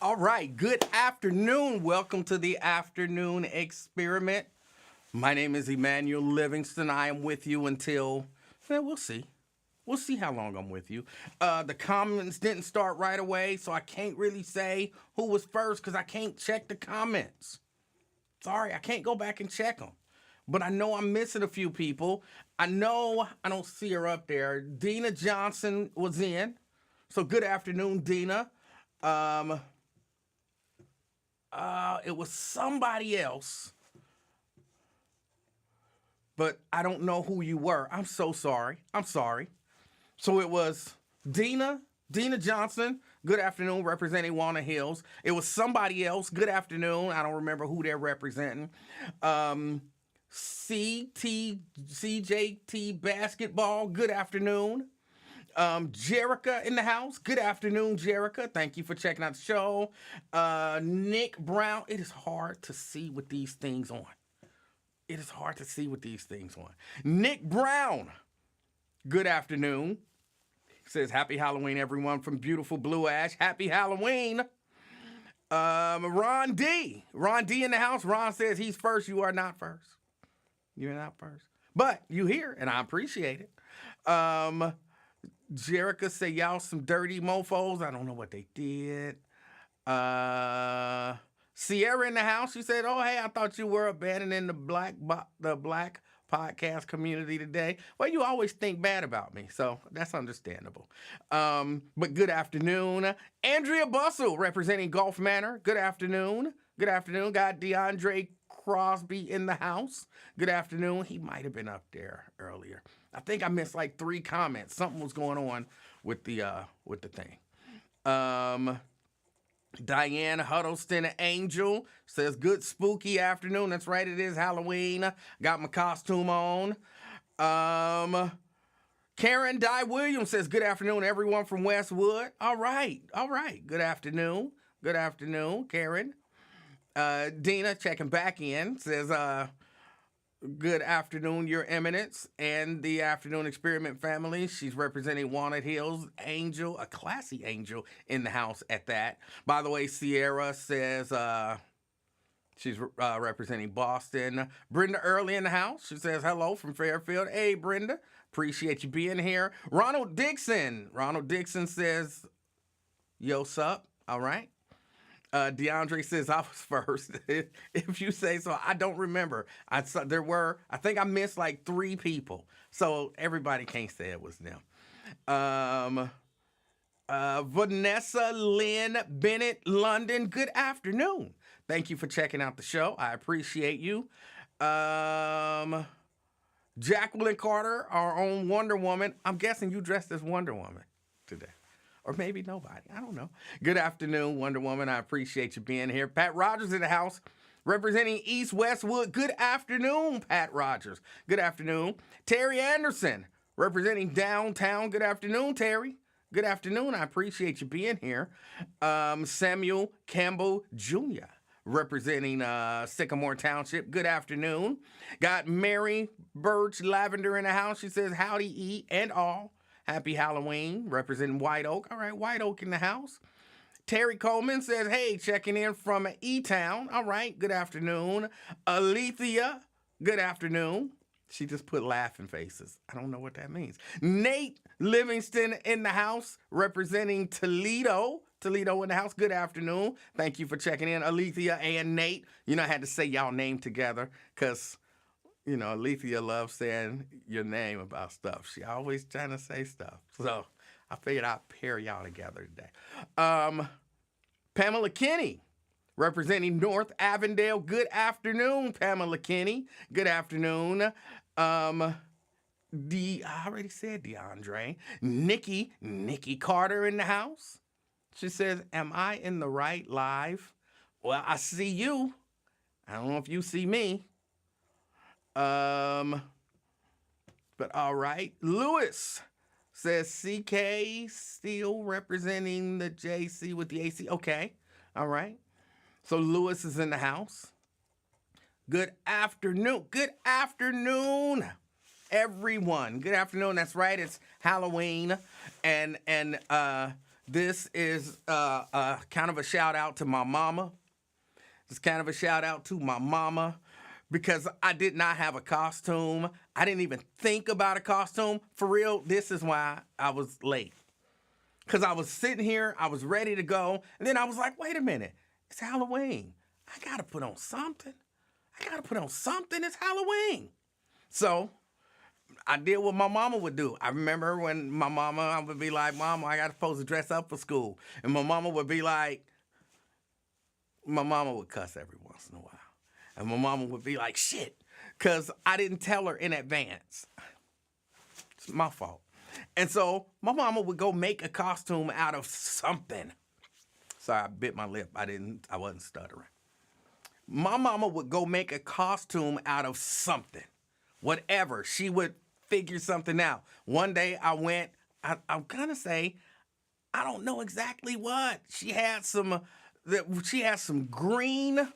All right, good afternoon. Welcome to the afternoon experiment. My name is Emanuel Livingston. I am with you until, we'll see. We'll see how long I'm with you. The comments didn't start right away, so I can't really say who was first because I can't check the comments. Sorry, I can't go back and check them. But I know I'm missing a few people. I know I don't see her up there. Dina Johnson was in. So good afternoon, Dina. Um, it was somebody else, but I don't know who you were. I'm so sorry. I'm sorry. So it was Dina Johnson. Good afternoon, representing Walnut Hills. It was somebody else. Good afternoon. I don't remember who they're representing. CJT basketball. Good afternoon. Jerica in the house. Good afternoon, Jerica. Thank you for checking out the show. Nick Brown. It is hard to see with these things on. It is hard to see with these things on. Nick Brown. Good afternoon. Says happy Halloween, everyone from beautiful Blue Ash. Happy Halloween. Ron D. Ron D in the house. Ron says he's first. You are not first. You're not first. But you here, and I appreciate it. Jerica say y'all some dirty mofos. I don't know what they did. Sierra in the house. She said, "Oh hey, I thought you were abandoning the black podcast community today." Well, you always think bad about me, so that's understandable. But good afternoon, Andrea Bustle representing Gulf Manor. Good afternoon. Good afternoon. Got DeAndre Crosby in the house. Good afternoon. He might have been up there earlier. I think I missed like 3 comments. Something was going on with the thing. Diane Huddleston Angel says, good spooky afternoon. That's right, it is Halloween. Got my costume on. Karen Dye Williams says, good afternoon, everyone from Westwood. All right. Good afternoon. Good afternoon, Karen. Dina checking back in says, good afternoon, Your Eminence, and the Afternoon Experiment family. She's representing Walnut Hills. Angel, a classy angel in the house at that. By the way, Sierra says she's representing Boston. Brenda Early in the house. She says hello from Fairfield. Hey, Brenda. Appreciate you being here. Ronald Dixon. Ronald Dixon says, yo, sup? All right. DeAndre says I was first. If you say so, I don't remember. I think I missed like 3 people, so everybody can't say it was them. Vanessa Lynn Bennett London. Good afternoon. Thank you for checking out the show. I appreciate you. Jacqueline Carter, our own Wonder Woman. I'm guessing you dressed as Wonder Woman today. Or maybe nobody. I don't know. Good afternoon, Wonder Woman. I appreciate you being here. Pat Rogers in the house, representing East Westwood. Good afternoon, Pat Rogers. Good afternoon. Terry Anderson, representing downtown. Good afternoon, Terry. Good afternoon. I appreciate you being here. Samuel Campbell Jr., representing Sycamore Township. Good afternoon. Got Mary Birch Lavender in the house. She says, howdy, E and all. Happy Halloween, representing White Oak. All right, White Oak in the house. Terry Coleman says, hey, checking in from E-Town. All right, good afternoon. Alethea, good afternoon. She just put laughing faces. I don't know what that means. Nate Livingston in the house, representing Toledo. Toledo in the house, good afternoon. Thank you for checking in, Alethea and Nate. You know, I had to say y'all name together because you know, Alethea loves saying your name about stuff. She always trying to say stuff. So I figured I'd pair y'all together today. Pamela Kinney, representing North Avondale. Good afternoon, Pamela Kinney. Good afternoon. I already said DeAndre. Nikki Carter in the house. She says, am I in the right live? Well, I see you. I don't know if you see me. But all right. Lewis says CK still representing the JC with the AC. Okay. All right. So Lewis is in the house. Good afternoon. Good afternoon, everyone. Good afternoon. That's right. It's Halloween. And This is kind of a shout out to my mama. It's kind of a shout out to my mama because I did not have a costume. I didn't even think about a costume. For real, this is why I was late. Because I was sitting here, I was ready to go, and then I was like, wait a minute, it's Halloween. I gotta put on something. It's Halloween. So I did what my mama would do. I remember when I would be like, Mama, I got supposed to dress up for school. And my mama would be like, my mama would cuss every once in a while. And my mama would be like, shit, because I didn't tell her in advance. It's my fault. And so my mama would go make a costume out of something. Sorry, I bit my lip. I wasn't stuttering. My mama would go make a costume out of something. Whatever. She would figure something out. One day I went, I'm gonna say, I don't know exactly what. She had some green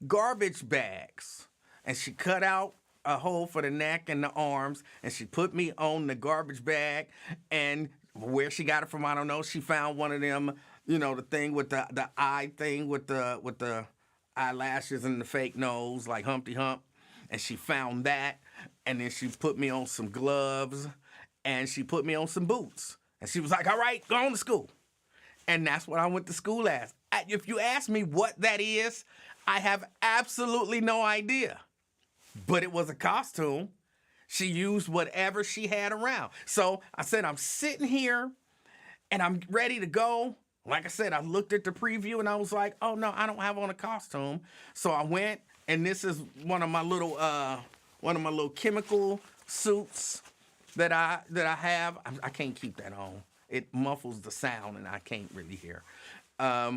garbage bags, and she cut out a hole for the neck and the arms, and she put me on the garbage bag, and where she got it from, I don't know. She found one of them, the thing with the eye thing with the eyelashes and the fake nose, like Humpty Hump, and she found that, and then she put me on some gloves, and she put me on some boots, and she was like, all right, go on to school. And that's what I went to school as. If you ask me what that is, I have absolutely no idea. But it was a costume. She used whatever she had around. So I said, I'm sitting here and I'm ready to go. Like I said, I looked at the preview and I was like, oh no, I don't have on a costume. So I went, and this is one of my little chemical suits that I have. I can't keep that on. It muffles the sound and I can't really hear. I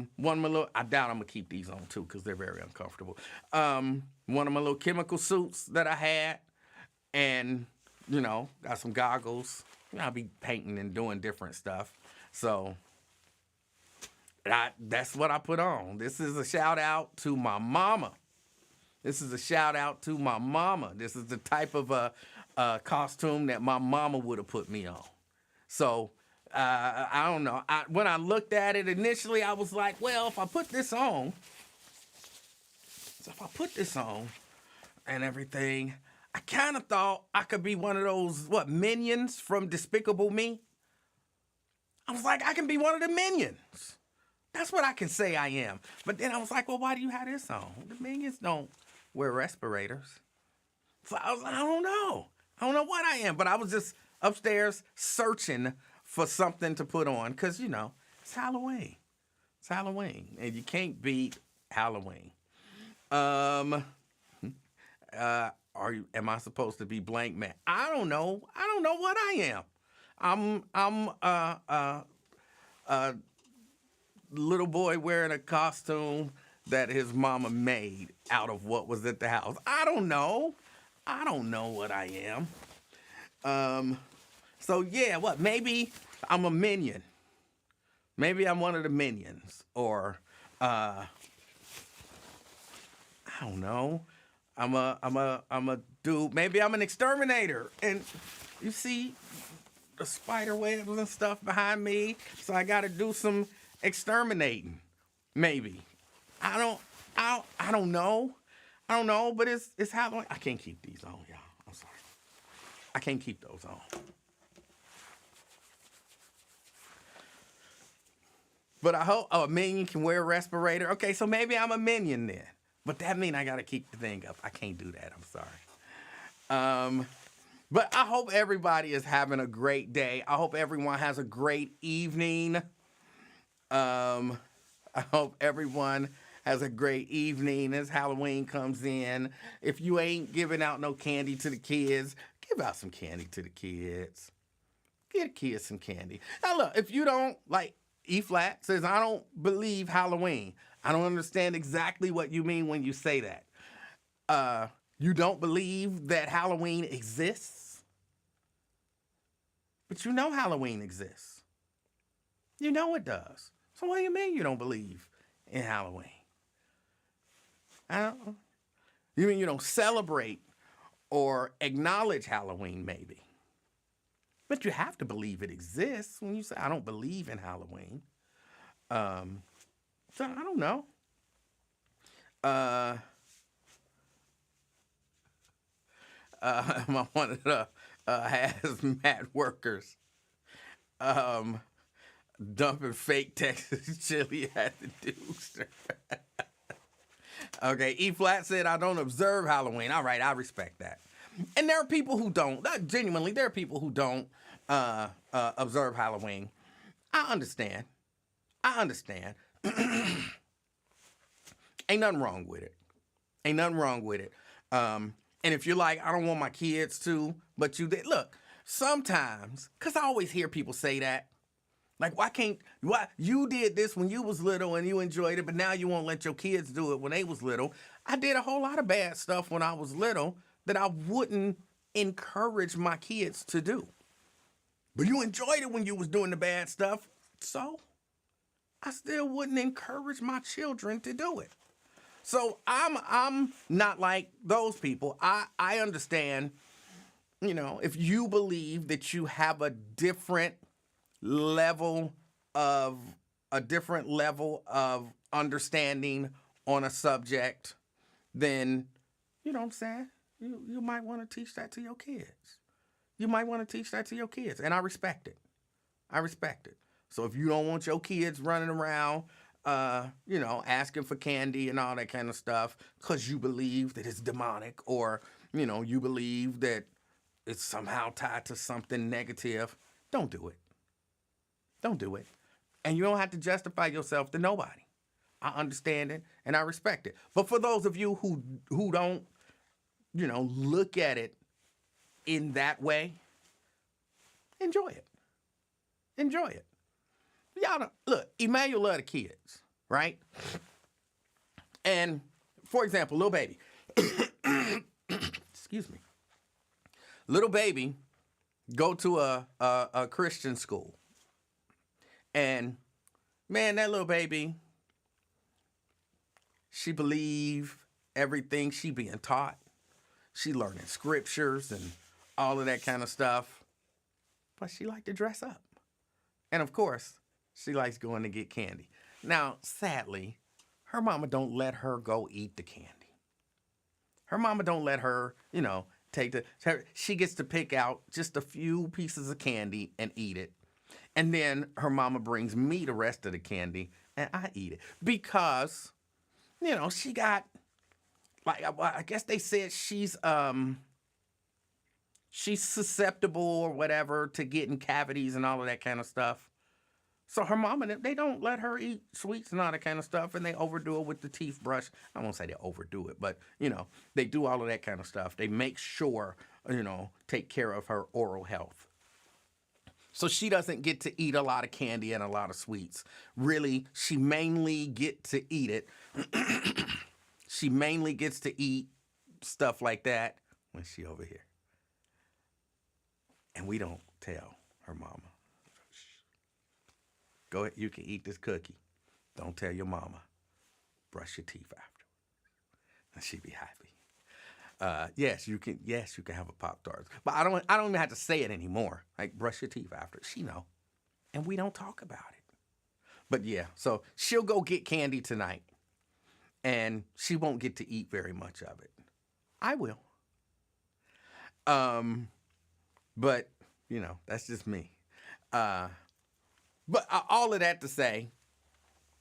doubt I'm gonna keep these on too because they're very uncomfortable. One of my little chemical suits that I had, and got some goggles. I'll be painting and doing different stuff. So that's what I put on. This is a shout out to my mama. This is the type of costume that my mama would have put me on. So I don't know. When I looked at it initially, I was like, well, if I put this on and everything, I kind of thought I could be one of those, minions from Despicable Me? I was like, I can be one of the minions. That's what I can say I am. But then I was like, well, why do you have this on? The minions don't wear respirators. So I was like, I don't know. I don't know what I am. But I was just upstairs searching for something to put on because, it's Halloween. It's Halloween. And you can't beat Halloween. Am I supposed to be blank man? I don't know. I don't know what I am. I'm a little boy wearing a costume that his mama made out of what was at the house. I don't know what I am. So yeah, maybe I'm a minion. Maybe I'm one of the minions, or I don't know. I'm a dude. Maybe I'm an exterminator, and you see the spider webs and stuff behind me, so I got to do some exterminating. Maybe. I don't know. But it's Halloween. I can't keep these on, y'all. I'm sorry. I can't keep those on. But I hope a minion can wear a respirator. Okay, so maybe I'm a minion then. But that means I got to keep the thing up. I can't do that. I'm sorry. But I hope everybody is having a great day. I hope everyone has a great evening. I hope everyone has a great evening as Halloween comes in. If you ain't giving out no candy to the kids, give out some candy to the kids. Get kids some candy. Now look, if you don't, like E-Flat says, I don't believe Halloween. I don't understand exactly what you mean when you say that. You don't believe that Halloween exists? But you know Halloween exists. You know it does. So what do you mean you don't believe in Halloween? You mean you don't celebrate or acknowledge Halloween, maybe? But you have to believe it exists. When you say, I don't believe in Halloween. So I don't know. Uh, One of the hazmat workers um, dumping fake Texas chili at the Dukester. Okay, E Flat said, I don't observe Halloween. All right, I respect that. And there are people who don't. Genuinely, there are people who don't observe Halloween. I understand. I understand. Ain't nothing wrong with it. Ain't nothing wrong with it. And if you're like, I don't want my kids to, but you did. Look, sometimes, because I always hear people say that. Like, why you did this when you was little and you enjoyed it, but now you won't let your kids do it when they was little. I did a whole lot of bad stuff when I was little that I wouldn't encourage my kids to do. But you enjoyed it when you was doing the bad stuff, so I still wouldn't encourage my children to do it. So I'm not like those people. I understand, if you believe that you have a different level of understanding on a subject, then you know what I'm saying? You might want to teach that to your kids. You might want to teach that to your kids, and I respect it. I respect it. So if you don't want your kids running around, asking for candy and all that kind of stuff because you believe that it's demonic, or, you believe that it's somehow tied to something negative, don't do it. Don't do it. And you don't have to justify yourself to nobody. I understand it and I respect it. But for those of you who don't, look at it in that way, enjoy it. Enjoy it. Y'all don't, look, Emanuel love the kids, right? And, for example, little baby. Excuse me. Little baby go to a Christian school. And, man, that little baby, she believe everything she being taught. She learning scriptures and all of that kind of stuff. But she like to dress up. And, of course, she likes going to get candy. Now, sadly, her mama don't let her go eat the candy. Her mama don't let her, she gets to pick out just a few pieces of candy and eat it. And then her mama brings me the rest of the candy and I eat it. Because, she got, I guess they said she's susceptible or whatever to getting cavities and all of that kind of stuff. So her mama, they don't let her eat sweets and all that kind of stuff, and they overdo it with the teeth brush. I won't say they overdo it, but, they do all of that kind of stuff. They make sure, take care of her oral health. So she doesn't get to eat a lot of candy and a lot of sweets. Really, she mainly gets to eat it. She mainly gets to eat stuff like that when she over here. And we don't tell her mama. Go ahead, you can eat this cookie. Don't tell your mama. Brush your teeth after. And she be happy. Yes, you can have a Pop-Tart. But I don't even have to say it anymore. Like, brush your teeth after. She know. And we don't talk about it. But yeah, so she'll go get candy tonight. And she won't get to eat very much of it. I will. But, that's just me. But all of that to say,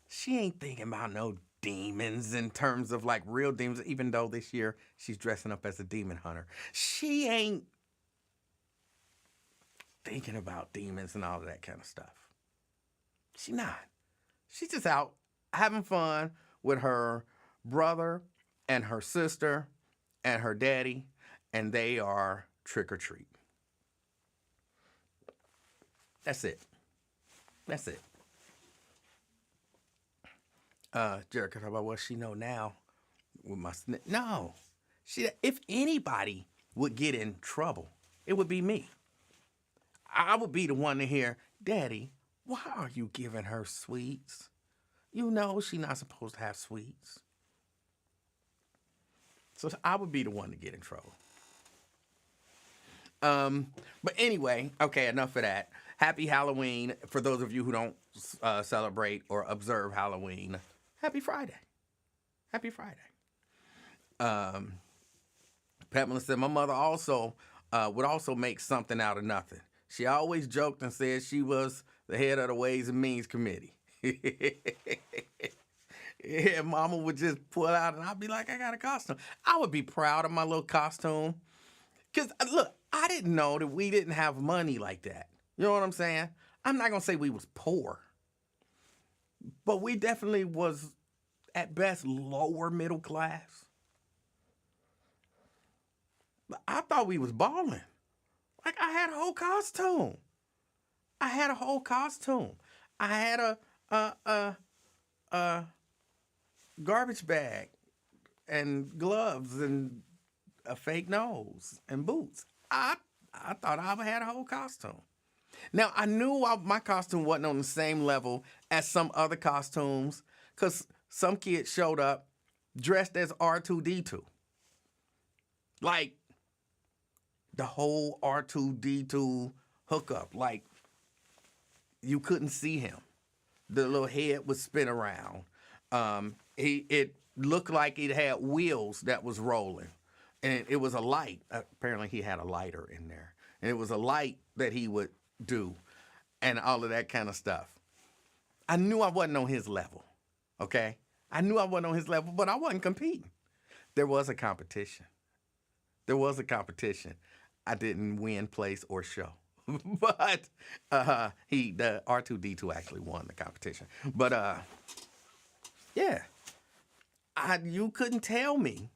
she ain't thinking about no demons in terms of like real demons, even though this year she's dressing up as a demon hunter. She ain't thinking about demons and all of that kind of stuff. She not. She's just out having fun with her brother and her sister and her daddy, and they are trick-or-treat. That's it. That's it. Jericho, talk about what she know now with my no. If anybody would get in trouble, it would be me. I would be the one to hear, Daddy, why are you giving her sweets? You know she's not supposed to have sweets. So I would be the one to get in trouble. But anyway, okay, enough of that. Happy Halloween for those of you who don't celebrate or observe Halloween. Happy Friday. Happy Friday. Um, Pamela said my mother also would also make something out of nothing. She always joked and said she was the head of the Ways and Means Committee. Yeah, mama would just pull out and I'd be like, I got a costume. I would be proud of my little costume. Because, look, I didn't know that we didn't have money like that. You know what I'm saying? I'm not going to say we was poor. But we definitely was, at best, lower middle class. But I thought we was balling. Like, I had a whole costume. I had a whole costume. I had a garbage bag and gloves and a fake nose and boots. I thought I had a whole costume. Now, I knew my costume wasn't on the same level as some other costumes because some kids showed up dressed as R2-D2. Like, the whole R2-D2 hookup. Like, you couldn't see him. The little head would spin around. It looked like it had wheels that was rolling. And it was a light. Apparently, he had a lighter in there. And it was a light that he would do and all of that kind of stuff. I knew I wasn't on his level, okay? I knew I wasn't on his level, but I wasn't competing. There was a competition. There was a competition. I didn't win, place, or show. But the R2-D2 actually won the competition. But, yeah, you couldn't tell me.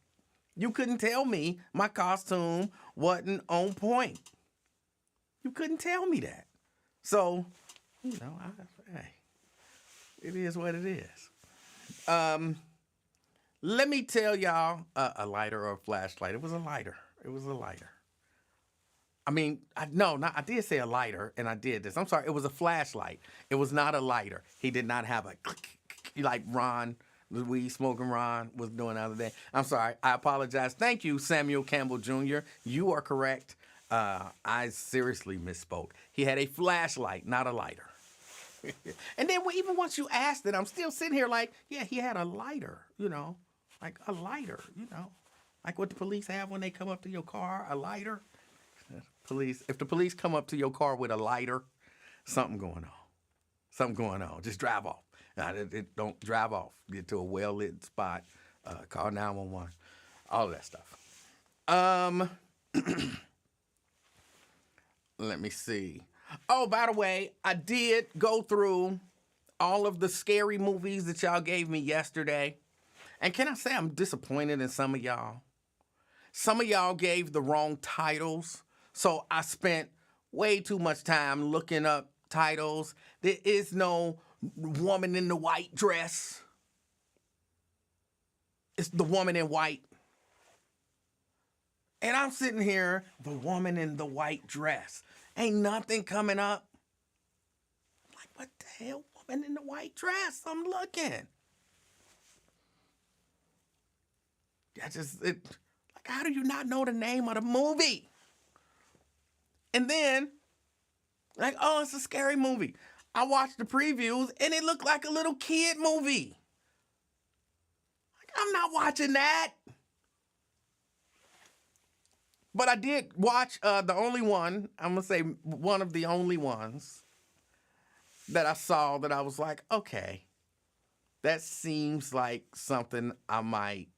You couldn't tell me my costume wasn't on point. You couldn't tell me that. So, hey, it is what it is. Let me tell y'all a lighter or a flashlight. It was a lighter. It was a lighter. I mean, I did say a lighter, and I did this. I'm sorry, it was a flashlight. It was not a lighter. He did not have a like Ron, the weed smoking Ron was doing the other day. I'm sorry. I apologize. Thank you, Samuel Campbell Jr. You are correct. I seriously misspoke. He had a flashlight, not a lighter. And then even once you asked it, I'm still sitting here like, yeah, he had a lighter, like a lighter, like what the police have when they come up to your car, a lighter. If the police come up to your car with a lighter, something going on. Something going on. Just drive off. Don't drive off. Get to a well-lit spot. Call 911. All of that stuff. Let me see. Oh, by the way, I did go through all of the scary movies that y'all gave me yesterday. And can I say I'm disappointed in some of y'all? Some of y'all gave the wrong titles. So I spent way too much time looking up titles. There is no woman in the white dress. It's the woman in white. And I'm sitting here, the woman in the white dress. Ain't nothing coming up. I'm like, what the hell, woman in the white dress? I'm looking. How do you not know the name of the movie? And then, oh, it's a scary movie. I watched the previews, and it looked like a little kid movie. I'm not watching that. But I did watch the only one, I'm going to say one of the only ones that I saw that I was like, okay, that seems like something I might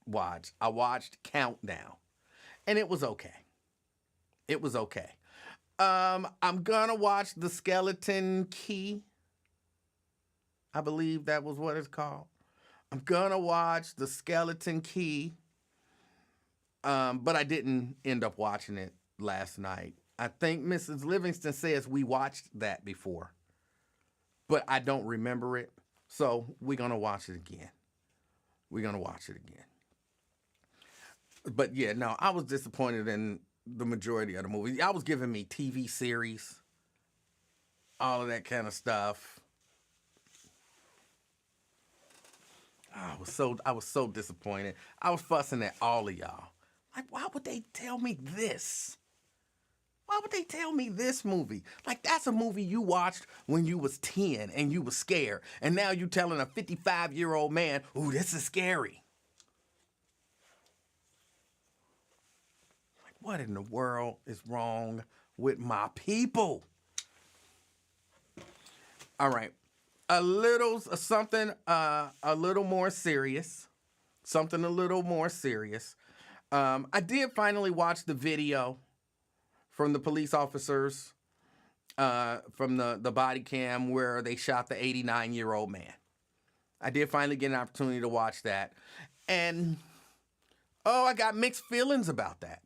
watch. I watched Countdown, and it was okay. It was okay. I'm going to watch The Skeleton Key. I believe that was what it's called. I'm going to watch The Skeleton Key. But I didn't end up watching it last night. I think Mrs. Livingston says we watched that before, but I don't remember it. So we're going to watch it again. We're going to watch it again. But yeah, no, I was disappointed in the majority of the movies. I was giving me TV series, all of that kind of stuff. I was so disappointed. I was fussing at all of y'all. Like, why would they tell me this? Why would they tell me this movie? Like, that's a movie you watched when you was 10 and you was scared. And now you telling a 55-year-old man, ooh, this is scary. Like, what in the world is wrong with my people? All right. A little more serious. Something a little more serious. I did finally watch the video from the police officers, from the body cam where they shot the 89-year-old man. I did finally get an opportunity to watch that. And, I got mixed feelings about that.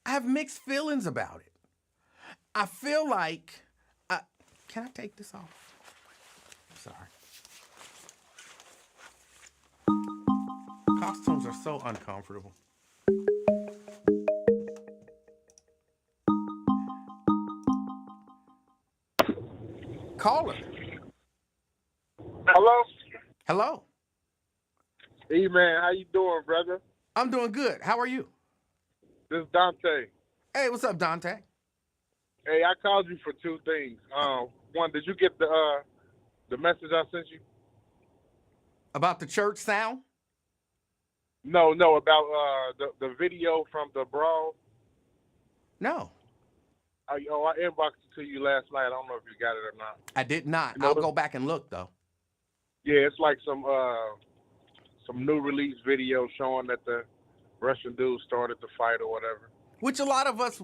I have mixed feelings about it. I feel like, can I take this off? I'm sorry. Costumes are so uncomfortable. Caller. Hello? Hello. Hey, man, how you doing, brother? I'm doing good. How are you? This is Dante. Hey, what's up, Dante? Hey, I called you for two things. One, did you get the message I sent you? About the church sound? No, about the video from the brawl. No. I inboxed it to you last night. I don't know if you got it or not. I did not. You know, I'll go back and look, though. Yeah, it's like some new release video showing that the Russian dude started the fight or whatever. Which a lot of us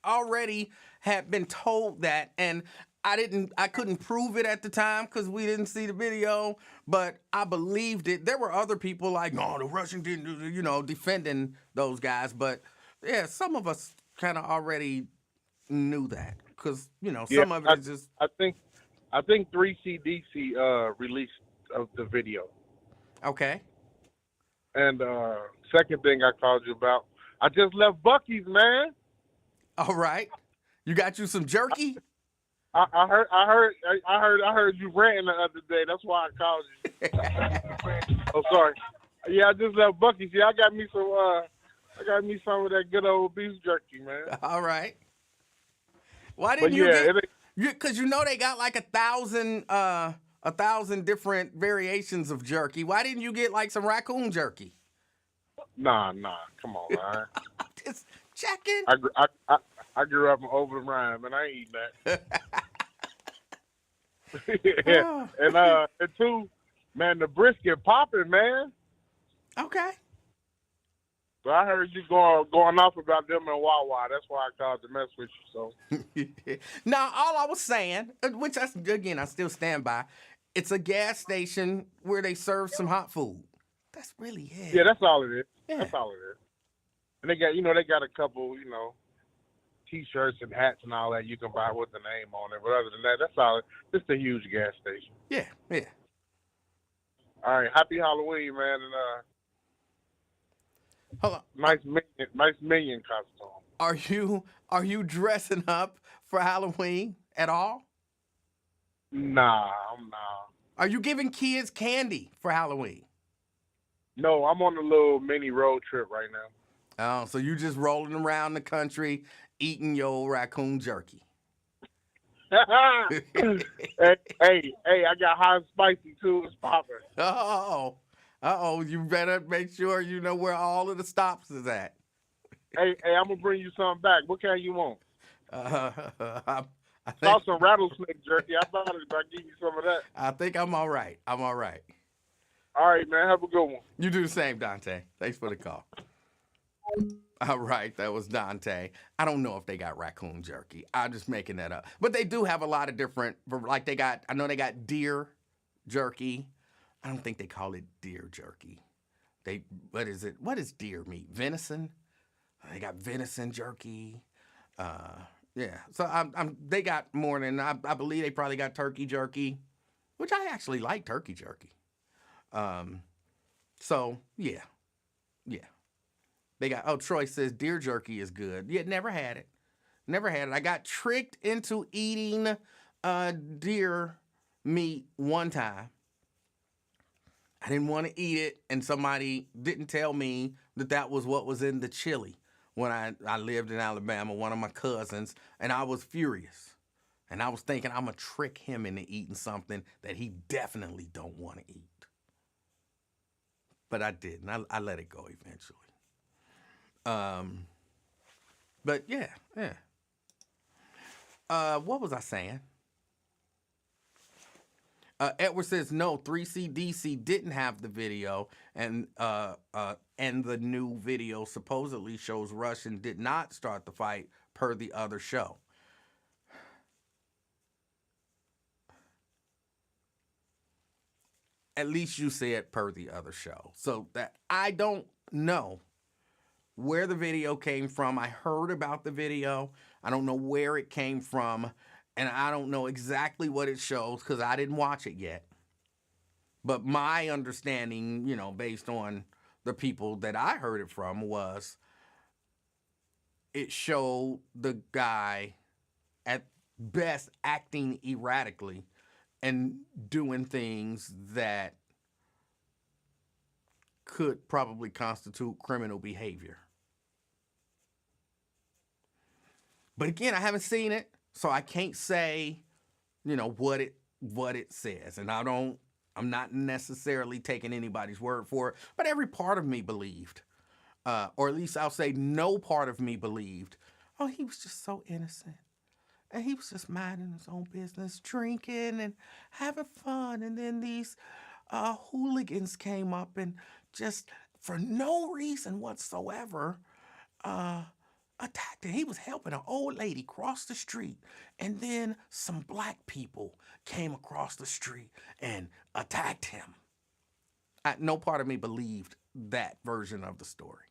already had been told that, and I couldn't prove it at the time because we didn't see the video, but I believed it. There were other people like, no, the Russian didn't do, defending those guys, but yeah, some of us kind of already knew that because, some of it is just... I think 3CDC released the video. Okay. And second thing I called you about, I just left Buc-ee's, man. All right. You got you some jerky? I heard you ranting the other day. That's why I called you. Oh, sorry. Yeah, I just left Buc-ee's. Yeah, I got me some of that good old beef jerky, man. All right. Why didn't you get? Because they got like 1,000 different variations of jerky. Why didn't you get like some raccoon jerky? Nah, come on, man. Just checking. I grew up in over the Rhine, man. I ain't eating that. Yeah. And two, man, the brisket popping, man. Okay. So I heard you going off about them and Wawa. That's why I called to mess with you. So now, all I was saying, which I still stand by, it's a gas station where they serve some hot food. That's really it. Yeah, that's all it is. Yeah. That's all it is. And they got a couple, T-shirts and hats and all that you can buy with the name on it. But other than that, that's all. It's a huge gas station. Yeah. All right, happy Halloween, man, and hold on. Nice minion costume. Are you dressing up for Halloween at all? Nah, I'm not. Are you giving kids candy for Halloween? No, I'm on a little mini road trip right now. Oh, so you just rolling around the country eating your raccoon jerky. hey, I got hot and spicy too. It's popping. Uh-oh. You better make sure you know where all of the stops is at. Hey, I'm going to bring you something back. What kind you want? I saw some rattlesnake jerky. I thought I'd give you some of that. I think I'm all right. All right, man. Have a good one. You do the same, Dante. Thanks for the call. All right, that was Dante. I don't know if they got raccoon jerky. I'm just making that up. But they do have a lot of different, like I know they got deer jerky. I don't think they call it deer jerky. What is it? What is deer meat? Venison? They got venison jerky. Yeah. So they got more than, I believe they probably got turkey jerky, which I actually like turkey jerky. So yeah. They got, Troy says deer jerky is good. Yeah, never had it. I got tricked into eating deer meat one time. I didn't want to eat it, and somebody didn't tell me that was what was in the chili when I lived in Alabama, one of my cousins, and I was furious. And I was thinking I'm going to trick him into eating something that he definitely don't want to eat. But I didn't. I let it go eventually. But yeah. What was I saying? Edward says no. 3CDC didn't have the video, and the new video supposedly shows Russian did not start the fight per the other show. At least you said per the other show. So that I don't know where the video came from. I heard about the video. I don't know where it came from. And I don't know exactly what it shows because I didn't watch it yet. But my understanding, based on the people that I heard it from, was it showed the guy at best acting erratically and doing things that could probably constitute criminal behavior. But again, I haven't seen it, so I can't say, what it says. And I'm not necessarily taking anybody's word for it, but every part of me believed, or at least I'll say no part of me believed, oh, he was just so innocent. And he was just minding his own business, drinking and having fun. And then these hooligans came up and just, for no reason whatsoever, attacked him. He was helping an old lady cross the street. And then some black people came across the street and attacked him. No part of me believed that version of the story.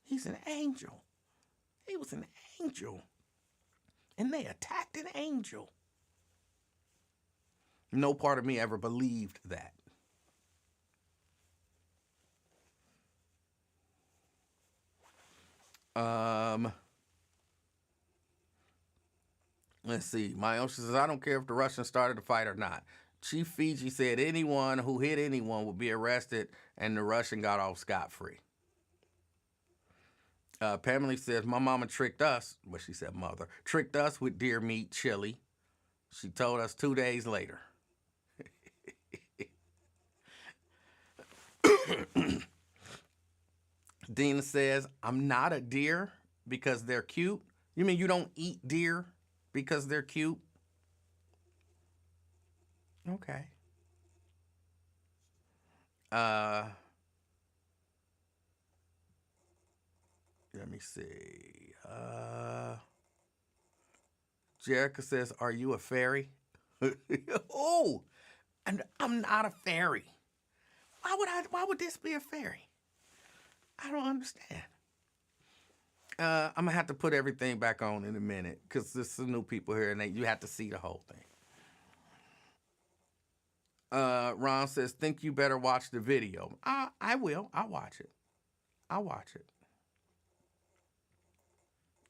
He's an angel. He was an angel. And they attacked an angel. No part of me ever believed that. Let's see. My Ocean says, I don't care if the Russians started the fight or not. Chief Fiji said anyone who hit anyone would be arrested, and the Russian got off scot-free. Pamela says, my mama tricked us, well, she said mother, tricked us with deer meat chili. She told us 2 days later. Dina says, I'm not a deer because they're cute. You mean you don't eat deer because they're cute? Okay. Let me see. Jerica says, are you a fairy? Oh, I'm not a fairy. Why would this be a fairy? I don't understand. I'm going to have to put everything back on in a minute because there's some new people here and you have to see the whole thing. Ron says, think you better watch the video. I will. I'll watch it.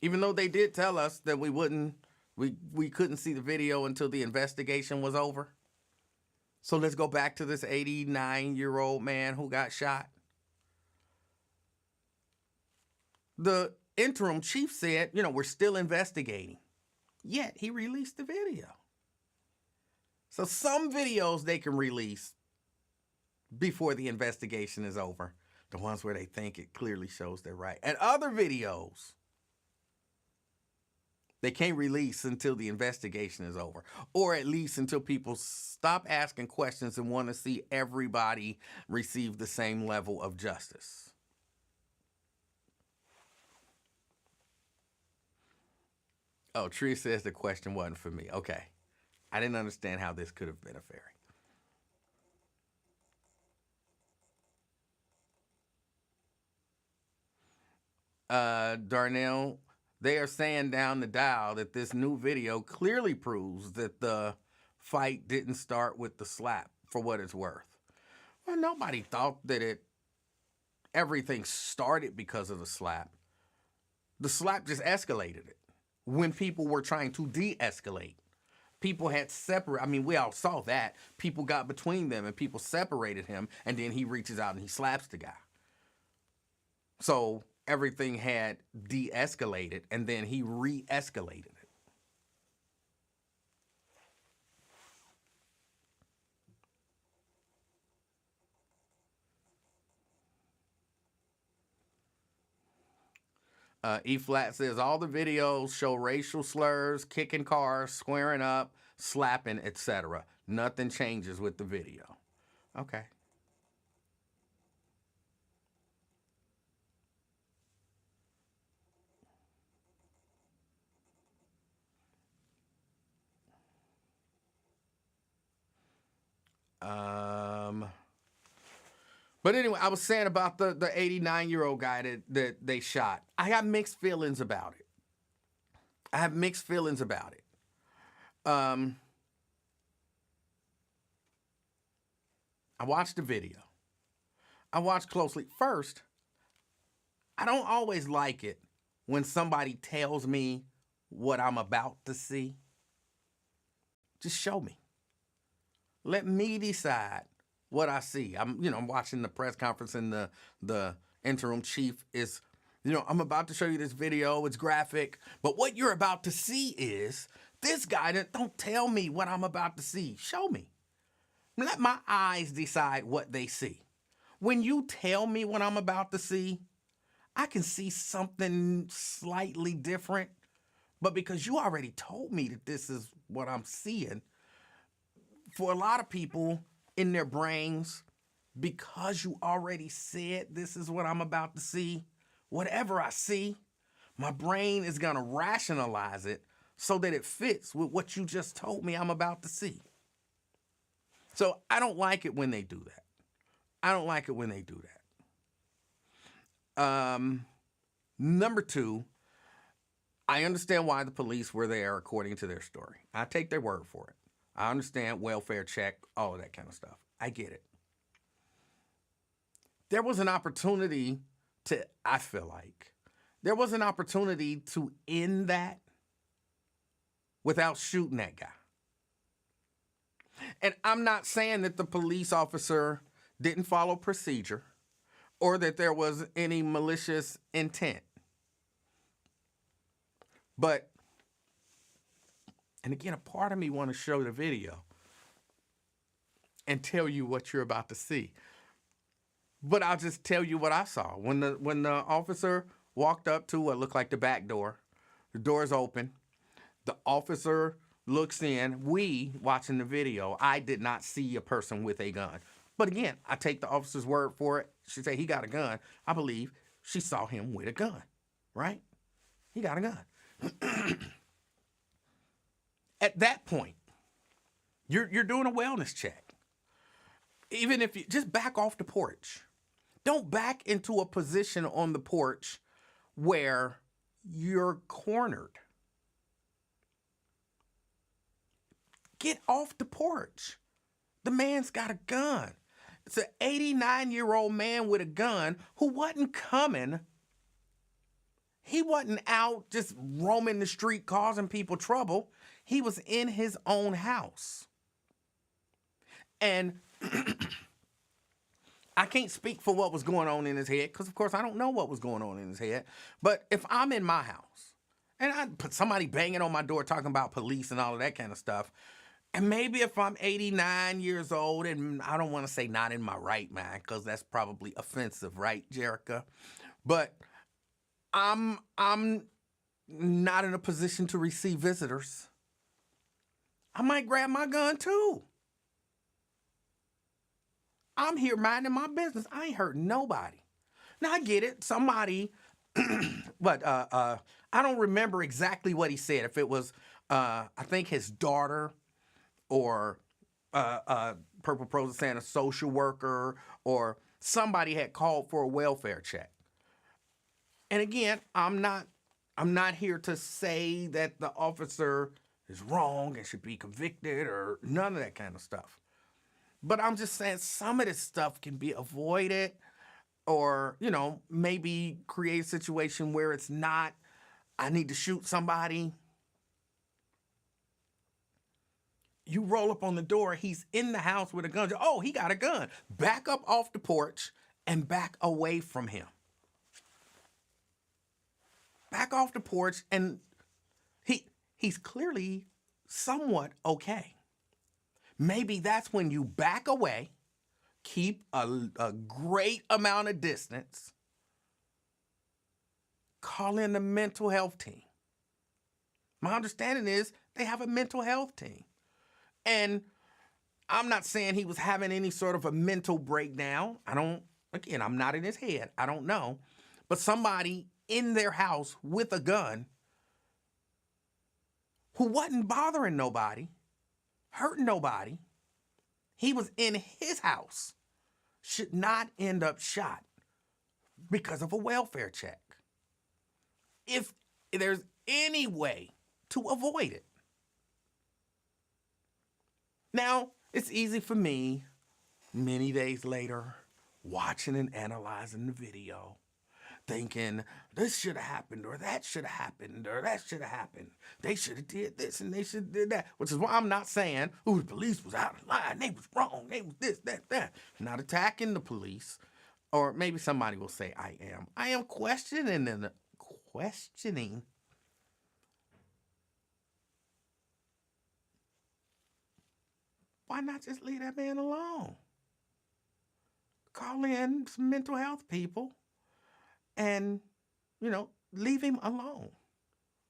Even though they did tell us that we couldn't see the video until the investigation was over. So let's go back to this 89-year-old man who got shot. The interim chief said, we're still investigating. Yet he released the video. So some videos they can release before the investigation is over. The ones where they think it clearly shows they're right. And other videos they can't release until the investigation is over. Or at least until people stop asking questions and want to see everybody receive the same level of justice. Oh, Tree says the question wasn't for me. Okay. I didn't understand how this could have been a fairy. Darnell, they are saying down the dial that this new video clearly proves that the fight didn't start with the slap, for what it's worth. Well, nobody thought that everything started because of the slap. The slap just escalated it. When people were trying to de-escalate, people had we all saw that. People got between them and people separated him, and then he reaches out and he slaps the guy. So everything had de-escalated, and then he re-escalated it. E Flat says all the videos show racial slurs, kicking cars, squaring up, slapping, etc. Nothing changes with the video. Okay. But anyway, I was saying about the 89-year-old guy that they shot. I got mixed feelings about it. I have mixed feelings about it. I watched the video. I watched closely. First, I don't always like it when somebody tells me what I'm about to see. Just show me. Let me decide what I see. I'm watching the press conference, and the interim chief is, I'm about to show you this video. It's graphic, but what you're about to see is this guy. Don't tell me what I'm about to see. Show me. Let my eyes decide what they see. When you tell me what I'm about to see, I can see something slightly different, but because you already told me that this is what I'm seeing, for a lot of people in their brains, because you already said this is what I'm about to see, whatever I see, my brain is going to rationalize it so that it fits with what you just told me I'm about to see. So I don't like it when they do that. I don't like it when they do that. Number two, I understand why the police were there according to their story. I take their word for it. I understand welfare check, all of that kind of stuff. I get it. There was an opportunity I feel like, there was an opportunity to end that without shooting that guy. And I'm not saying that the police officer didn't follow procedure or that there was any malicious intent. But, and again, a part of me want to show the video and tell you what you're about to see. But I'll just tell you what I saw. When the officer walked up to what looked like the back door, the door's open, the officer looks in. We, watching the video, I did not see a person with a gun. But again, I take the officer's word for it. She said he got a gun. I believe she saw him with a gun, right? He got a gun. At that point, you're doing a wellness check. Even if you just back off the porch. Don't back into a position on the porch where you're cornered. Get off the porch. The man's got a gun. It's an 89-year-old man with a gun who wasn't coming. He wasn't out just roaming the street causing people trouble. He was in his own house. And I can't speak for what was going on in his head because, of course, I don't know what was going on in his head. But if I'm in my house and I put somebody banging on my door talking about police and all of that kind of stuff, and maybe if I'm 89 years old and I don't want to say not in my right mind because that's probably offensive, right, Jerica? But I'm not in a position to receive visitors. I might grab my gun too. I'm here minding my business. I ain't hurting nobody. Now, I get it. Somebody, but I don't remember exactly what he said. If it was, I think his daughter or Purple Prose saying a social worker or somebody had called for a welfare check. And again, I'm not here to say that the officer is wrong and should be convicted or none of that kind of stuff. But I'm just saying some of this stuff can be avoided or, maybe create a situation where it's not, I need to shoot somebody. You roll up on the door, he's in the house with a gun. Oh, he got a gun. Back up off the porch and back away from him. back off the porch, and he's clearly somewhat okay. Maybe that's when you back away, keep a great amount of distance, call in the mental health team. My understanding is they have a mental health team. And I'm not saying he was having any sort of a mental breakdown. I'm not in his head. I don't know. But somebody in their house with a gun who wasn't bothering nobody, hurting nobody, he was in his house, should not end up shot because of a welfare check. If there's any way to avoid it. Now, it's easy for me, many days later, watching and analyzing the video, thinking this should have happened, or that should have happened, or that should have happened. They should have did this and they should have did that. Which is why I'm not saying, the police was out of line, they was wrong, they was this, that. I'm not attacking the police. Or maybe somebody will say I am. I am questioning. Why not just leave that man alone? Call in some mental health people and, leave him alone.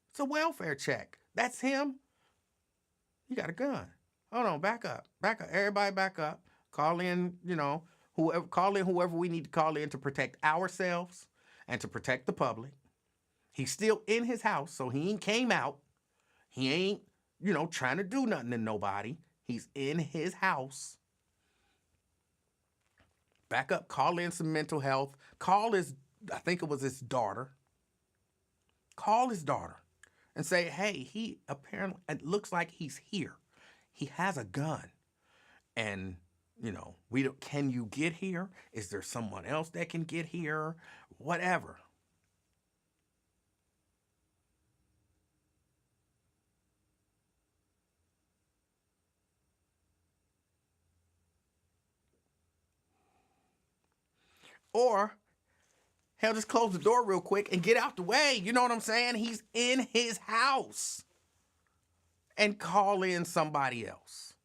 It's a welfare check. That's him. You got a gun. Hold on, back up. Everybody back up. Call in, whoever we need to call in to protect ourselves and to protect the public. He's still in his house, so he ain't came out. He ain't, trying to do nothing to nobody. He's in his house. Back up, call in some mental health. I think it was his daughter. Call his daughter and say, hey, it looks like he's here. He has a gun. And, can you get here? Is there someone else that can get here? Whatever. Or, hell, just close the door real quick and get out the way. You know what I'm saying? He's in his house. And call in somebody else.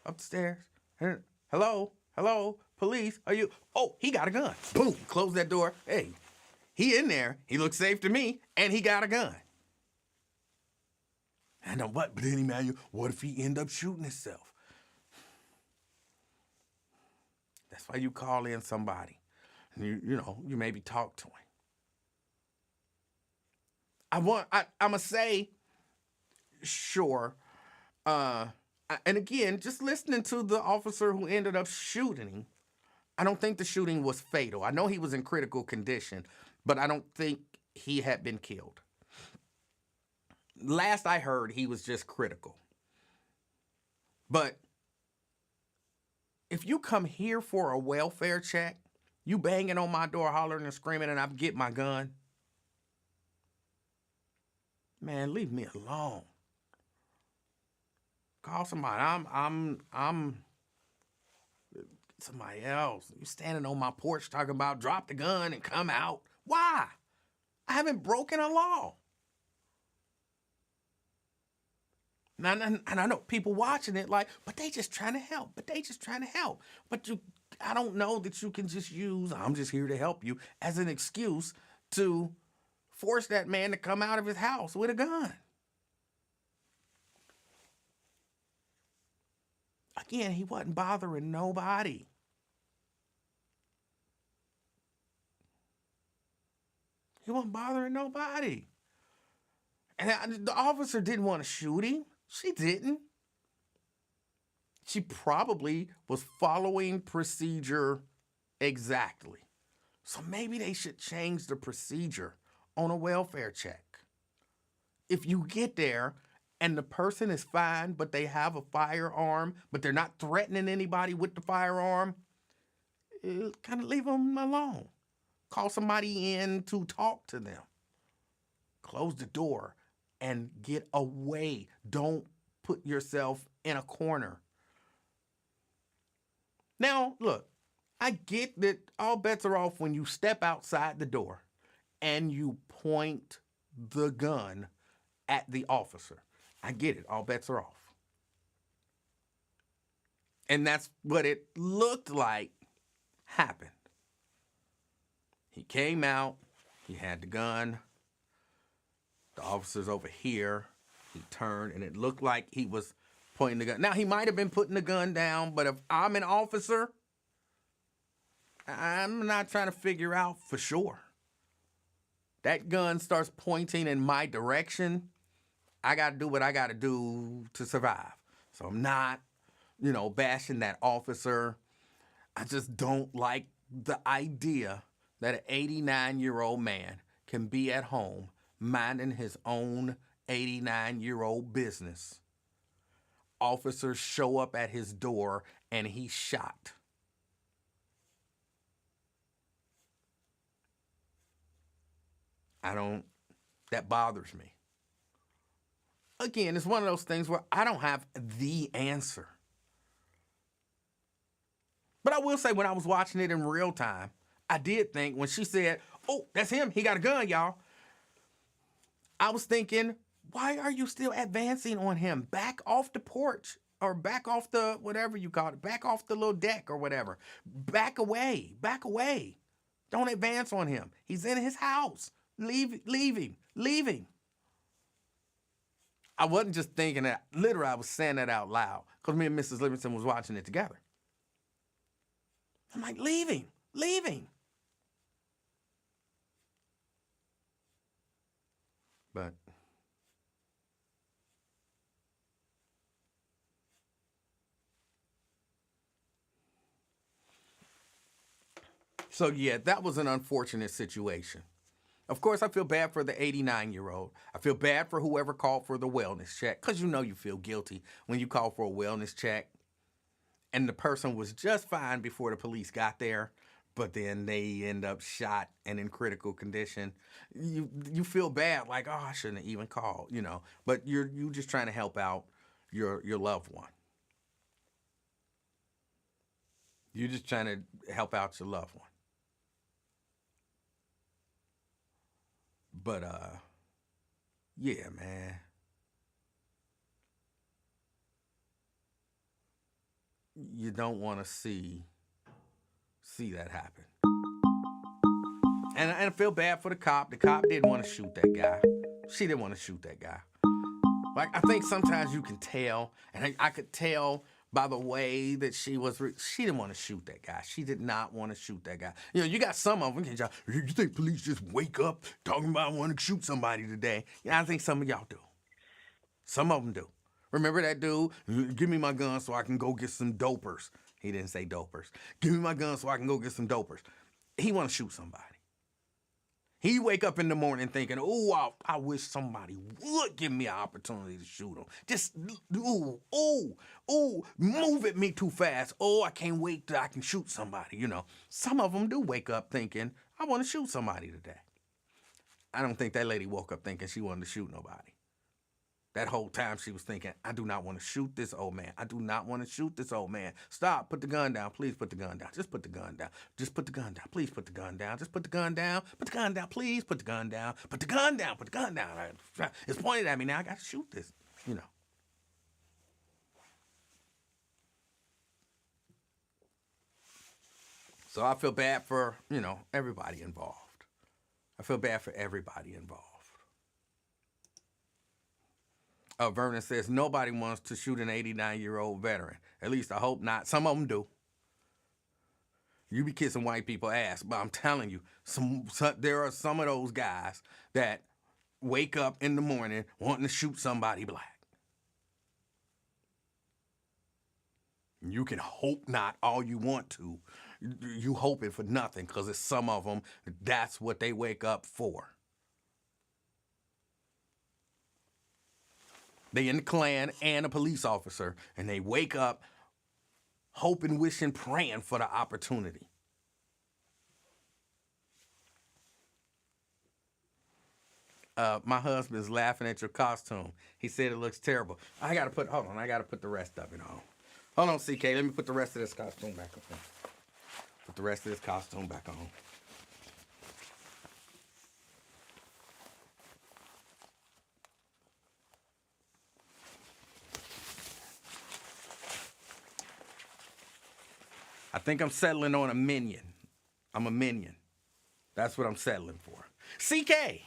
Upstairs. Hello, police, are you? Oh, he got a gun. Boom, close that door. Hey, he in there. He looks safe to me, and he got a gun. I know what, but then Emanuel, what if he end up shooting himself? That's why you call in somebody. You maybe talk to him. I'm gonna say, sure. And again, just listening to the officer who ended up shooting, I don't think the shooting was fatal. I know he was in critical condition, but I don't think he had been killed. Last I heard, he was just critical. But if you come here for a welfare check, you banging on my door, hollering and screaming, and I get my gun, man, leave me alone. Call somebody. I'm somebody else. You standing on my porch talking about drop the gun and come out. Why? I haven't broken a law. And I know people watching it like, but they just trying to help. But I don't know that you can just use, I'm just here to help you, as an excuse to force that man to come out of his house with a gun. Again, he wasn't bothering nobody. And the officer didn't want to shoot him. She didn't. She probably was following procedure exactly. So maybe they should change the procedure on a welfare check. If you get there and the person is fine, but they have a firearm, but they're not threatening anybody with the firearm, kind of leave them alone. Call somebody in to talk to them. Close the door and get away. Don't put yourself in a corner. Now, look, I get that all bets are off when you step outside the door and you point the gun at the officer. I get it. All bets are off. And that's what it looked like happened. He came out. He had the gun. The officer's over here. He turned, and it looked like he was pointing the gun. Now, he might have been putting the gun down, but if I'm an officer, I'm not trying to figure out for sure. That gun starts pointing in my direction. I got to do what I got to do to survive. So I'm not, bashing that officer. I just don't like the idea that an 89-year-old man can be at home minding his own 89-year-old business. Officers show up at his door and he's shot. That bothers me. Again, it's one of those things where I don't have the answer. But I will say, when I was watching it in real time, I did think when she said, "Oh, that's him. He got a gun, y'all." I was thinking, why are you still advancing on him? Back off the porch, or back off the, whatever you call it, back off the little deck or whatever. Back away. Back away. Don't advance on him. He's in his house. Leave him. I wasn't just thinking that. Literally, I was saying that out loud because me and Mrs. Livingston was watching it together. I'm like, leave him. But so, yeah, that was an unfortunate situation. Of course, I feel bad for the 89-year-old. I feel bad for whoever called for the wellness check, because you feel guilty when you call for a wellness check and the person was just fine before the police got there, but then they end up shot and in critical condition. You feel bad, like, oh, I shouldn't have even called, but you're just trying to help out your loved one. You're just trying to help out your loved one. But yeah, man. You don't want to see that happen. And I feel bad for the cop. The cop didn't want to shoot that guy. She didn't want to shoot that guy. Like, I think sometimes you can tell, and I could tell by the way that she didn't want to shoot that guy. She did not want to shoot that guy. You got some of them. You think police just wake up talking about wanting to shoot somebody today? I think some of y'all do. Some of them do. Remember that dude? Give me my gun so I can go get some dopers. He didn't say dopers. Give me my gun so I can go get some dopers. He want to shoot somebody. He wake up in the morning thinking, "Oh, I wish somebody would give me an opportunity to shoot him. Just, move at me too fast. Oh, I can't wait till I can shoot somebody." Some of them do wake up thinking, "I want to shoot somebody today." I don't think that lady woke up thinking she wanted to shoot nobody. That whole time she was thinking, "I do not want to shoot this old man. I do not want to shoot this old man. Stop, put the gun down. Please put the gun down. Just put the gun down. Just put the gun down. Please put the gun down. Just put the gun down. Put the gun down. Please put the gun down. Put the gun down. Put the gun down." It's pointed at me now. I got to shoot this, So I feel bad for, everybody involved. I feel bad for everybody involved. Vernon says, nobody wants to shoot an 89-year-old veteran. At least I hope not. Some of them do. You be kissing white people ass, but I'm telling you, there are some of those guys that wake up in the morning wanting to shoot somebody black. You can hope not all you want to. You hoping for nothing, because it's some of them, that's what they wake up for. They in the Klan and a police officer, and they wake up hoping, wishing, praying for the opportunity. My husband's laughing at your costume. He said it looks terrible. I got to put the rest of it on. Hold on, CK. Let me put the rest of this costume back on. Put the rest of this costume back on. I think I'm settling on a minion. I'm a minion. That's what I'm settling for. CK.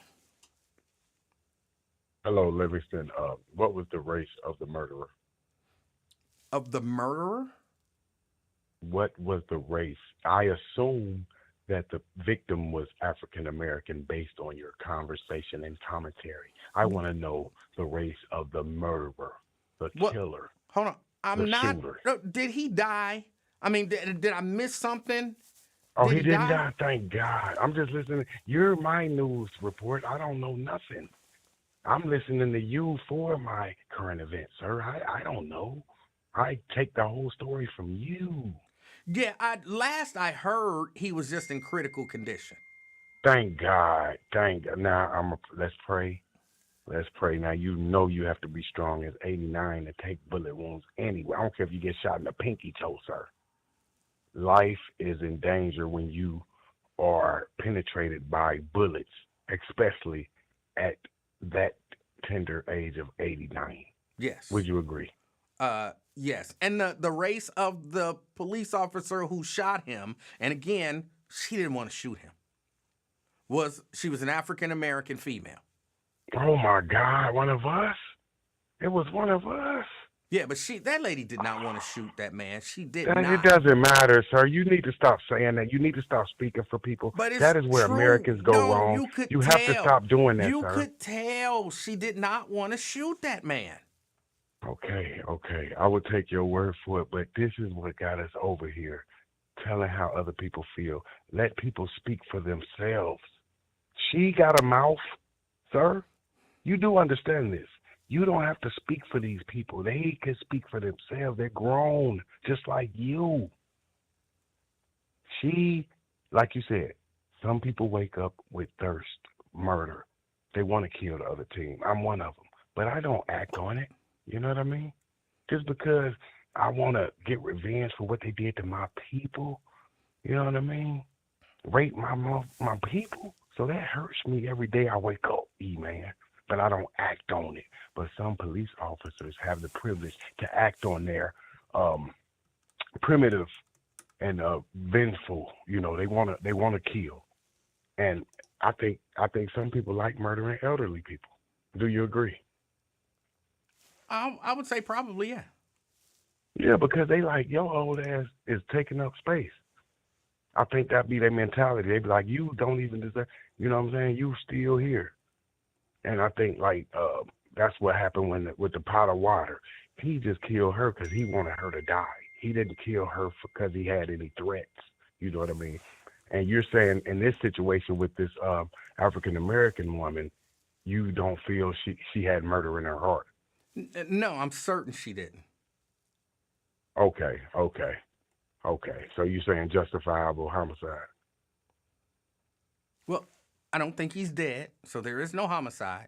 Hello, Livingston. What was the race of the murderer? Of the murderer? What was the race? I assume that the victim was African American based on your conversation and commentary. I want to know the race of the murderer, the What? killer, Hold on. the I'm not. shooter. Did he die? I mean, did I miss something? Oh, Did he he didn't die? die. Thank God. I'm just listening. You're my news report. I don't know nothing. I'm listening to you for my current events, sir. I don't know. I take the whole story from you. Yeah, last I heard he was just in critical condition. Thank God. Thank God. Now let's pray. Let's pray. Now you know you have to be strong as 89 to take bullet wounds anyway. I don't care if you get shot in the pinky toe, sir. Life is in danger when you are penetrated by bullets, especially at that tender age of 89. Yes. Would you agree? Yes. And the race of the police officer who shot him, and again, she didn't want to shoot him, she was an African American female. Oh my God, one of us? It was one of us. Yeah, but that lady did not want to shoot that man. She did It not. doesn't matter, sir. You need to stop saying that. You need to stop speaking for people. But it's That is where true. Americans go No, wrong. you could You tell. have to stop doing that, You sir. could tell she did not want to shoot that man. Okay. I will take your word for it, but this is what got us over here, telling how other people feel. Let people speak for themselves. She got a mouth, sir. You do understand this. You don't have to speak for these people. They can speak for themselves. They're grown, just like you. She, like you said, some people wake up with thirst, murder. They want to kill the other team. I'm one of them. But I don't act on it. You know what I mean? Just because I want to get revenge for what they did to my people. You know what I mean? Rape my people. So that hurts me every day I wake up, man. But I don't act on it. But some police officers have the privilege to act on their primitive and vengeful. You know, they wanna kill. And I think some people like murdering elderly people. Do you agree? I would say probably, yeah. Yeah, because they like your old ass is taking up space. I think that'd be their mentality. They'd be like, you don't even deserve. You know what I'm saying? You still here. And I think that's what happened with the pot of water. He just killed her because he wanted her to die. He didn't kill her because he had any threats. You know what I mean? And you're saying in this situation with this African American woman, you don't feel she had murder in her heart. No, I'm certain she didn't. Okay. So you're saying justifiable homicide? Well, I don't think he's dead, so there is no homicide.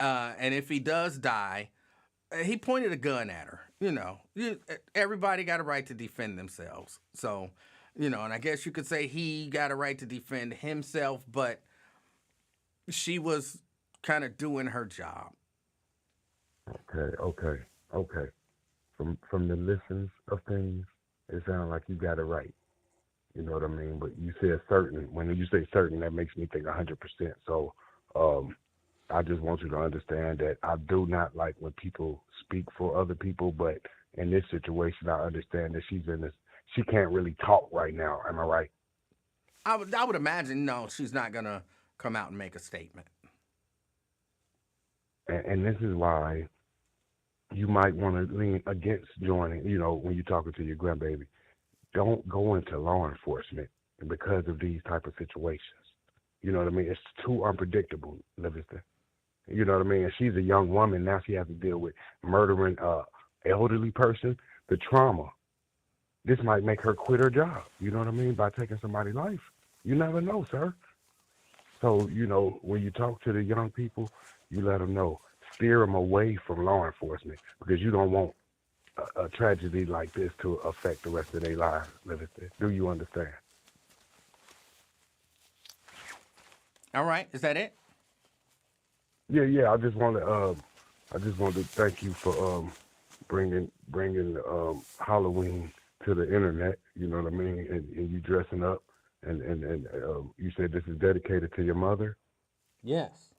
And if he does die, he pointed a gun at her. You know, everybody got a right to defend themselves. So, and I guess you could say he got a right to defend himself, but she was kind of doing her job. Okay. From the listens of things, it sounds like you got it right. You know what I mean? But you said certain. When you say certain, that makes me think 100%. So I just want you to understand that I do not like when people speak for other people, but in this situation, I understand that she can't really talk right now. Am I right? I would imagine, no, she's not going to come out and make a statement. And this is why you might want to lean against joining, when you're talking to your grandbaby. Don't go into law enforcement because of these type of situations. You know what I mean? It's too unpredictable, Livingston. You know what I mean? And she's a young woman. Now she has to deal with murdering elderly person. The trauma. This might make her quit her job. You know what I mean? By taking somebody's life. You never know, sir. So, when you talk to the young people, you let them know. Steer them away from law enforcement because you don't want a tragedy like this to affect the rest of their lives, Livingston. Do you understand? All right. Is that it? Yeah. I just wanted to thank you for bringing Halloween to the internet. You know what I mean? And you dressing up, and you said this is dedicated to your mother. Yes.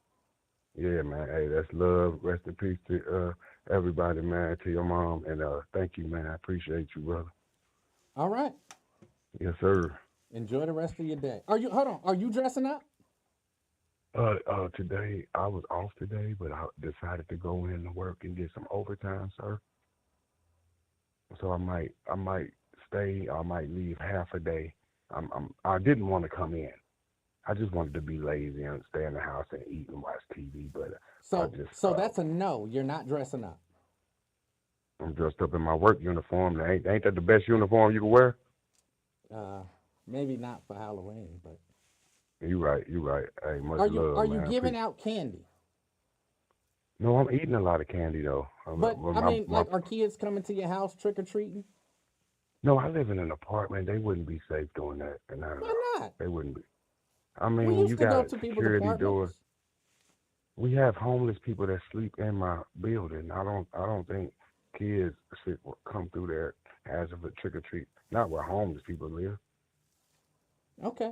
Yeah, man. Hey, that's love. Rest in peace to everybody, man. To your mom, and thank you, man. I appreciate you, brother. All right. Yes, sir. Enjoy the rest of your day. Are you? Hold on. Are you dressing up? Today I was off today, but I decided to go in to work and get some overtime, sir. So I might stay. I might leave half a day. I didn't want to come in. I just wanted to be lazy and stay in the house and eat and watch TV. But I So, just so that's a no. You're not dressing up. I'm dressed up in my work uniform. Ain't that the best uniform you can wear? Uh, Maybe not for Halloween, but You right. You right. Hey, much are love, you man. giving out candy? No, I'm eating a lot of candy though. But I mean, like, are kids coming to your house trick or treating? No, I live in an apartment. They wouldn't be safe doing that in our Why house. not? They wouldn't be. I We mean, when you used to go got to people's security doors, apartments. we have homeless people that sleep in my building. I don't think kids should come through there as of a trick or treat. Not where homeless people live. Okay.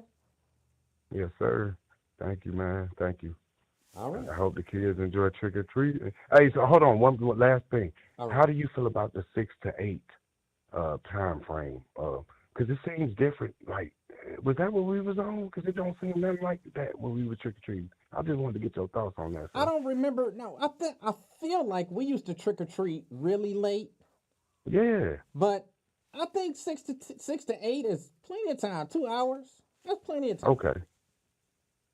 Yes, sir. Thank you, man. Thank you. All right. I hope the kids enjoy trick or treat. Hey, so hold on, one last thing. All right. How do you feel about the 6 to 8 time frame? Because it seems different. Like, was that what we was on? Because it don't seem nothing like that when we were trick or treating. I just wanted to get your thoughts on that, I sir. don't remember. No, I feel like we used to trick or treat really late, Yeah. but I think 6 to 8 is plenty of time. 2 hours. That's plenty of time. Okay.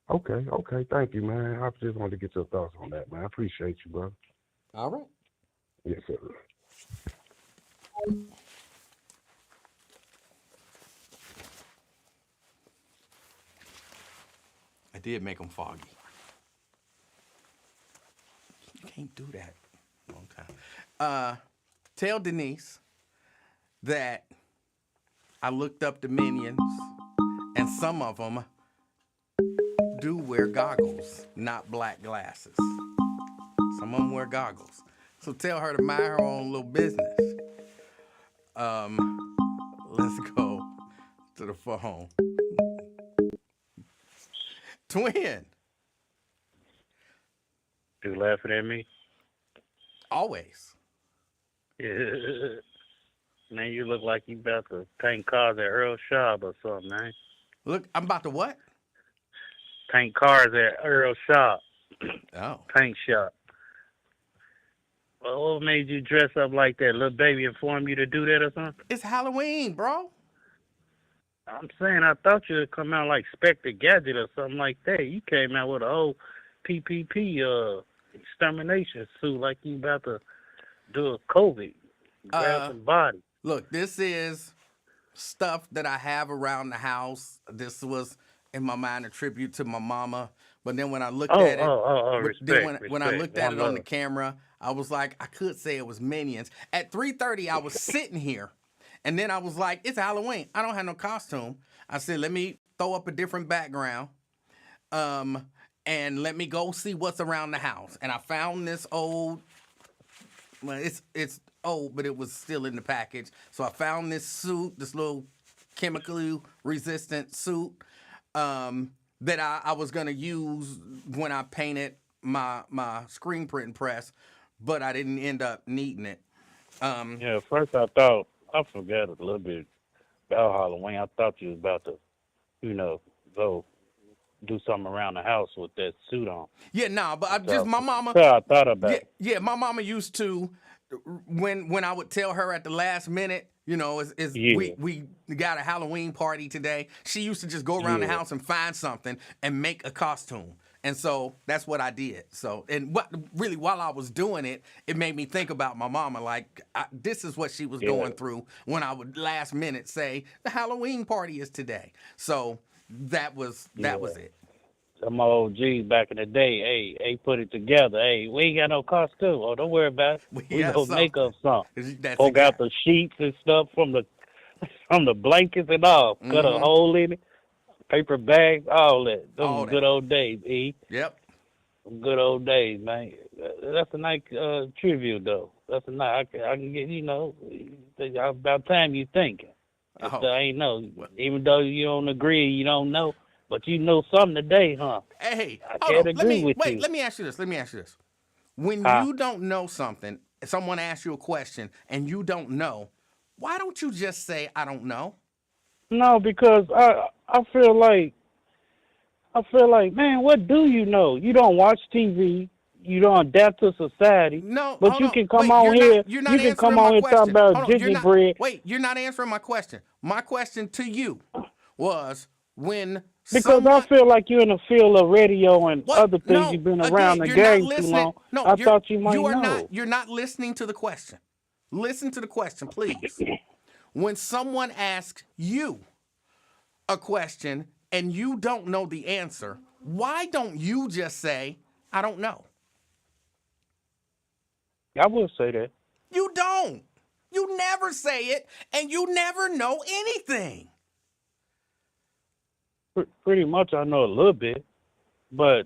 Okay. Thank you, man. I just wanted to get your thoughts on that, man. I appreciate you, brother. All right. Yes, sir. I did make them foggy. You can't do that. Long time. Tell Denise that I looked up the minions, and some of them do wear goggles, not black glasses. Some of them wear goggles. So tell her to mind her own little business. Let's go to the phone. Twin, You laughing at me? always. Man, you look like you about to paint cars at Earl Shop or something, man. Look, I'm about to what? Paint cars at Earl Shop, Oh. paint shop. Well, what made you dress up like that? Little baby informed you to do that or something? It's Halloween, bro. I'm saying I thought you would come out like Spectre Gadget or something like that. You came out with a whole PPP extermination suit like you about to do a COVID. Grab some body. Look, this is stuff that I have around the house. This was, in my mind, a tribute to my mama. But then when I looked at it, when I looked at it on the camera, I was like, I could say it was Minions. At 3:30, I was sitting here, and then I was like, it's Halloween. I don't have no costume. I said, let me throw up a different background, and let me go see what's around the house. And I found this old, well, it's old, but it was still in the package. So I found this suit, this little chemically resistant suit, that I was gonna use when I painted my screen print press, but I didn't end up needing it. Yeah, first I forgot a little bit about Halloween. I thought you was about to, go do something around the house with that suit on. Yeah, nah, but my mama. So I thought about it. Yeah, my mama used to, when I would tell her at the last minute, we got a Halloween party today. She used to just go around the house and find something and make a costume. And so that's what I did. So, and really, while I was doing it, it made me think about my mama. Like, this is what she was going through when I would last minute say, the Halloween party is today. So that was it. Some old G's back in the day, hey, put it together. Hey, we ain't got no cost too. Oh, don't worry about it. We got gonna make up something. That's Poke out the sheets and stuff from the blankets and all. Cut a hole in it. Paper bags, all that. Those good old days, E. Yep. Good old days, man. That's a nice tribute, though. That's a nice. I can get, about time you thinking. I ain't know. Even though you don't agree, you don't know, but you know something today, huh? Hey, I can't agree with you. Let me ask you this. When you don't know something, someone asks you a question and you don't know, why don't you just say, I don't know? No, because I feel like, man, what do you know? You don't watch TV. You don't adapt to society. No, but you can come on here. You can come on here talking about gingerbread. Wait, you're not answering my question. My question to you was because I feel like you're in the field of radio and other things. You've been around the game too long. No, I thought you might know. You're not listening to the question. Listen to the question, please. When someone asks you a question and you don't know the answer, why don't you just say, I don't know? I will say that. You don't. You never say it, and you never know anything. Pretty much I know a little bit, but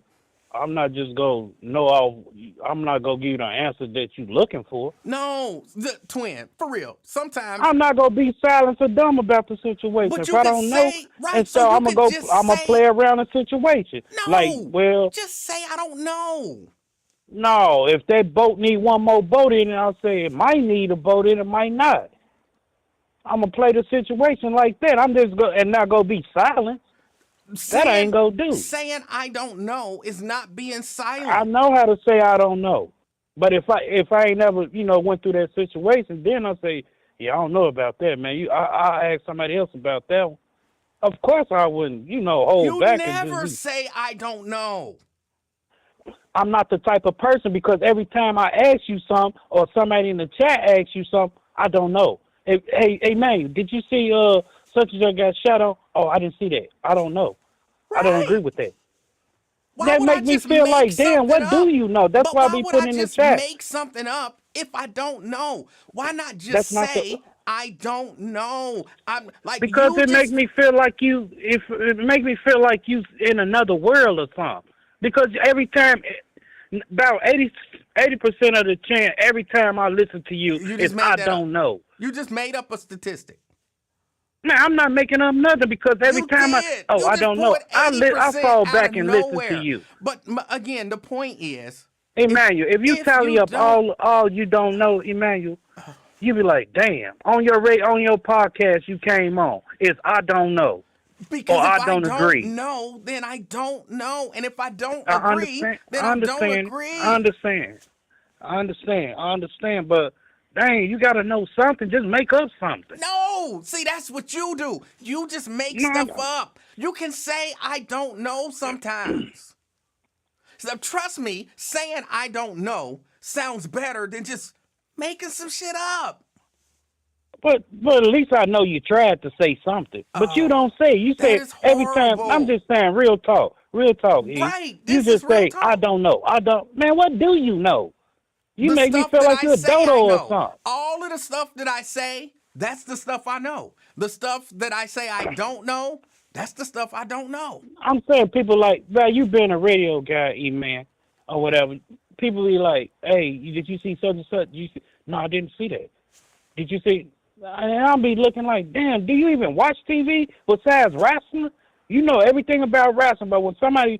I'm not just going to know all. I'm not going to give you the answer that you're looking for. No, twin, for real. Sometimes I'm not going to be silent or dumb about the situation. But if I don't know, and so I'm going to play around the situation. No, just say I don't know. No, if that boat need one more boat in it, I'll say it might need a boat in it, might not. I'm going to play the situation like that. I'm just not going to be silent. That ain't going to do. Saying I don't know is not being silent. I know how to say I don't know. But if I ain't never, went through that situation, then I'll say, yeah, I don't know about that, man. I'll ask somebody else about that one. Of course I wouldn't, hold back. You never say I don't know. I'm not the type of person because every time I ask you something or somebody in the chat asks you something, I don't know. Hey, man, did you see such and such got shot on? Oh, I didn't see that. I don't know. Right. I don't agree with that. Why that make me feel like, damn, what do you know? That's why we put in the chat. Make something up if I don't know. Why not just say I don't know? I'm like because it makes me feel like you. If it make me feel like you in another world or something. Because every time, about 80% of the chance, every time I listen to you is I don't know. You just made up a statistic. Man, I'm not making up nothing because every time I don't know. I fall back and listen to you. But again, the point is, Emmanuel, if you tally up all you don't know, Emmanuel, you be like, damn, on your podcast you came on. It's I don't know. Because if I don't know, then I don't know. And if I don't agree, then I don't agree. I understand. But, dang, you got to know something. Just make up something. No. See, that's what you do. You just make stuff up. You can say I don't know sometimes. So trust me, saying I don't know sounds better than just making some shit up. But at least I know you tried to say something. But you don't say. You say every time. I'm just saying, real talk. Right. You just say, I don't know. Man, what do you know? You make me feel like you're a dodo or something. All of the stuff that I say, that's the stuff I know. The stuff that I say I don't know, that's the stuff I don't know. I'm saying people like, man, you been a radio guy, E-Man, or whatever. People be like, hey, did you see such and such? No, I didn't see that. Did you see? And I'll be looking like, damn, do you even watch TV besides wrestling? You know everything about wrestling, but when somebody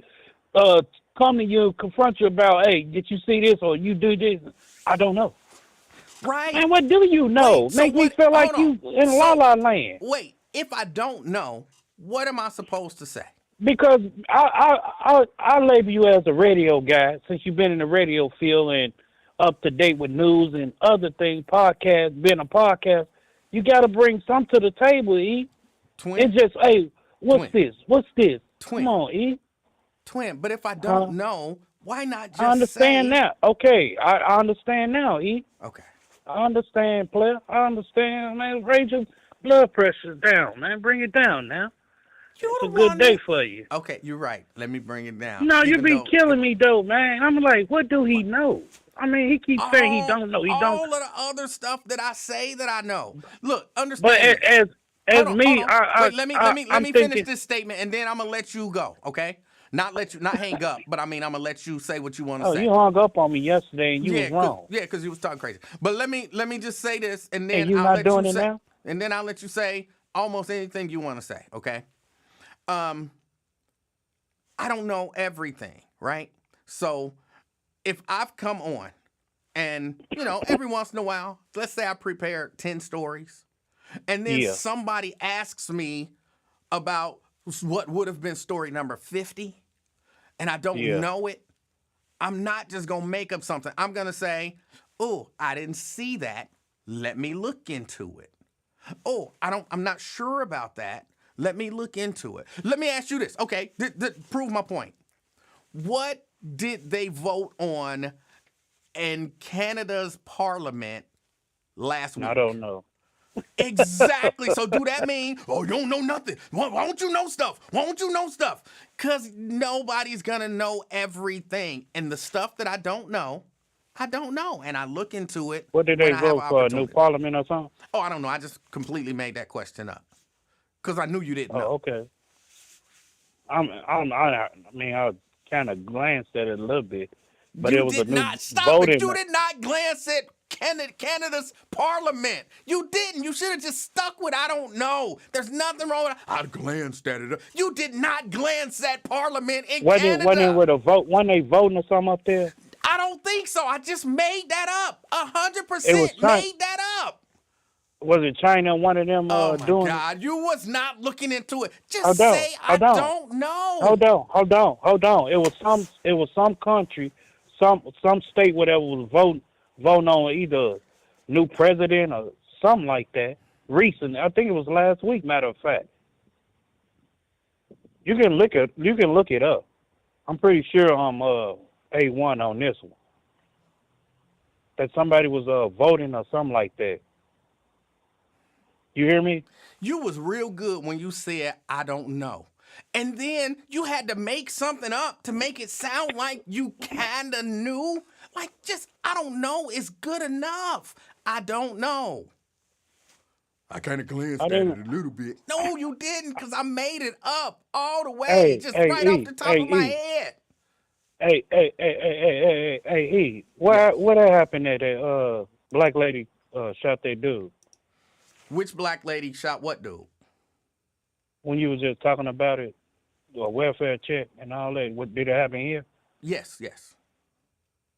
come to you and confront you about, hey, did you see this or you do this? I don't know. Right. Man, what do you know? Make me feel like you in la-la land. Wait, if I don't know, what am I supposed to say? Because I label you as a radio guy since you've been in the radio field and up to date with news and other things, podcasts, being a podcast. You got to bring some to the table, E. Twin. It's just, hey, what's this? Twin. Come on, E. Twin, but if I don't know, why not just I understand now. Okay, I understand now, E. Okay. I understand, player. I understand, man. Raise your blood pressure down, man. Bring it down now. You It's a the good one day that. for you. Okay, you're right. Let me bring it down. No, you Even be though killing me though, man. I'm like, what do he know? I mean, he keeps saying he all don't know. He don't. all of the other stuff that I say that I know. Look, But understand this. as Hold on, hold me, on. Wait, let I'm me finish thinking. this statement, and then I'm gonna let you go. Okay? Not hang up, but I mean I'm gonna let you say what you want to Oh, you say. hung up on me yesterday, and you was Yeah, wrong. cause you was talking crazy. But let me just say this, and And then you I'll not let you doing it say, now? almost anything you want to say. Okay? Um, I don't know everything, right? So if I've come on, and every once in a while, let's say I prepared 10 stories, and then Yeah, somebody asks me about what would have been story number 50, and I don't yeah. know it, I'm not just gonna make up something. I'm gonna say, oh, I didn't see that. Let me look into it. Oh, I'm not sure about that. Let me look into it. Let me ask you this. Okay, prove my point. What did they vote on in Canada's parliament last I week? don't know. Exactly. So do that mean, oh, you don't know nothing? Why don't you know stuff? Why don't you know stuff? Because nobody's going to know everything. And the stuff that I don't know, I don't know. And I look into it What did when they I have vote an for? A new opportunity. parliament or something? Oh, I don't know. I just completely made that question up because I knew you didn't know. Oh, okay. I mean, I kind of glanced at it a little bit, but it You was a did new not stop it. voting. You did not glance at Canada's parliament. You didn't. You should have just stuck with I don't know. There's nothing wrong with I glanced at it. You did not glance at parliament in Wasn't it Canada. with a vote? When they voting or something up there? I don't think so. I just made that up. It was 100% China. made that up. Was it China? One of them Oh my doing it? God. You was not looking into it. Just Hold on, say I hold on, don't know. hold on, hold on, hold on. It was some country, some state, whatever was voting on either new president or something like that. Recent, I think it was last week. Matter of fact, you can look it up. I'm pretty sure I'm A1 on this one. That somebody was voting or something like that. You hear me? You was real good when you said I don't know. And then you had to make something up to make it sound like you kinda knew. Like just I don't know is good enough. I don't know. I kind of I glanced at it didn't. a little bit. No, you didn't, because I made it up all the way, Hey, just hey, right off E, the top hey, of my E, head. hey, E. What happened that black lady shot that dude Which black lady shot what dude? when you was just talking about it, a welfare check and all that? What did it happen here? Yes, yes.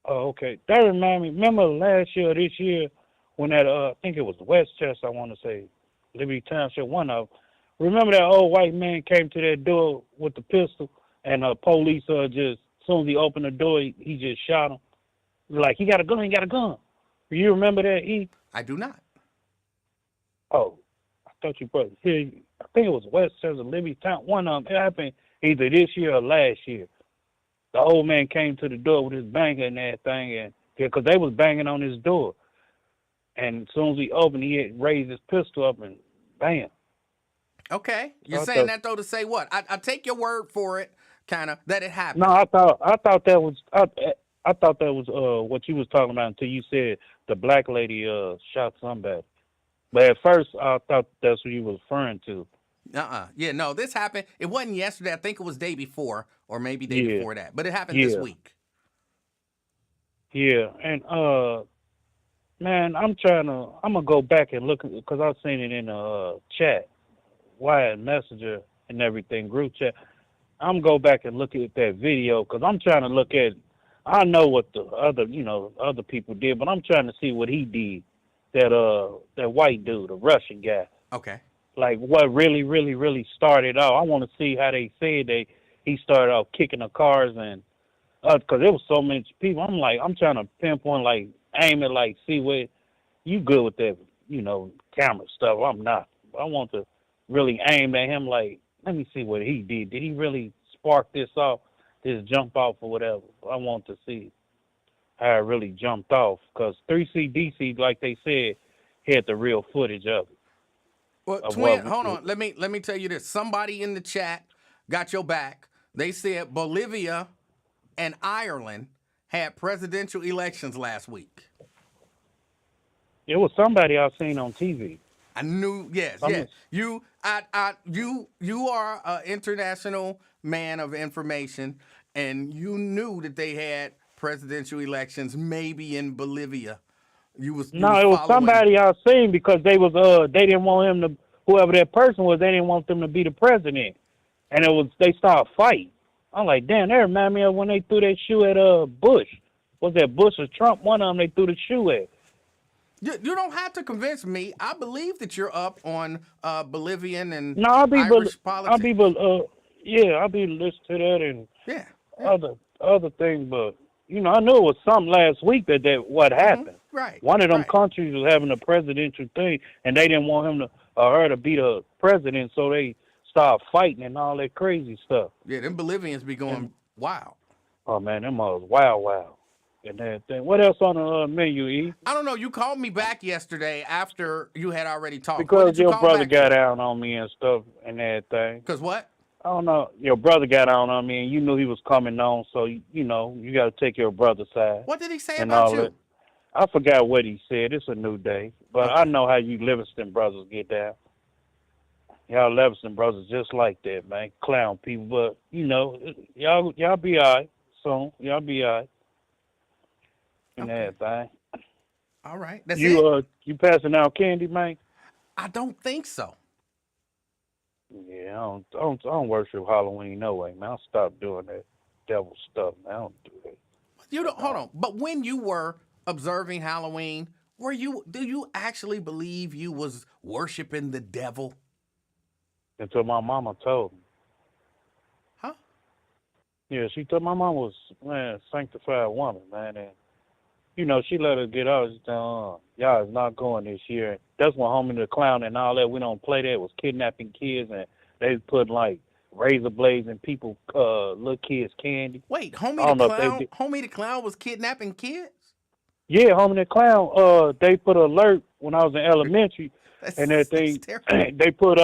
Oh, okay. That remind me. Remember last year, or this year, when that I think it was Westchester, I want to say, Liberty Township, one of. Remember that old white man came to that door with the pistol, and police just as soon as he opened the door, he just shot him. Like he got a gun, he got a gun. You remember that? I do not. Oh, I thought you put here. I think it was Westchester, Liberty Town. One of them. It happened either this year or last year. The old man came to the door with his banger and everything, and because they was banging on his door, and as soon as he opened, he had raised his pistol up and bam. Okay. So You're I saying thought, that, though, to say what? I take your word for it, kind of, that it no, happened. I thought that was I thought that was what you was talking about until you said the black lady shot somebody. But at first, I thought that's what you was referring to. Yeah, no, this happened. It wasn't yesterday. I think it was day before, or maybe day Yeah, before that. But it happened this yeah, week. yeah. And man, I'm gonna go back and look because I've seen it in the chat, Wyatt Messenger and everything, group chat. I'm gonna go back and look at that video because I'm trying to look at. I know what the other people did, but I'm trying to see what he did. That white dude, the Russian guy. Okay. Like what really started off. I want to see how they said he started off kicking the cars and because there was so many people. I'm trying to pinpoint, like aim it, like see where you good with that, camera stuff. I'm not. I want to really aim at him. Like, let me see what he did. Did he really spark this off, this jump off or whatever? I want to see how it really jumped off because 3CDC, like they said, had the real footage of it. Well, of twin, what. hold on. Let me tell you this. Somebody in the chat got your back. They said Bolivia and Ireland had presidential elections last week. It was somebody I seen on TV. I knew, yes. You are an international man of information, and you knew that they had presidential elections, maybe in Bolivia. You was No, it was following. somebody I seen because they didn't want him to, whoever that person was, they didn't want them to be the president, and they started fighting. I'm like, damn, that remind me of when they threw that shoe at Bush. Was that Bush or Trump? One of them they threw the shoe at. You don't have to convince me. I believe that you're up on Bolivian and No, Irish politics. I'll be listening to that and Yeah. other things, but I knew it was something last week that what happened. Right. One of them right. countries was having a presidential thing, and they didn't want him to her to be the president, so they started fighting and all that crazy stuff. Yeah, them Bolivians be going wild. Oh man, them was wild. And everything. What else on the menu, E? I don't know. You called me back yesterday after you had already talked. Because your brother got down on me and stuff and everything. Because what? I don't know. Your brother got down on me, and you knew he was coming on, so you got to take your brother's side. What did he say and about all you? That. I forgot what he said. It's a new day, but I know how you Livingston brothers get down. Y'all Livingston brothers just like that, man. Clown people, but y'all be all right soon. Y'all be all right. And everything. All right. That's you passing out candy, man? I don't think so. Yeah, I don't worship Halloween no way, man. I'll stop doing that devil stuff, man. I don't do that. You don't hold on. But when you were observing Halloween, do you actually believe you was worshiping the devil? Until my mama told me. Huh? Yeah, she told my mom was a sanctified woman, man, and she let her get out. She told y'all is not going this year. That's when Homie the Clown and all that, we don't play that, was kidnapping kids, and they put like razor blades in people, little kids' candy. Wait, Homie the Clown was kidnapping kids? Yeah, Homie the Clown, they put an alert when I was in elementary, and that they put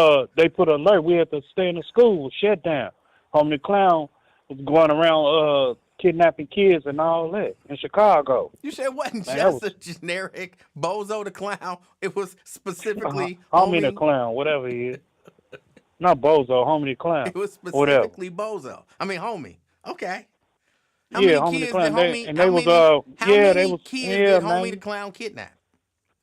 alert. We had to stay in the school, shut down. Homie the Clown was going around kidnapping kids and all that in Chicago. You said it wasn't just a generic Bozo the Clown. It was specifically Homie the Clown, whatever he is. Not Bozo, Homie the Clown. It was specifically Bozo. I mean, Homie. Okay. How many kids did Homie the Clown kidnap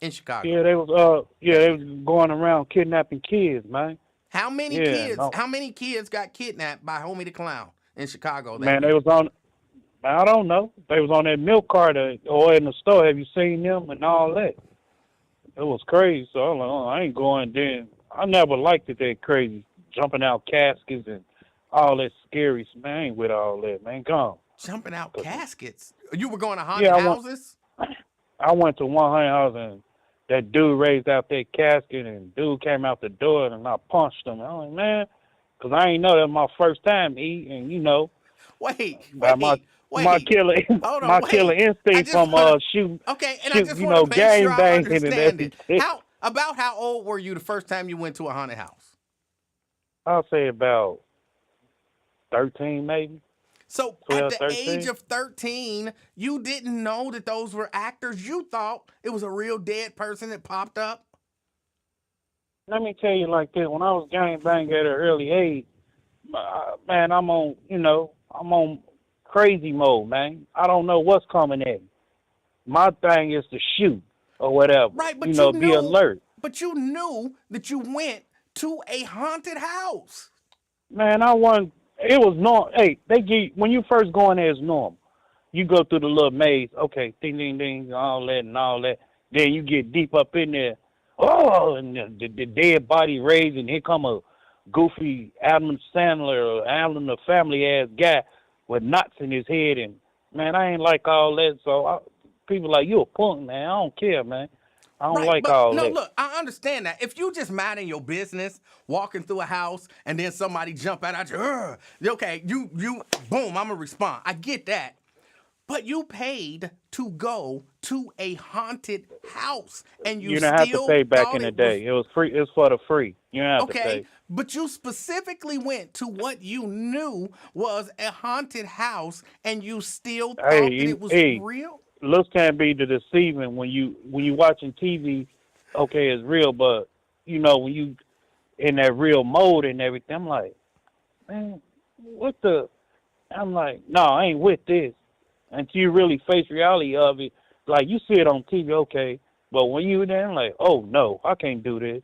in Chicago? Yeah, they was going around kidnapping kids, man. How many kids? No. How many kids got kidnapped by Homie the Clown in Chicago? Man, they was on. I don't know. They was on that milk cart or in the store. Have you seen them and all that? It was crazy. So I'm like, I ain't going there. I never liked it that crazy, jumping out caskets and all that scary. Man, I ain't with all that, man. Gone. Jumping out caskets? You were going to haunted houses? I went to one haunted house and that dude raised out that casket and dude came out the door and I punched him. I'm like, man, because I ain't know that was my first time eating, my killer instinct from shooting. Okay, and I just want to make sure I understand it. How old were you the first time you went to a haunted house? I'll say about 13, maybe. So 12, at the 13? Age of 13, you didn't know that those were actors. You thought it was a real dead person that popped up. Let me tell you like this: when I was gangbang at an early age, man, I'm on crazy mode, man. I don't know what's coming at me. My thing is to shoot or whatever. Right, but be alert. But you knew that you went to a haunted house. Man, it was normal. Hey, they give when you first go in there, it's normal. You go through the little maze, okay, ding, ding, ding, all that. Then you get deep up in there. Oh, and the dead body raised, and here come a goofy Adam Sandler or Adam the Family ass guy with knots in his head, and man, I ain't like all that. So people like, you a punk, man. I don't care, man. I don't like all that. No, look, I understand that. If you just minding your business, walking through a house, and then somebody jump out at you, okay, you, boom, I'm gonna respond. I get that. But you paid to go to a haunted house, and you You didn't have to still pay back thought in the it was day. It was free. It's for the free. You didn't have to okay. pay. But you specifically went to what you knew was a haunted house, and you still thought that it was Hey, real. looks can be the deceiving when you watching TV. Okay, it's real, but when you in that real mode and everything, I'm like, man, what the? I'm like, no, I ain't with this. Until you really face reality of it, like you see it on TV, okay, but when you there, I'm like, oh no, I can't do this.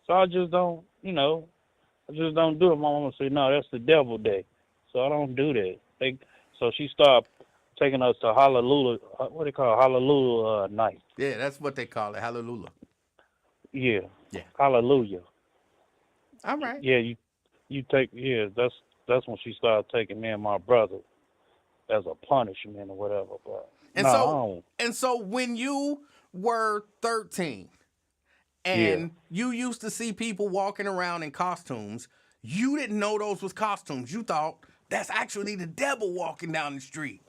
So I just don't, I just don't do it. My mama said, no, that's the devil day, so I don't do that. So she started taking us to Hallelujah, what they call Hallelujah night. Yeah, that's what they call it. Hallelujah. Yeah, Yeah. Hallelujah. All right. Yeah, that's when she started taking me and my brother as a punishment or whatever. But And no, I so don't. and so when you were 13 Yeah, and you used to see people walking around in costumes, you didn't know those was costumes. You thought that's actually the devil walking down the street.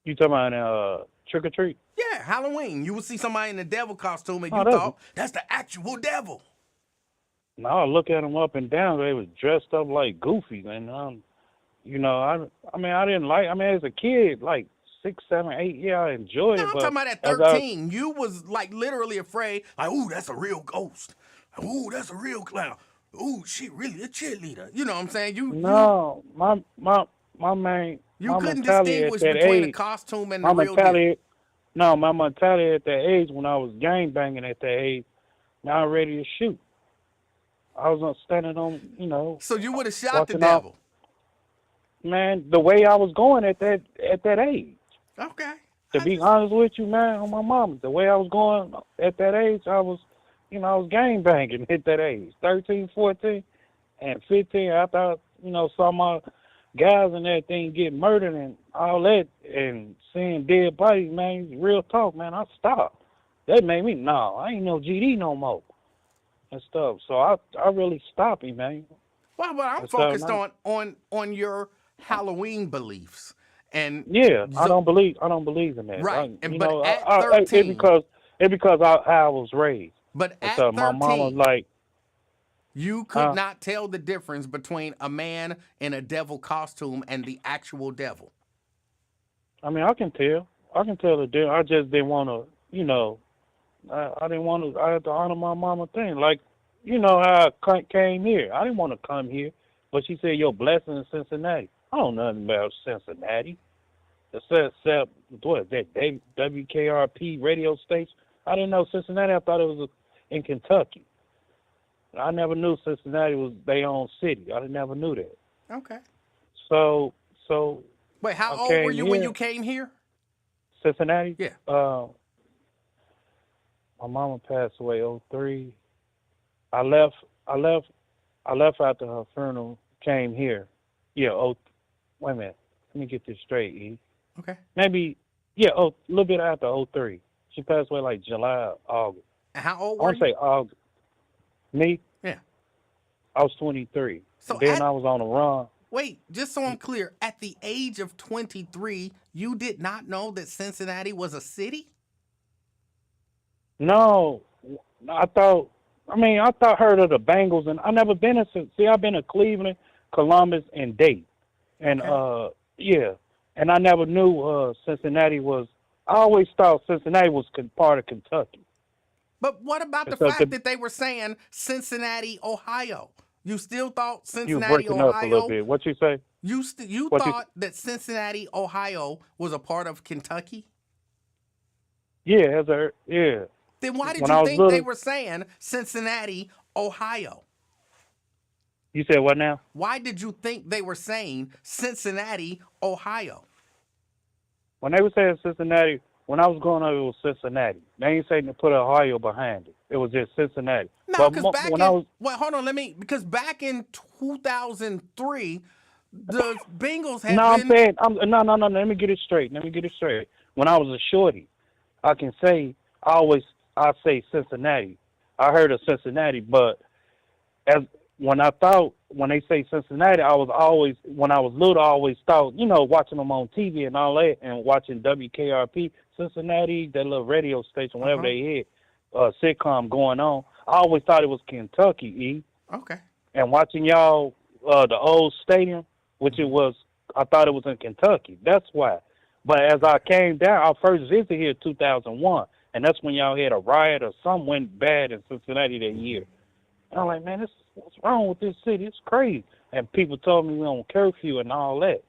you talking about trick or treat? Yeah, Halloween. You would see somebody in a devil costume and Oh, you thought that's the actual devil. no. I look at them up and down. They was dressed up like Goofy, and I mean, I didn't like. I mean, as a kid, like 6, 7, 8, yeah, I enjoyed No, it. I'm But talking about at as I 13. You was like literally afraid, like, ooh, that's a real ghost. Ooh, that's a real clown. Ooh, she really a cheerleader. You know what I'm saying? no, my You my couldn't mentality at distinguish that between a age, costume and the my real deal. mentality, no, my mentality at that age when I was gang banging at that age, now I'm ready to shoot. I was standing on, So you would have shot the watching off. devil. Man, the way I was going at that age. Okay. To be honest with you, man, on my mama, the way I was going at that age, I was gang banging at that age, 13, 14, and 15. After I, saw my guys and everything get murdered and all that, and seeing dead bodies, man, real talk, man, I stopped. That made me, no, I ain't no GD no more and stuff. So I really stopped him, man. Well, but I'm And stuff, focused man. on your Halloween beliefs. And Yeah, I so, don't believe in that. right. And but It at 13, because how I was raised. but And at so my mama was 13, like, you could not tell the difference between a man in a devil costume and the actual devil. I mean, I can tell the difference. I just didn't want to, I didn't want to. I had to honor my mama thing. Like, how I came here. I didn't want to come here, but she said your blessing in Cincinnati. I don't know nothing about Cincinnati. Except what that WKRP radio station. I didn't know Cincinnati. I thought it was in Kentucky. I never knew Cincinnati was their own city. I never knew that. Okay. So Wait, how I old were came you when here. you came here? Cincinnati? Yeah. My mama passed away 03. I left after her funeral, came here. Yeah, wait a minute. Let me get this straight, E. Okay. Maybe, yeah, a little bit after 03. She passed away like July, August. And how old I were want to you? say August. Me? Yeah. I was 23. So Then I was on the run. wait, just so I'm clear, at the age of 23, you did not know that Cincinnati was a city? No, I heard of the Bengals, and I never been I've been to Cleveland, Columbus, and Dayton. And, yeah. And I never knew Cincinnati was, I always thought Cincinnati was part of Kentucky. But what about the fact that they were saying Cincinnati, Ohio? You still thought You were Cincinnati, breaking up a little Ohio? bit. What you say? You What you- thought that Cincinnati, Ohio was a part of Kentucky? Yeah, yeah. Then why did When I you was think little- they were saying Cincinnati, Ohio? You said what now? Why did you think they were saying Cincinnati, Ohio? When they were saying Cincinnati, when I was growing up, it was Cincinnati. They ain't saying to put Ohio behind it. It was just Cincinnati. No, because hold on, because back in 2003, the Bengals had No, let me get it straight. When I was a shorty, I say Cincinnati. I heard of Cincinnati, but as when they say Cincinnati, when I was little, I always thought, watching them on TV and all that, and watching WKRP Cincinnati, that little radio station, whenever they had sitcom going on, I always thought it was Kentucky, E. Okay. And watching y'all, the old stadium, which it was, I thought it was in Kentucky. That's why. But as I came down, our first visit here in 2001, and that's when y'all had a riot or something went bad in Cincinnati that year. And I'm like, man, what's wrong with this city? It's crazy. And people told me we on curfew and all that.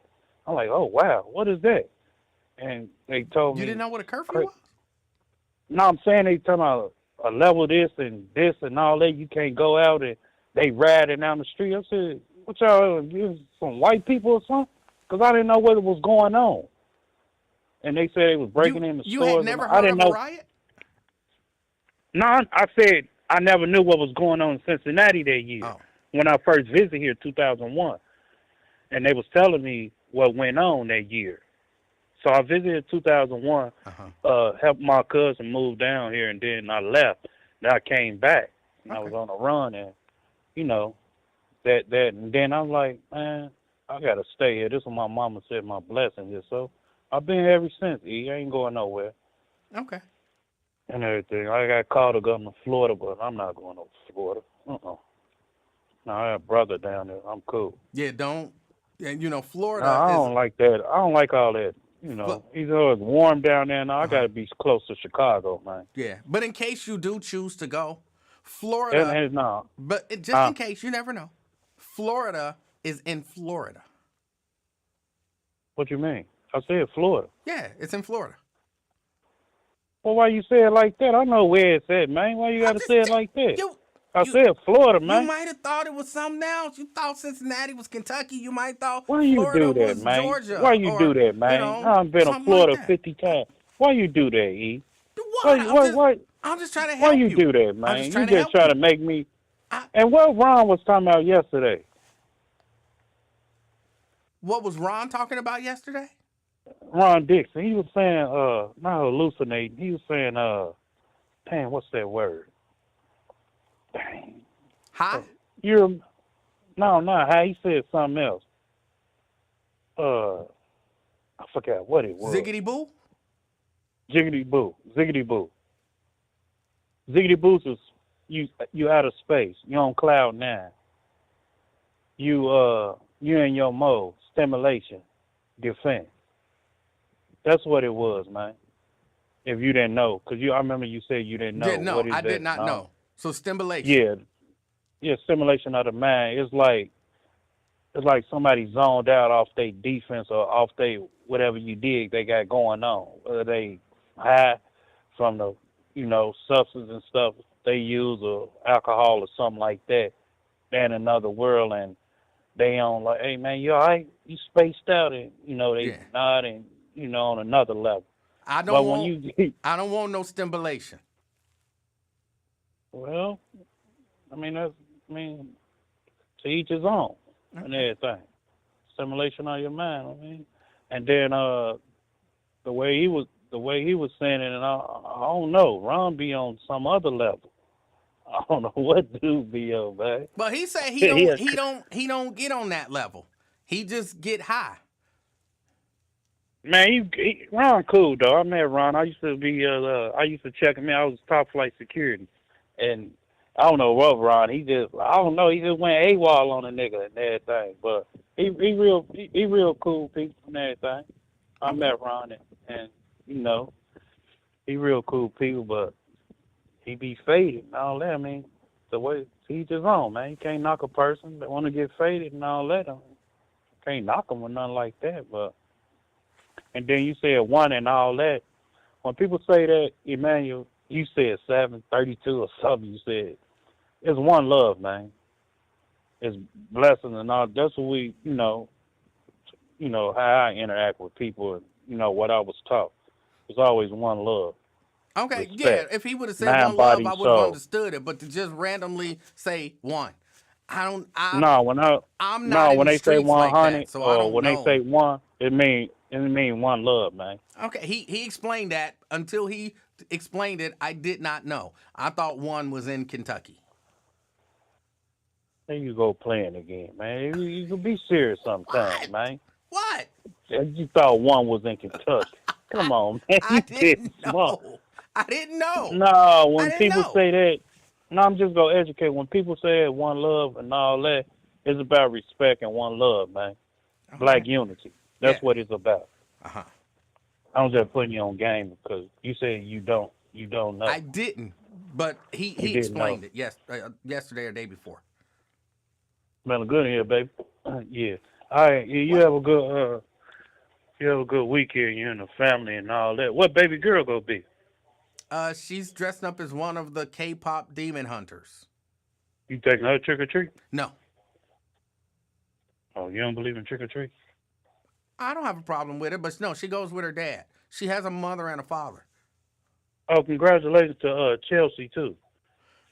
I'm like, oh, wow, what is that? And they told me. You didn't know what a curfew was? No, I'm saying they talking about a level this and all that. You can't go out and they riding down the street. I said, what y'all, you some white people or something? Because I didn't know what was going on. And they said they was breaking in the stores. You had never heard of a riot? No, I said I never knew what was going on in Cincinnati that year when I first visited here in 2001. And they was telling me what went on that year. So I visited in 2001, helped my cousin move down here, and then I left. Then I came back, and I was on a run, and, and then I'm like, man, I got to stay here. This is what my mama said, my blessing here. So I've been here ever since, E. I ain't going nowhere. Okay. And everything. I got called to go to Florida, but I'm not going to Florida. No, I have a brother down there. I'm cool. Yeah, don't. And, Florida I don't like that. I don't like all that. It's warm down there now. I got to be close to Chicago, man. Yeah, but in case you do choose to go, Florida. In case, you never know. Florida is in Florida. What you mean? I said Florida. Yeah, it's in Florida. Well, why you say it like that? I know where it's at, man. Why you got to say it like that? I said Florida, man. You might have thought it was something else. You thought Cincinnati was Kentucky. You might thought Why you Florida do that, was man? Georgia. Why you do that, man? I've been to Florida 50 times. Why you do that, E? Why? I'm just trying to help you. Why you do that, man? You just trying to make me. And what Ron was talking about yesterday? What was Ron talking about yesterday? Ron Dixon. He was saying, not hallucinating. He was saying, dang, what's that word? Dang. High? No, not high. He said something else. I forgot what it was. Ziggity boo? Jiggity boo. Ziggity boo. Ziggity boo is you out of space. You on cloud 9. You in your mode. Stimulation. Defense. That's what it was, man. If you didn't know, because I remember you said you didn't know. No, I did not know. So stimulation. Yeah, stimulation of the mind. It's like somebody zoned out off their defense or off their whatever you dig they got going on. Whether they high from the substance and stuff they use or alcohol or something like that. They're in another world and they on like, hey man, you all right? You spaced out and they nod and on another level. I don't want no stimulation. Well, to each his own and everything. Stimulation on your mind, And then the way he was saying it, and I don't know, Ron be on some other level. I don't know what dude be on, man. But he said he don't get on that level. He just get high. Man, Ron cool though. I met Ron. I used to check him in. I was top flight security, and I don't know what Ron. He just went AWOL on a nigga and everything. But he real cool people and everything. I met Ron and he real cool people, but he be faded and all that. The way he's his own, man. You can't knock a person that want to get faded and all that. Can't knock them with nothing like that, but. And then you said 1 and all that. When people say that, Emanuel, you said 732 or something. You said it's one love, man. It's blessing and all. That's what we, how I interact with people and what I was taught. It's always one love. Okay, respect. Yeah. If he would have said Mind, one love, body, I would have soul. Understood it. But to just randomly say 1, I'm when not. When they say 100, like that, so I don't when know. they say 1, it mean one love, man. Okay, he explained that. Until he explained it, I did not know. I thought 1 was in Kentucky. There you go playing again, man. You can be serious sometimes, What? man. What? You thought one was in Kentucky. I, Come on, man. I You did didn't smart. know. I didn't know. No, I when didn't people know. say that, no, I'm just gonna educate. When people say one love and all that, it's about respect and one love, man. Black Okay. unity. Yeah. That's what it's about. Uh-huh. I'm just putting you on game because you said you don't know. I didn't, but he You didn't know. explained it yesterday or day before. Smelling good in here, baby. Yeah. All right. Yeah, you have a good week here. You and the family and all that. What baby girl gonna be? She's dressed up as one of the K-pop demon hunters. You taking her trick or treat? No, Oh, you don't believe in trick or treat? I don't have a problem with it, but no, she goes with her dad. She has a mother and a father. Oh, congratulations to Chelsea too.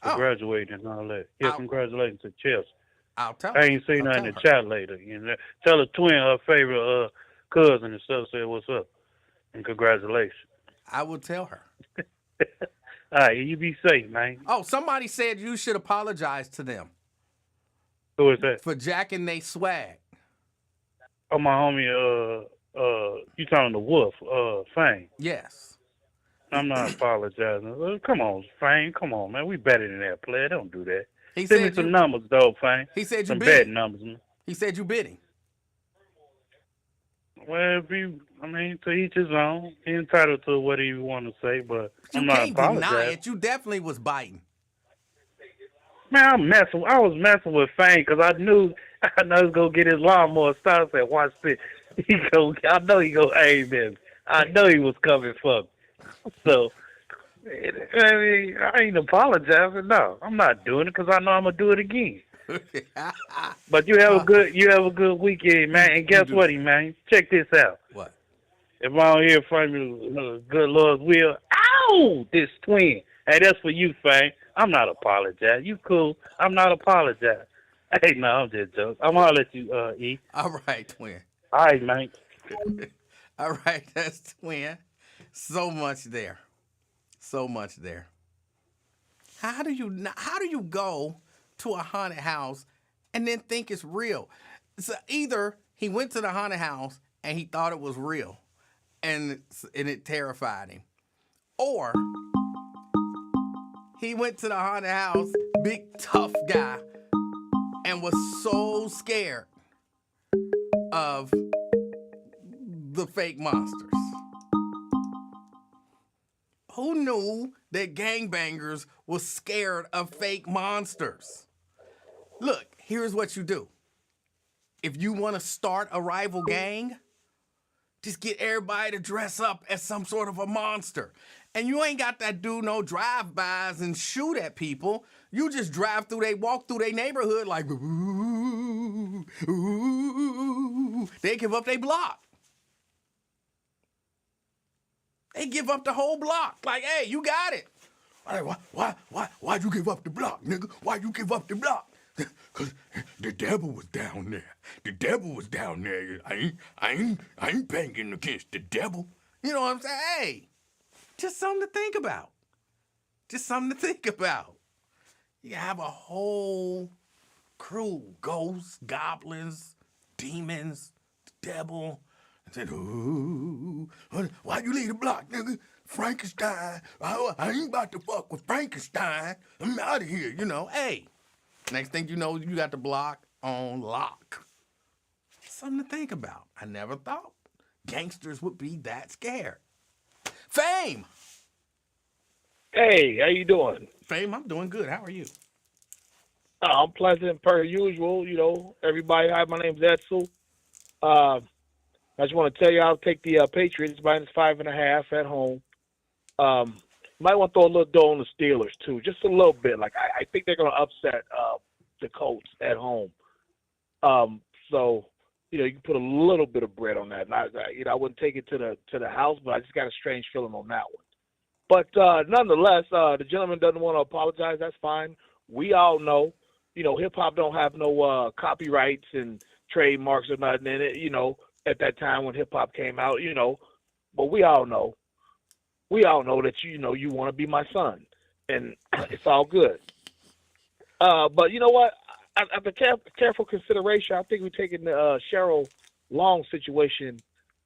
For Oh, graduating and all that. Yeah, I'll, congratulations to Chelsea. I'll tell I her. ain't seen I'll her in tell the her. chat later. You know, tell her twin her favorite cousin and stuff. Say what's up and congratulations. I will tell her. All right, you be safe, man. Oh, somebody said you should apologize to them Who is that? for jacking they swag. Oh, my homie. You talking to Wolf? Fang. Yes. I'm not apologizing. Come on, Fang. Come on, man. We better than that, player. Don't do that. He Send me said some you. numbers, though, Fang. He said you Some bit bad him. numbers, man. He said you bit him. Well, to each his own. He's entitled to what he want to say, but You I'm not can't deny apologizing. it. You definitely was biting. Man, I was messing with Fang because I know he was gonna get his lawnmower started. I said, "Watch this." I know he go aim him. I know he was coming for me. So, I mean, I ain't apologizing. No, I'm not doing it because I know I'm gonna do it again. But you have a good weekend, man. And guess what, man? Check this out. What? If I don't hear from you, good Lord's will. Ow! This twin. Hey, that's for you, Fang. I'm not apologizing. You cool. I'm not apologizing. Hey, no, I'm just joking. I'm gonna let you, E. All right, twin. All right, man. All right, that's twin. So much there. So much there. How do you go to a haunted house and then think it's real? So either he went to the haunted house and he thought it was real and it terrified him, or he went to the haunted house, big tough guy, and was so scared of the fake monsters. Who knew that gangbangers was scared of fake monsters? Look, here's what you do. If you want to start a rival gang, just get everybody to dress up as some sort of a monster. And you ain't got that do no drive-bys and shoot at people. You just walk through their neighborhood like, ooh, ooh. They give up their block. They give up the whole block. Like, hey, you got it. Hey, why'd you give up the block, nigga? Why'd you give up the block? Cause the devil was down there. The devil was down there. I ain't banging against the devil. You know what I'm saying? Hey, just something to think about. Just something to think about. You have a whole crew, ghosts, goblins, demons, the devil. I said, ooh, why'd you leave the block, nigga? Frankenstein. I ain't about to fuck with Frankenstein. I'm out of here, you know. Hey, next thing you know, you got the block on lock. Something to think about. I never thought gangsters would be that scared. Fame! Hey, how you doing? Fame, I'm doing good. How are you? I'm pleasant per usual. You know, everybody. Hi, my name's Edsel. I just want to tell you, I'll take the Patriots -5.5 at home. Might want to throw a little dough on the Steelers too, just a little bit. Like I think they're going to upset the Colts at home. So you know, you can put a little bit of bread on that. I wouldn't take it to the house, but I just got a strange feeling on that one. But nonetheless, the gentleman doesn't want to apologize. That's fine. We all know, you know, hip hop don't have no copyrights and trademarks or nothing in it. You know, at that time when hip hop came out, you know, but we all know that you want to be my son, and it's all good. But you know what? after careful consideration, I think we're taking the Cheryl Long situation.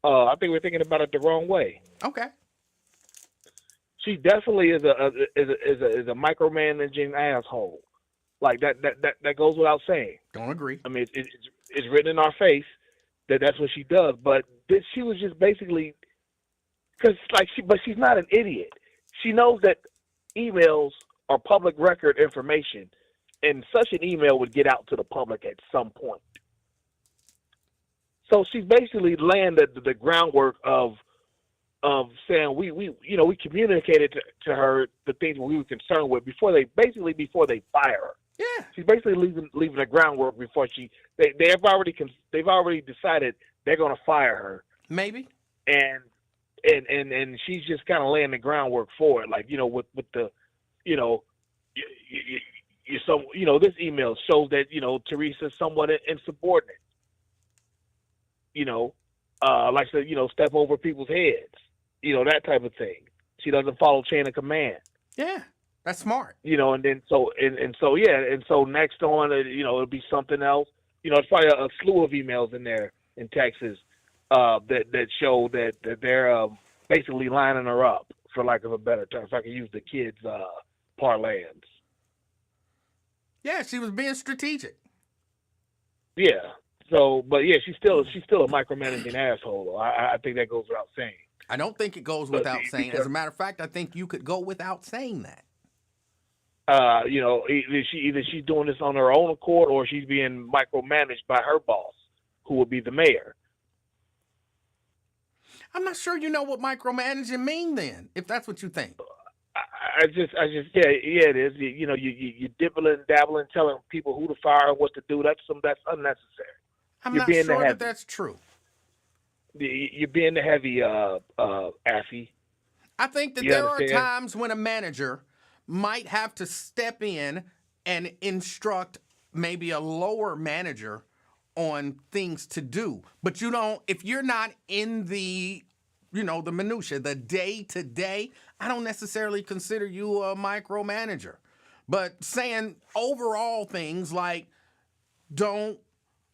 I think we're thinking about it the wrong way. Okay. She definitely is a micromanaging asshole. Like that goes without saying. Don't agree. I mean, it's written in our face that that's what she does. But she was just basically but she's not an idiot. She knows that emails are public record information, and such an email would get out to the public at some point. So she's basically laying the groundwork of saying we communicated to her the things we were concerned with before they fire her. Yeah. She's basically leaving the groundwork before they've already decided they're going to fire her. Maybe. And she's just kind of laying the groundwork for it, like with the this email shows that Teresa's somewhat insubordinate. Like I said, step over people's heads, that type of thing. She doesn't follow chain of command. Yeah, that's smart. And then so next on, it'll be something else. It's probably a slew of emails in there in Texas that show that they're basically lining her up, for lack of a better term, if I can use the kids' parlance. Yeah, she was being strategic. Yeah. So, but yeah, she's still a micromanaging asshole. I think that goes without saying. I don't think it goes without saying. As a matter of fact, I think you could go without saying that. Either she's doing this on her own accord, or she's being micromanaged by her boss, who would be the mayor. I'm not sure you know what micromanaging mean then, if that's what you think. I just, yeah, it is. You dibbling, dabbling, telling people who to fire and what to do. That's unnecessary. I'm not sure that's true. You're being the heavy, assy. I think that there are times when a manager might have to step in and instruct maybe a lower manager on things to do. But if you're not in the the minutia, the day to day, I don't necessarily consider you a micromanager. But saying overall things like don't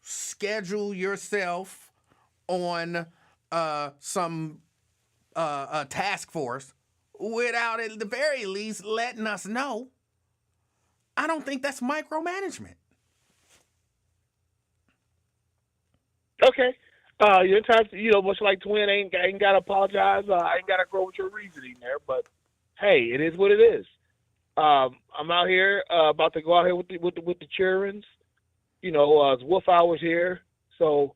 schedule yourself on some task force without at the very least letting us know, I don't think that's micromanagement. Okay. You're entitled to, much like Twin ain't got to apologize. I ain't got to grow with your reasoning there, but hey, it is what it is. I'm out here about to go out here with the children. It's wolf hours here, so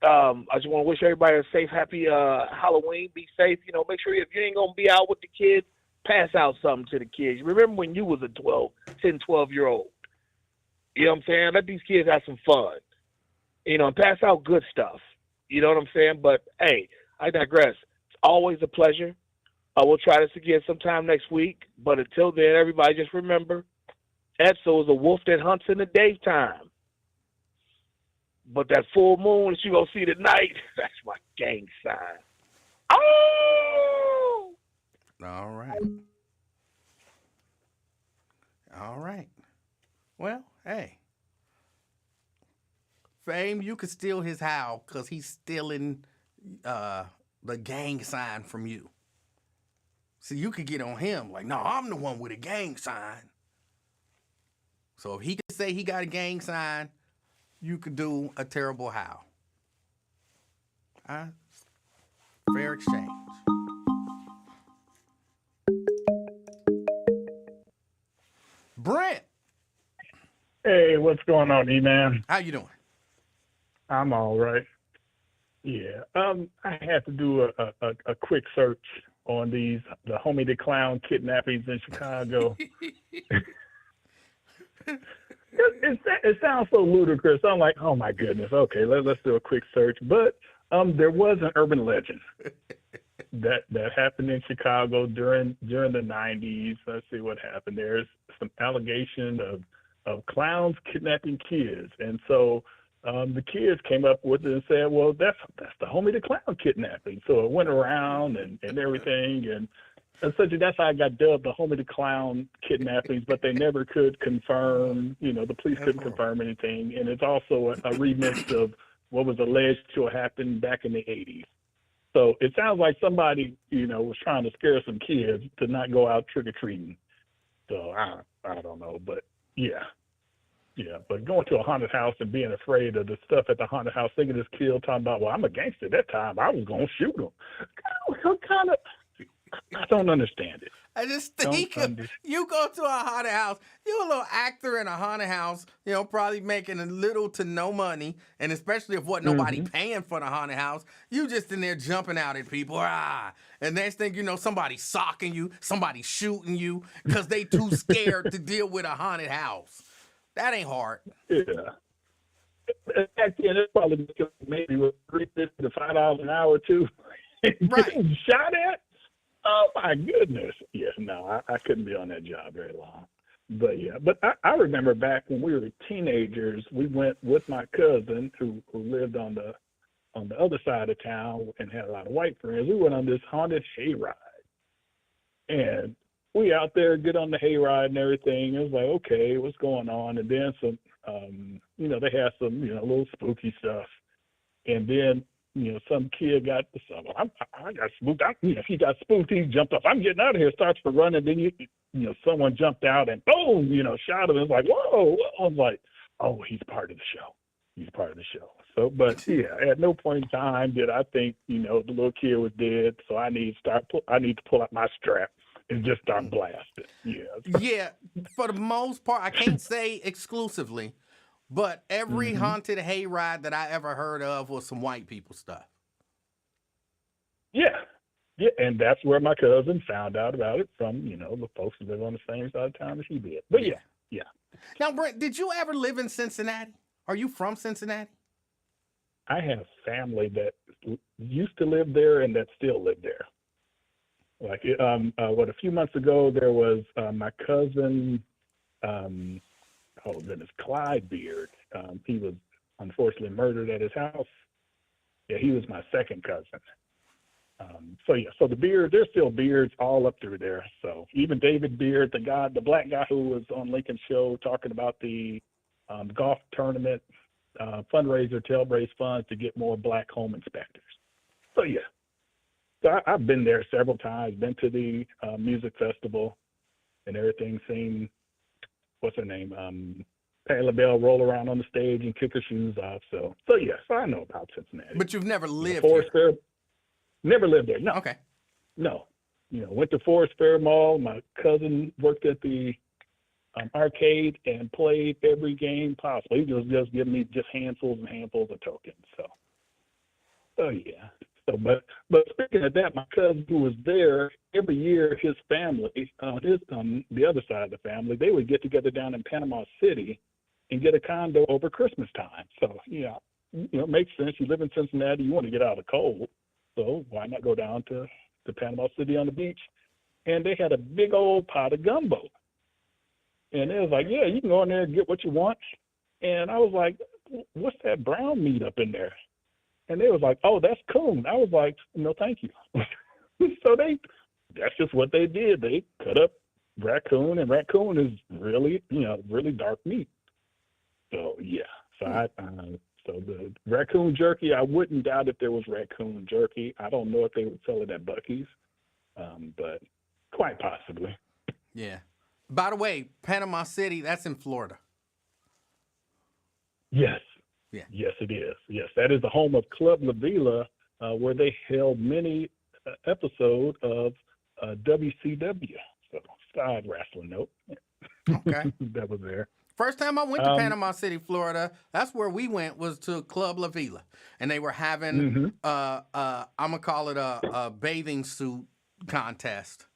I just want to wish everybody a safe, happy Halloween. Be safe. Make sure if you ain't gonna be out with the kids, pass out something to the kids. Remember when you was a 10, 12-year-old? You know what I'm saying? Let these kids have some fun. And pass out good stuff. You know what I'm saying? But, hey, I digress. It's always a pleasure. We'll try this again sometime next week. But until then, everybody just remember, Edsel is a wolf that hunts in the daytime. But that full moon that you're going to see tonight, that's my gang sign. Oh! All right. All right. Well, hey. Fame, you could steal his howl because he's stealing the gang sign from you. So you could get on him like, no, I'm the one with a gang sign. So if he could say he got a gang sign, you could do a terrible howl. Fair exchange. Brent. Hey, what's going on, E-Man? How you doing? I'm all right. Yeah. I had to do a quick search on the Homie the Clown kidnappings in Chicago. It sounds so ludicrous. I'm like, oh my goodness. Okay, let's do a quick search. But there was an urban legend that happened in Chicago during the 90s. Let's see what happened. There's some allegation of clowns kidnapping kids, and so the kids came up with it and said, well, that's the Homie the Clown kidnapping. So it went around and everything, essentially that's how I got dubbed the Homie the Clown kidnappings, but they never could confirm, the police couldn't confirm anything. And it's also a remix of what was alleged to have happened back in the 80s. So it sounds like somebody, was trying to scare some kids to not go out trick-or-treating. So I don't know, but yeah. Yeah, but going to a haunted house and being afraid of the stuff at the haunted house, thinking this kid talking about, well, I'm a gangster that time, I was going to shoot him. What kind of, I don't understand it. I just think you go to a haunted house, you're a little actor in a haunted house, probably making a little to no money, and especially if wasn't nobody paying for the haunted house, you just in there jumping out at people, and next thing you know, somebody socking you, somebody shooting you, because they too scared to deal with a haunted house. That ain't hard. Yeah. Back then, it's probably because maybe with $3.50 to $5 an hour, too. Right. Getting shot at? Oh, my goodness. Yes, no, I couldn't be on that job very long. But, yeah. But I remember back when we were teenagers, we went with my cousin who lived on the other side of town and had a lot of white friends. We went on this haunted hayride. And we out there, get on the hayride and everything. It was like, okay, what's going on? And then some, they had some, little spooky stuff. And then, some kid got, I got spooked. If he got spooked, he jumped off. I'm getting out of here. Starts to run, and then someone jumped out and boom, shot him. It's like, whoa. I was like, oh, he's part of the show. He's part of the show. So, but yeah, at no point in time did I think, the little kid was dead. So I need to pull out my strap and just start blasting. Yeah. Yeah, for the most part, I can't say exclusively, but every haunted hayride that I ever heard of was some white people stuff. Yeah. Yeah, and that's where my cousin found out about it from, the folks who live on the same side of town as he did. But yeah. Now, Brent, did you ever live in Cincinnati? Are you from Cincinnati? I have family that used to live there and that still live there. Like, a few months ago, there was my cousin, Clyde Beard. He was unfortunately murdered at his house. Yeah, he was my second cousin. So the Beard, there's still Beards all up through there. So even David Beard, the black guy who was on Lincoln's show talking about the golf tournament fundraiser to help raise funds to get more black home inspectors. So yeah. So I've been there several times, been to the music festival and everything, seen, what's her name, Patti LaBelle roll around on the stage and kick her shoes off. So yes, I know about Cincinnati. But you've never lived Forest here? Fair, never lived there, no. Okay. No. Went to Forest Fair Mall. My cousin worked at the arcade and played every game possible. He was just giving me just handfuls and handfuls of tokens. So yeah. So, but speaking of that, my cousin who was there, every year his family, the other side of the family, they would get together down in Panama City and get a condo over Christmas time. So, it makes sense. You live in Cincinnati, you want to get out of the cold. So why not go down to Panama City on the beach? And they had a big old pot of gumbo. And it was like, yeah, you can go in there and get what you want. And I was like, what's that brown meat up in there? And they was like, oh, that's coon. I was like, no, thank you. So that's just what they did. They cut up raccoon, and raccoon is really, really dark meat. So, yeah. So so the raccoon jerky, I wouldn't doubt if there was raccoon jerky. I don't know if they would sell it at Buc-ee's, but quite possibly. Yeah. By the way, Panama City, that's in Florida. Yes. Yeah. Yes, it is. Yes, that is the home of Club La Vila, where they held many episodes of WCW. So, side wrestling note. Okay. That was there. First time I went to Panama City, Florida, that's where we went, was to Club La Vila. And they were having, I'm going to call it a bathing suit contest.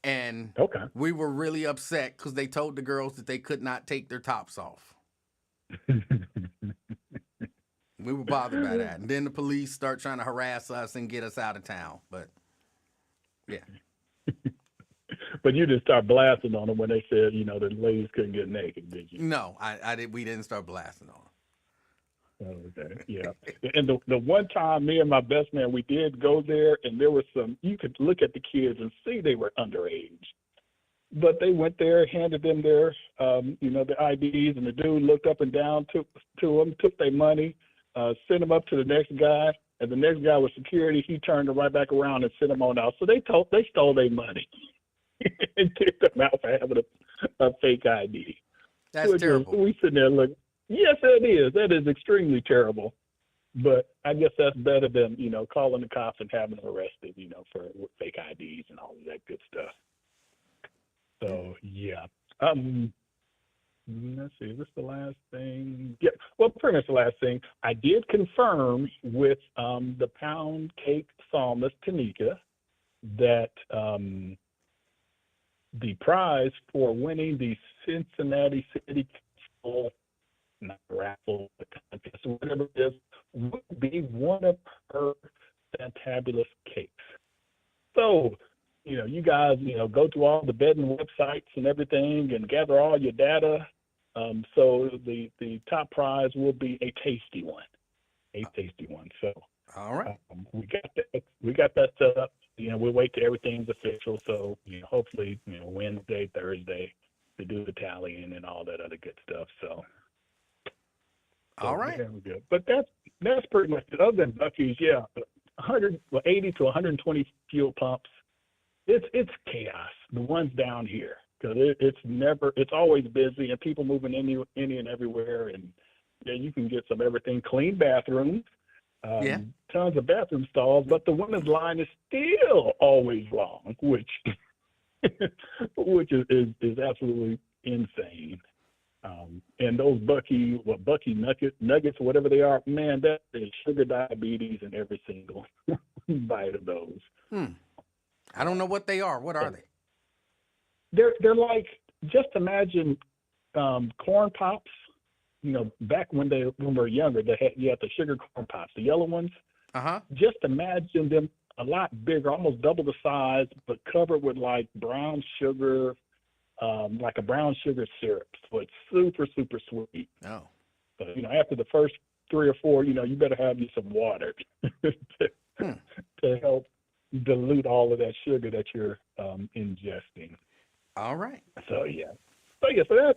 And we were really upset because they told the girls that they could not take their tops off. We were bothered by that. And then the police start trying to harass us and get us out of town. But, yeah. But you didn't start blasting on them when they said, the ladies couldn't get naked, did you? No, we didn't start blasting on them. Okay, yeah. And the one time me and my best man, we did go there, and there was some, you could look at the kids and see they were underage. But they went there, handed them their, their IDs, and the dude looked up and down, took to them, took their money, sent them up to the next guy, and the next guy was security. He turned them right back around and sent them on out. So they stole their money and kicked them out for having a fake ID. That's terrible. We sitting there looking. Yes, it is. That is extremely terrible. But I guess that's better than, calling the cops and having them arrested, for fake IDs and all of that good stuff. So, yeah. Let's see. Is this the last thing? Yeah. Well, pretty much the last thing. I did confirm with the Pound Cake psalmist, Tanika, that the prize for winning the Cincinnati City Council, not raffle, the contest, whatever it is, would be one of her fantabulous cakes. So, you guys, go to all the betting websites and everything and gather all your data. So the top prize will be a tasty one. So, All right. we got that set up. We'll wait till everything's official. So, hopefully, Wednesday, Thursday to do the tallying and all that other good stuff. So All right. Yeah, we're good. But that's pretty much it. Other than Buc-ee's, 80 to 120 fuel pumps. It's chaos. The ones down here, because it's always busy and people moving any and everywhere, and you can get some everything. Clean bathrooms, tons of bathroom stalls, but the women's line is still always long, which is absolutely insane. And those Buc-ee nuggets, whatever they are, man, that is sugar diabetes in every single bite of those. I don't know what they are. What are they? They're like, just imagine corn pops. Back when we were younger, you had the sugar corn pops, the yellow ones. Just imagine them a lot bigger, almost double the size, but covered with like brown sugar, like a brown sugar syrup. So it's super, super sweet. Oh. So, after the first 3 or 4, you better have you some water to help dilute all of that sugar that you're ingesting. All right. So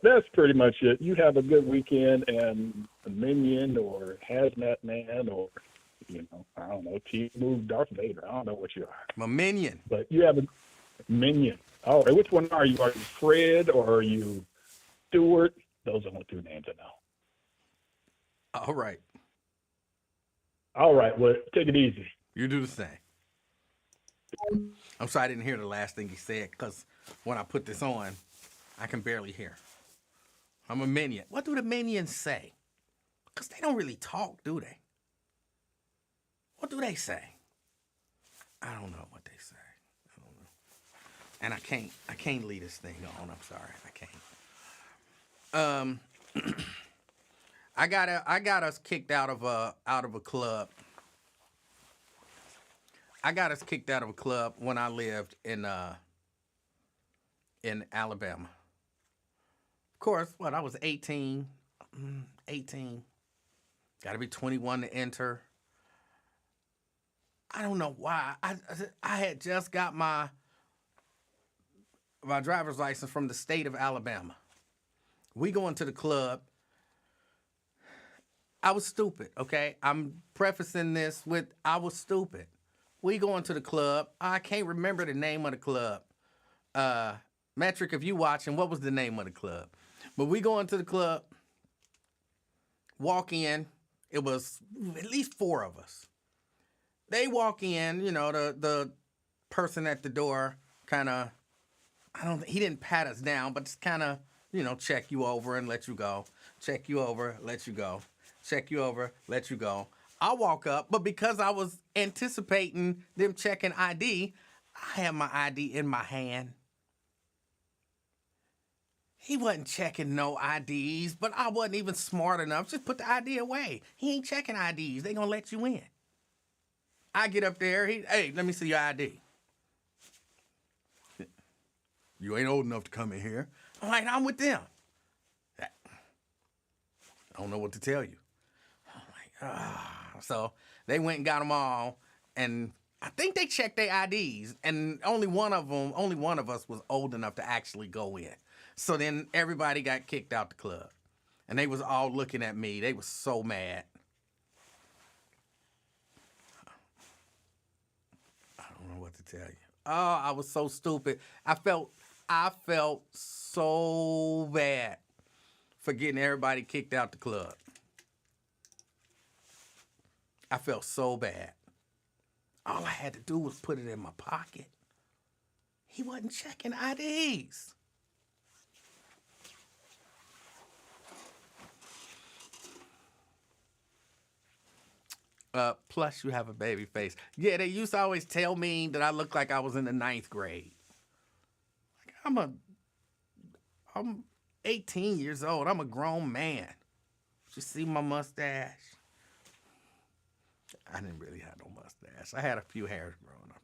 that's pretty much it. You have a good weekend, and a minion or hazmat man or I don't know, T-Move Darth Vader. I don't know what you are. I'm a minion. But you have a minion. All right. Which one are you? Are you Fred or are you Stewart? Those are the 2 names I know. All right. All right. Well, take it easy. You do the same. I'm sorry I didn't hear the last thing he said, because when I put this on, I can barely hear. I'm a minion. What do the minions say? Because they don't really talk, do they? What do they say? I don't know what they say. I don't know. And I can't leave this thing on. I'm sorry. I can't. I got us kicked out of a club. I got us kicked out of a club when I lived in Alabama. Of course, I was 18. 18. Got to be 21 to enter. I don't know why. I had just got my driver's license from the state of Alabama. We go into the club. I was stupid, okay? I'm prefacing this with I was stupid. We go into the club. I can't remember the name of the club. Metric, if you watching, what was the name of the club? But we go into the club, walk in. It was at least 4 of us. They walk in, the person at the door kind of, he didn't pat us down, but just kind of, check you over and let you go. Check you over, let you go. Check you over, let you go. I walk up, but because I was anticipating them checking ID, I had my ID in my hand. He wasn't checking no IDs, but I wasn't even smart enough. Just put the ID away. He ain't checking IDs. They gonna let you in. I get up there. Hey, let me see your ID. You ain't old enough to come in here. I'm like, I'm with them. I don't know what to tell you. I'm So they went and got them all, and I think they checked their IDs, and only one of us was old enough to actually go in. So then everybody got kicked out the club, and they was all looking at me. They was so mad. I don't know what to tell you. Oh, I was so stupid. I felt so bad for getting everybody kicked out the club. I felt so bad. All I had to do was put it in my pocket. He wasn't checking IDs. Plus, you have a baby face. Yeah, they used to always tell me that I looked like I was in the 9th grade. Like, I'm 18 years old. I'm a grown man. You see my mustache? I didn't really have no mustache. I had a few hairs growing up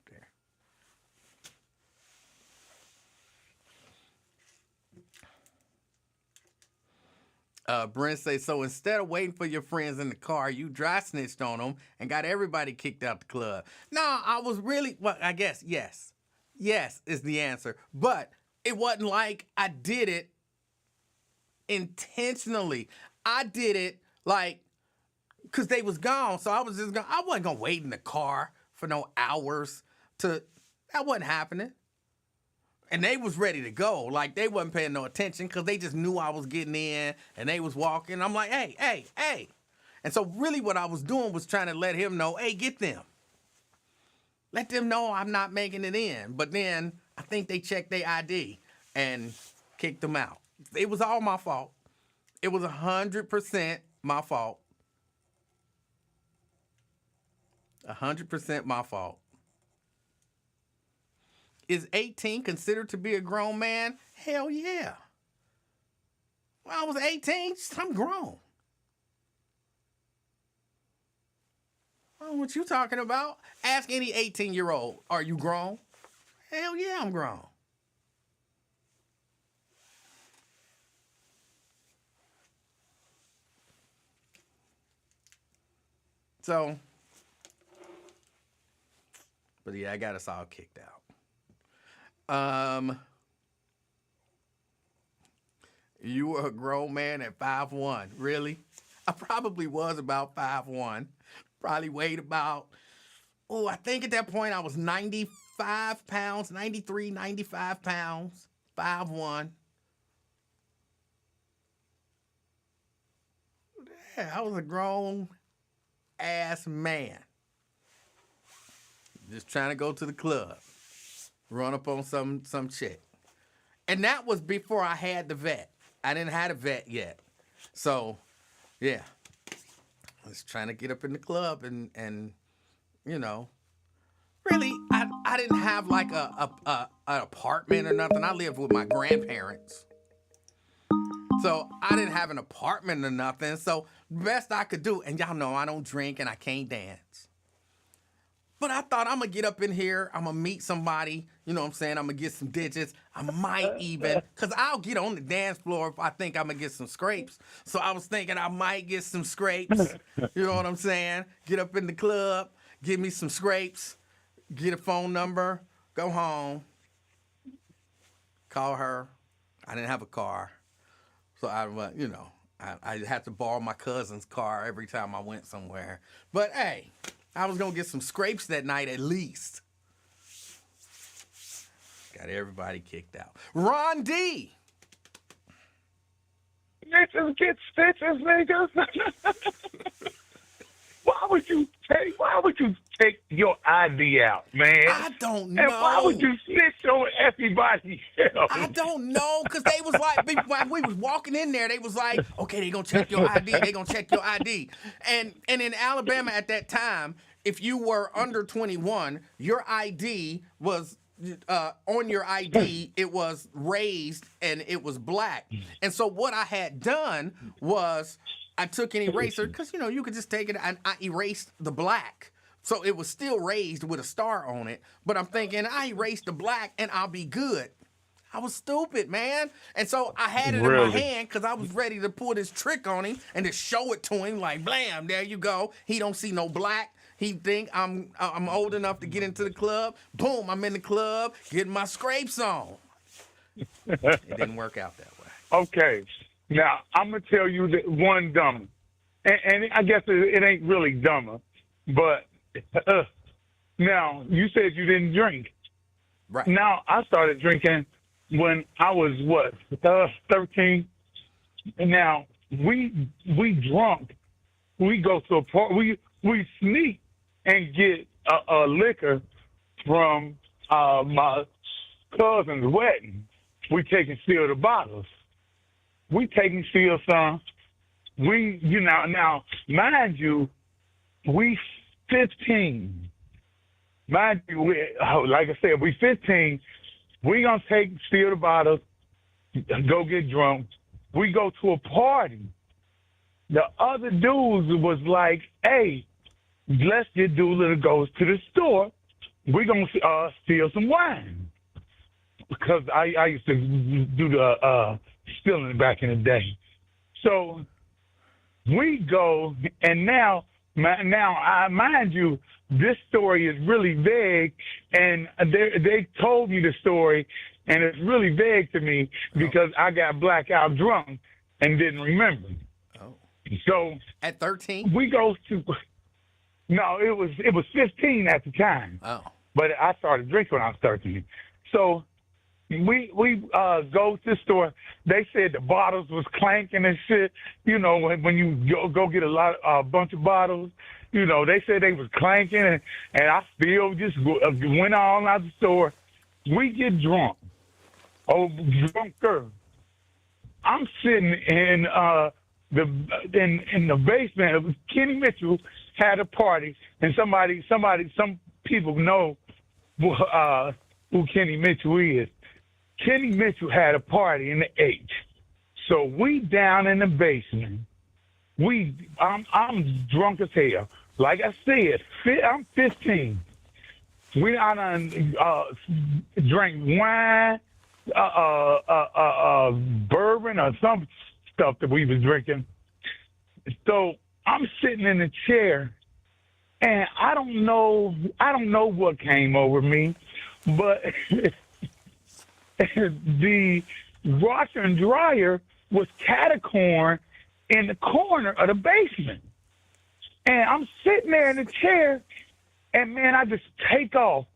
there. Brent say, so instead of waiting for your friends in the car, you dry snitched on them and got everybody kicked out the club. No, I was really, well, I guess, yes. Yes is the answer. But it wasn't like I did it intentionally. I did it like, because they was gone, so I wasn't going to wait in the car for no hours that wasn't happening. And they was ready to go. Like, they wasn't paying no attention because they just knew I was getting in and they was walking. I'm like, hey. And so really what I was doing was trying to let him know, hey, get them. Let them know I'm not making it in. But then I think they checked their ID and kicked them out. It was all my fault. It was 100% my fault. 100% my fault. Is 18 considered to be a grown man? Hell yeah. When I was 18, I'm grown. I don't know what you talking about. Ask any 18-year-old, are you grown? Hell yeah, I'm grown. So, but yeah, I got us all kicked out. You were a grown man at 5'1", really? I probably was about 5'1". Probably weighed about, I think at that point I was 95 pounds, 93, 95 pounds, 5'1". Yeah, I was a grown ass man. Just trying to go to the club. Run up on some chick. And that was before I had the vet. I didn't have a vet yet. So, yeah. I was trying to get up in the club and you know, really, I didn't have like an apartment or nothing. I lived with my grandparents. So I didn't have an apartment or nothing. So the best I could do, and y'all know I don't drink and I can't dance. But I thought I'm going to get up in here. I'm going to meet somebody. You know what I'm saying? I'm going to get some digits. I might even, because I'll get on the dance floor if I think I'm going to get some scrapes. So I was thinking I might get some scrapes. You know what I'm saying? Get up in the club, give me some scrapes, get a phone number, go home, call her. I didn't have a car. So I had to borrow my cousin's car every time I went somewhere. But hey, I was going to get some scrapes that night at least. Got everybody kicked out. Ron D. Bitches get stitches, niggas. Why would you take your ID out, man? I don't know. And why would you snitch on everybody else? I don't know, because they was like, when we was walking in there, they was like, okay, they going to check your ID. They going to check your ID. And in Alabama at that time, if you were under 21, your ID was, on your ID, it was raised and it was black. And so what I had done was I took an eraser, because, you could just take it, and I erased the black. So it was still raised with a star on it. But I'm thinking, I erased the black and I'll be good. I was stupid, man. And so I had it in my Really? hand because I was ready to pull this trick on him and to show it to him like, blam, there you go. He don't see no black. He think I'm old enough to get into the club. Boom, I'm in the club getting my scrapes on. It didn't work out that way. Okay. Now, I'm going to tell you that one dumber. And I guess it ain't really dumber. But now, you said you didn't drink. Right. Now, I started drinking when I was, 13. And now, we drunk. We go to a party. We sneak and get a liquor from my cousin's wedding. We take and steal the bottles. We take and steal some. Now, mind you, we 15. Mind you, like I said, we 15. We gonna steal the bottles, go get drunk. We go to a party. The other dudes was like, hey, let's get Doolittle goes to the store. We're going to steal some wine. Because I used to do the stealing back in the day. So we go, and now, mind you, this story is really vague, and they told me the story, and it's really vague to me because I got blackout drunk and didn't remember. Oh. So at 13? we go to no, it was 15 at the time. Oh. But I started drinking when I was 13. So we go to the store. They said the bottles was clanking and shit. You know, when you go get a bunch of bottles, you know, they said they was clanking, and I still just went on out the store. We get drunk. Oh, drunker. I'm sitting in the basement. Kenny Mitchell had a party, and some people know who Kenny Mitchell is. Kenny Mitchell had a party in the H. So we down in the basement. I'm drunk as hell. Like I said, I'm 15. We done drank wine, bourbon, or some stuff that we was drinking. So I'm sitting in a chair, and I don't know what came over me, but the washer and dryer was catacorn in the corner of the basement. And I'm sitting there in the chair, and man, I just take off,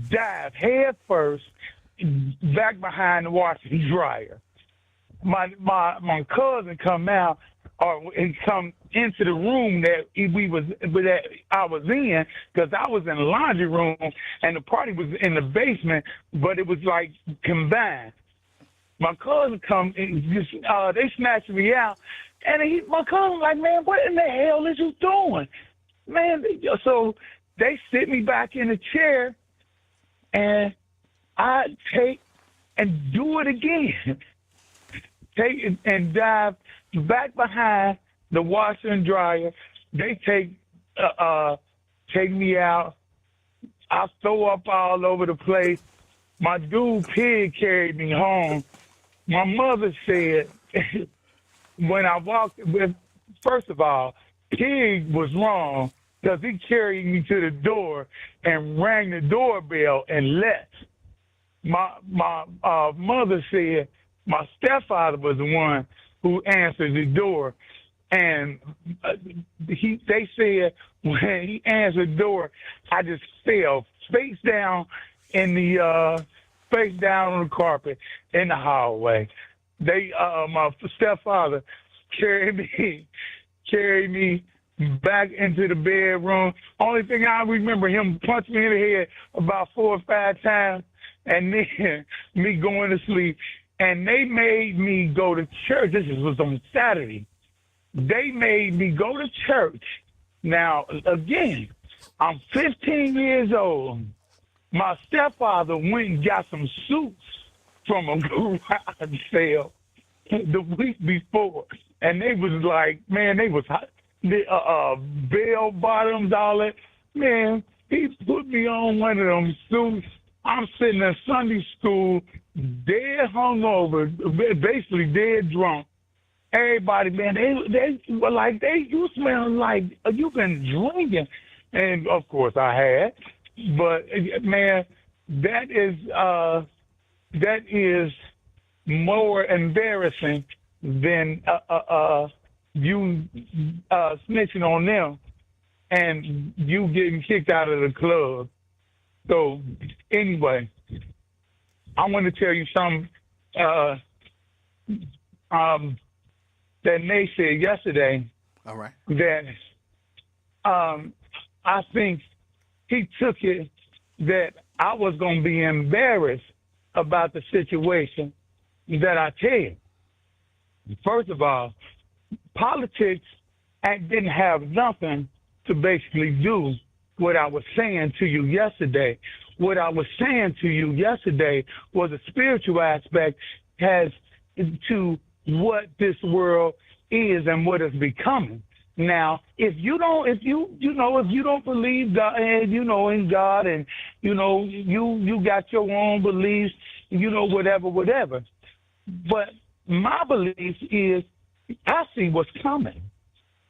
dive head first, back behind the washer and dryer. My cousin come out and come into the room that I was in, because I was in the laundry room and the party was in the basement, but it was like combined. My cousin come and just they snatched me out, and my cousin like, man, what in the hell is you doing, man? So they sit me back in the chair, and I take and do it again. Take and dive back behind the washer and dryer. They take me out. I throw up all over the place. My dude Pig carried me home. My mother said when I walked with, first of all, Pig was wrong because he carried me to the door and rang the doorbell and left. My mother said my stepfather was the one who answered the door, and they said when he answered the door, I just fell face down on the carpet in the hallway. My stepfather carried me back into the bedroom. Only thing I remember, him punch me in the head about 4 or 5 times, and then me going to sleep. And they made me go to church. This was on Saturday. They made me go to church. Now, again, I'm 15 years old. My stepfather went and got some suits from a garage sale the week before. And they was like, man, they was hot. Bell bottoms, all that. Man, he put me on one of them suits. I'm sitting in Sunday school dead hungover, basically dead drunk. Everybody, man, they were like, you smell like you've been drinking. And of course I had. But man, that is more embarrassing than you snitching on them and you getting kicked out of the club. So anyway, I want to tell you something that Nate said yesterday. All right. That I think he took it that I was going to be embarrassed about the situation that I tell you. First of all, politics didn't have nothing to basically do what I was saying to you yesterday. What I was saying to you yesterday was a spiritual aspect as to what this world is and what it's becoming. Now, if you don't believe God, in God, and you got your own beliefs, whatever. But my belief is I see what's coming.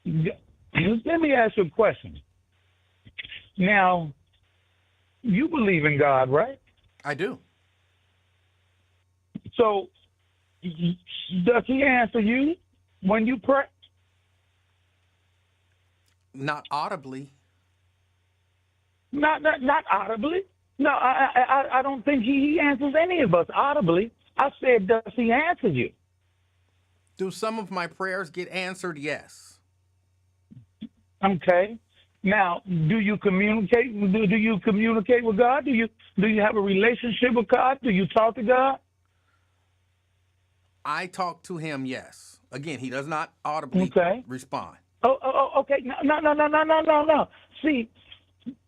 Let me ask you a question. Now, you believe in God, right? I do. So, does he answer you when you pray? Not audibly. Not audibly. No, I don't think he answers any of us audibly. I said, does he answer you? Do some of my prayers get answered? Yes. Okay. Now, do you communicate? Do you communicate with God? Do you have a relationship with God? Do you talk to God? I talk to him, yes. Again, he does not audibly respond. Oh, okay. No. See,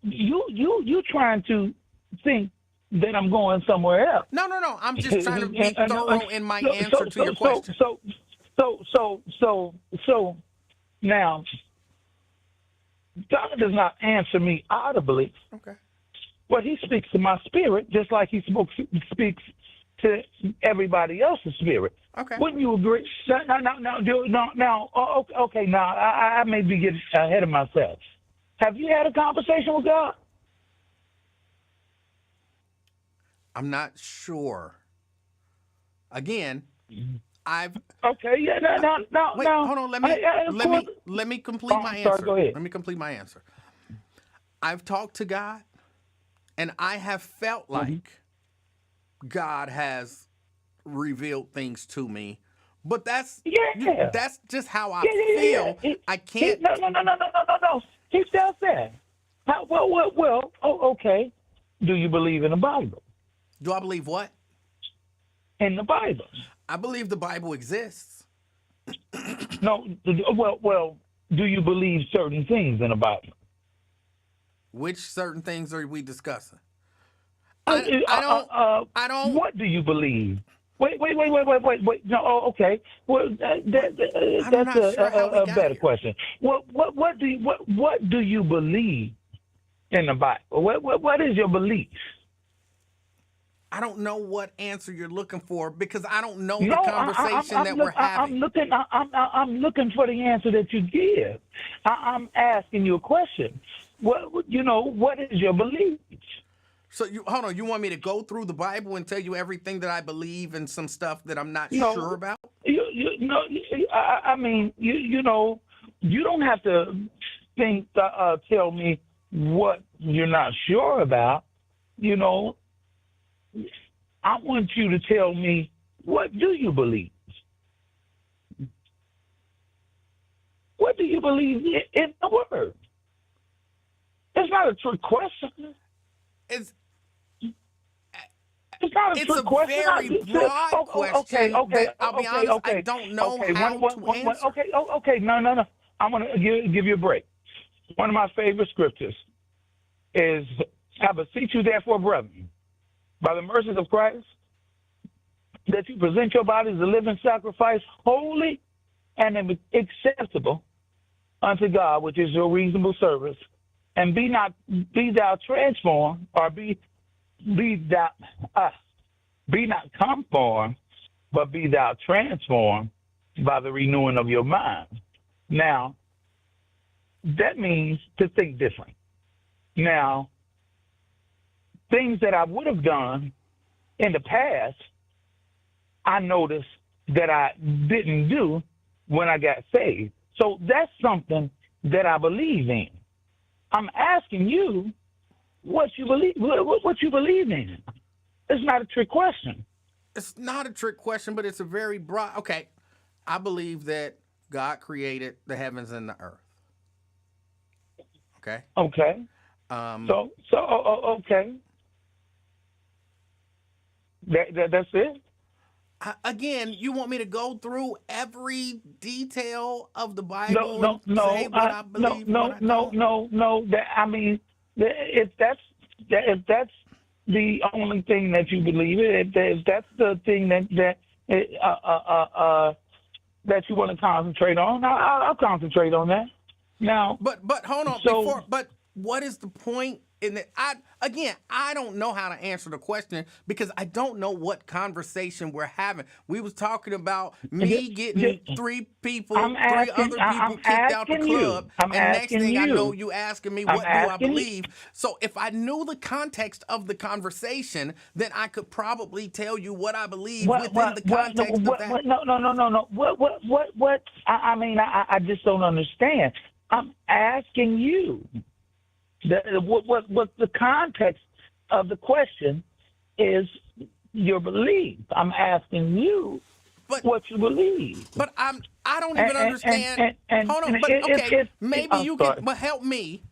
you trying to think that I'm going somewhere else. No. I'm just trying to be thorough in my answer to your question. So now, God does not answer me audibly. Okay. But he speaks to my spirit just like he speaks to everybody else's spirit. Okay. Wouldn't you agree? Now, okay, now I may be getting ahead of myself. Have you had a conversation with God? I'm not sure. Again, I've. Okay, yeah, no. Wait, hold on. Let me complete my answer. Sorry, go ahead. Let me complete my answer. I've talked to God, and I have felt like God has revealed things to me, but that's just how I feel. I can't. No. He does that. Well. Okay. Do you believe in the Bible? Do I believe what? In the Bible. I believe the Bible exists. No. Well. Do you believe certain things in the Bible? Which certain things are we discussing? I don't. What do you believe? Wait. No. Okay. Well, that's a better question. What do you believe in the Bible? What is your belief? I don't know what answer you're looking for because I don't know the conversation that we're having. I'm looking for the answer that you give. I'm asking you a question. What is your belief? So hold on. You want me to go through the Bible and tell you everything that I believe and some stuff that I'm not sure about? I mean, you don't have to tell me what you're not sure about. I want you to tell me, what do you believe? What do you believe in the Word? It's not a trick question. It's not a trick question. It's a very broad question. Okay. I'll be honest, I don't know how to answer. Okay. No. I'm going to give you a break. One of my favorite scriptures is, I beseech you therefore, brethren, by the mercies of Christ, that you present your bodies as a living sacrifice, holy and acceptable unto God, which is your reasonable service. And be thou transformed, or be thou Be not conformed, but be thou transformed by the renewing of your mind. Now, that means to think different. Now, things that I would have done in the past, I noticed that I didn't do when I got saved. So that's something that I believe in. I'm asking you what you believe in. It's not a trick question. It's not a trick question, but it's a very broad. Okay, I believe that God created the heavens and the earth. Okay. Okay. Okay. That's it. Again, you want me to go through every detail of the No, Bible no, and no, say what I believe? no. I mean, if that's the only thing that you believe in, if that's the thing that you want to concentrate on, I'll concentrate on that. Now, But hold on, so but what is the point in it? I don't know how to answer the question because I don't know what conversation we're having. We was talking about me getting three other people kicked out the club, and next thing I know, you asking me what do I believe. So if I knew the context of the conversation, then I could probably tell you what I believe within the context of that. No. What? I mean, I just don't understand. I'm asking you. What the context of the question is your belief. I'm asking you what you believe. But I don't even understand. Hold on, but okay, maybe you can. But help me.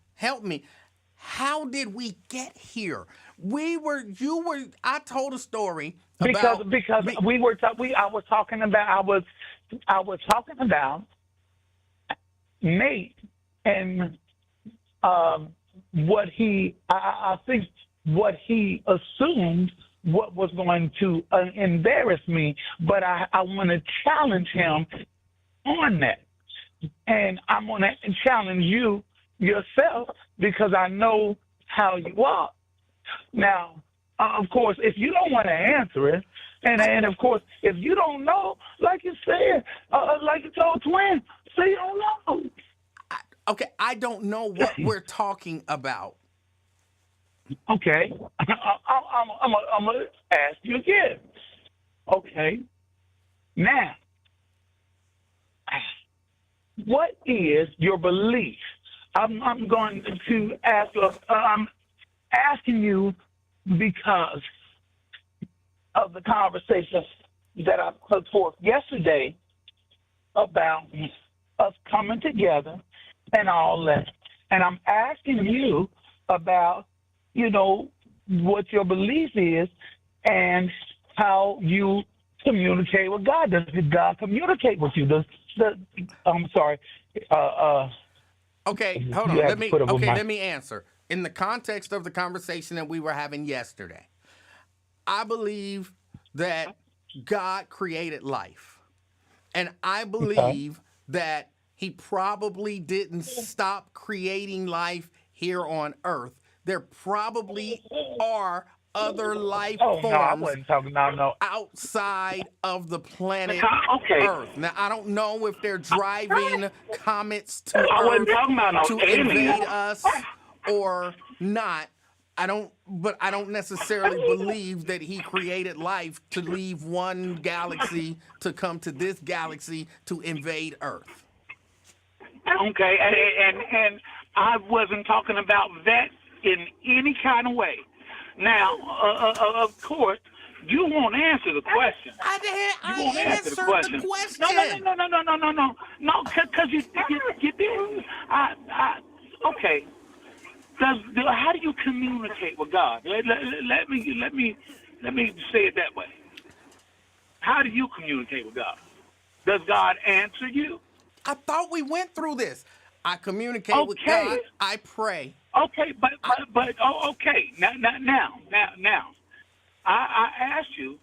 How did we get here? I told a story because about I was talking about Nate and I think what he assumed what was going to embarrass me, but I want to challenge him on that. And I'm going to challenge you yourself because I know how you are. Now, of course, if you don't want to answer it, and of course, if you don't know, like you said, like you told Twin, say you don't know. Okay, I don't know what we're talking about. Okay, I'm gonna ask you again. Okay, now, what is your belief? I'm going to ask. I'm asking you because of the conversation that I put forth yesterday about us coming together and all that. And I'm asking you about, what your belief is and how you communicate with God. Does God communicate with you? I'm sorry. Okay, hold on. Let me answer. In the context of the conversation that we were having yesterday, I believe that God created life. And I believe that he probably didn't stop creating life here on Earth. There probably are other life forms outside of the planet Earth. Now, I don't know if they're driving comets to Earth to invade us or not. But I don't necessarily believe that he created life to leave one galaxy to come to this galaxy to invade Earth. Okay, and I wasn't talking about that in any kind of way. Now, of course, you won't answer the question. I answered the question. No, because you didn't. Okay. How do you communicate with God? Let me say it that way. How do you communicate with God? Does God answer you? I thought we went through this. I communicate with God. I pray. Okay, but okay. Now, I asked you,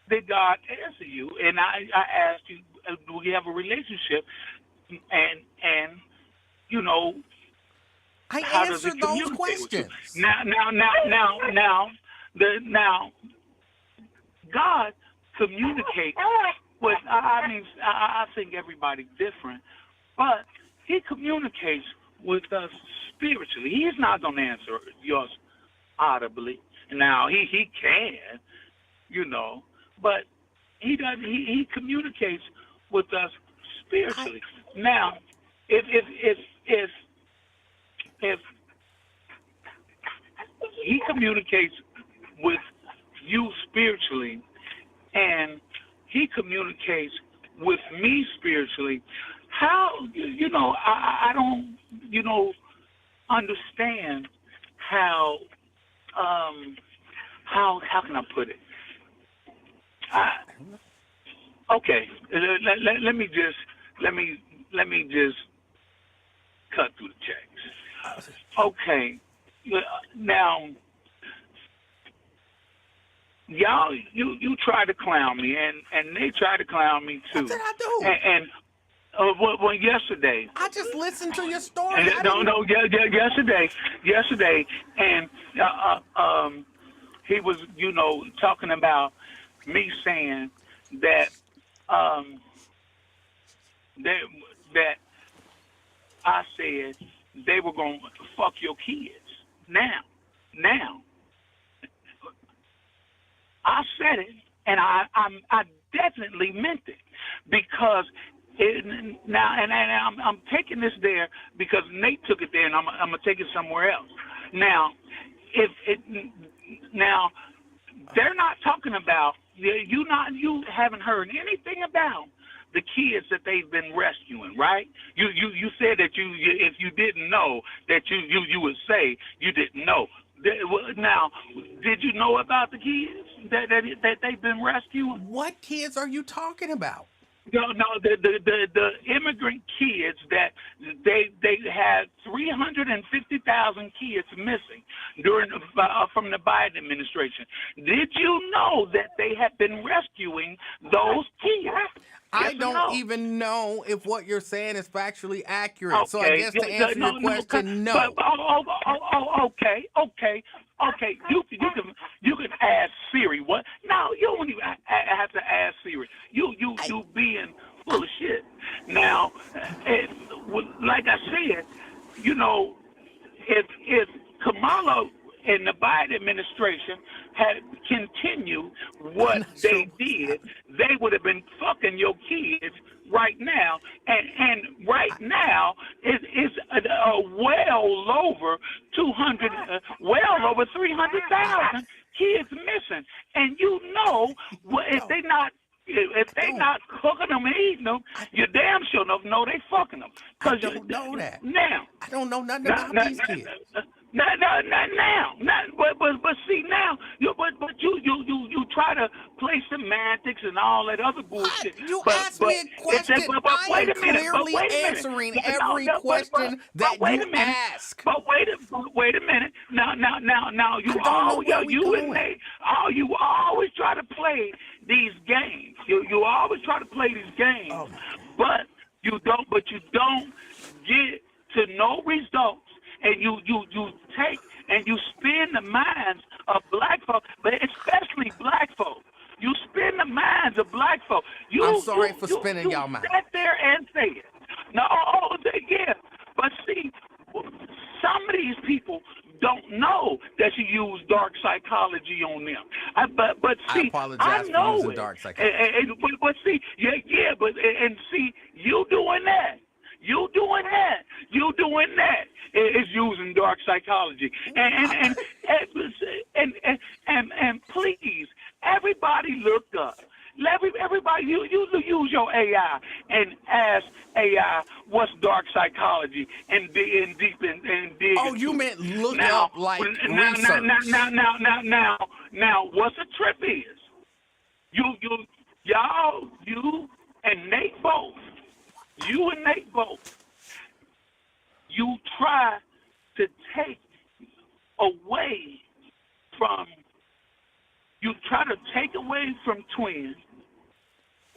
did God answer you? And I asked you, do we have a relationship? And I how answered those questions. Now, God communicates with. I think everybody's different, but He communicates with us spiritually. He's not going to answer yours audibly. Now he can, but he doesn't. He communicates with us spiritually. Now, if he communicates with you spiritually, and he communicates with me spiritually, how I don't understand how can I put it? Okay, let me just cut through the checks. Okay, now y'all, you try to clown me, and they try to clown me too. What did I do? And well, yesterday. I just listened to your story. Yesterday, and he was, talking about me saying that that I said they were gonna fuck your kids. Now, I said it, and I definitely meant it, because I'm taking this there because Nate took it there, and I'm gonna take it somewhere else. Now, they're not talking about you haven't heard anything about the kids that they've been rescuing, right? You said that if you didn't know that you would say you didn't know. Now, did you know about the kids that they've been rescuing? What kids are you talking about? No, the immigrant kids that they had 350,000 kids missing during from the Biden administration. Did you know that they have been rescuing those kids? I don't even know if what you're saying is factually accurate. Okay. So I guess to answer your question, no. Okay. You can ask Siri. What? No, you don't even have to ask Siri. You being full of shit. Now, like I said, if Kamala and the Biden administration had continued what they did, they would have been fucking your kids right now. And right now is well over 300,000 kids missing. And if they not cooking them and eating them, you damn sure know they fucking them. I don't know that. Now, I don't know nothing about these kids. But see now, you try to play semantics and all that other bullshit. You asked me a question. I am clearly answering every question that you ask. But wait a minute. Now, you always try to play these games. You always try to play these games, but you don't get to no results. And you take and you spin the minds of black folks, but especially black folks. You spin the minds of black folks. I'm sorry for spinning y'all minds. Sit there and say it. No, yeah. But see, some of these people don't know that you use dark psychology on them. But see, I apologize for using dark psychology. But see, but see, you doing that is using dark psychology. And please, everybody look up. Everybody, you use your AI and ask AI what's dark psychology and dig. Oh, you meant look up like research. Now, what's a trip is? You and Nate both. You and Nate both. You try to take away from twins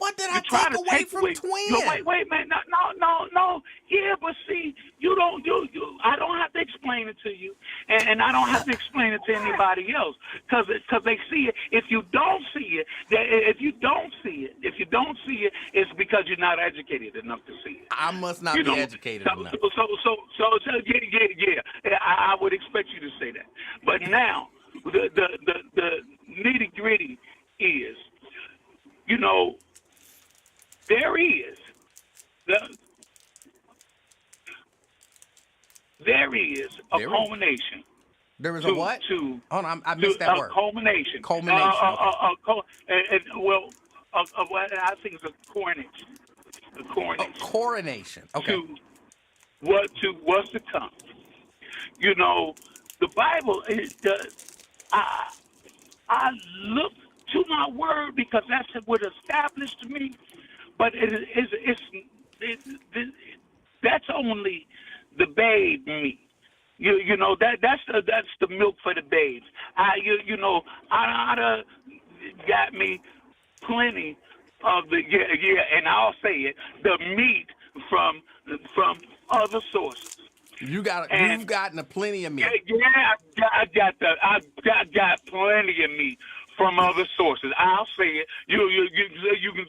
What did You I try take to away take from away. twin? Wait, man. No. Yeah, but see, you don't. I don't have to explain it to you, and I don't have to explain it to anybody else, because they see it. If you don't see it, it's because you're not educated enough to see it. I must not be educated enough. So yeah. I would expect you to say that. But now, the nitty gritty is, there is a There is. culmination. There is a what? Hold on, I missed that word. Culmination. Culmination. Well, I think it's a coronation. A coronation. Coronation. Okay. To what's to come. The Bible is I look to my word because that's what established to me, but that's only the babe me. That's the milk for the babes. I got me plenty of the and I'll say it, the meat from other sources. You've gotten a plenty of meat. Yeah, I got plenty of meat from other sources. I'll say it. You can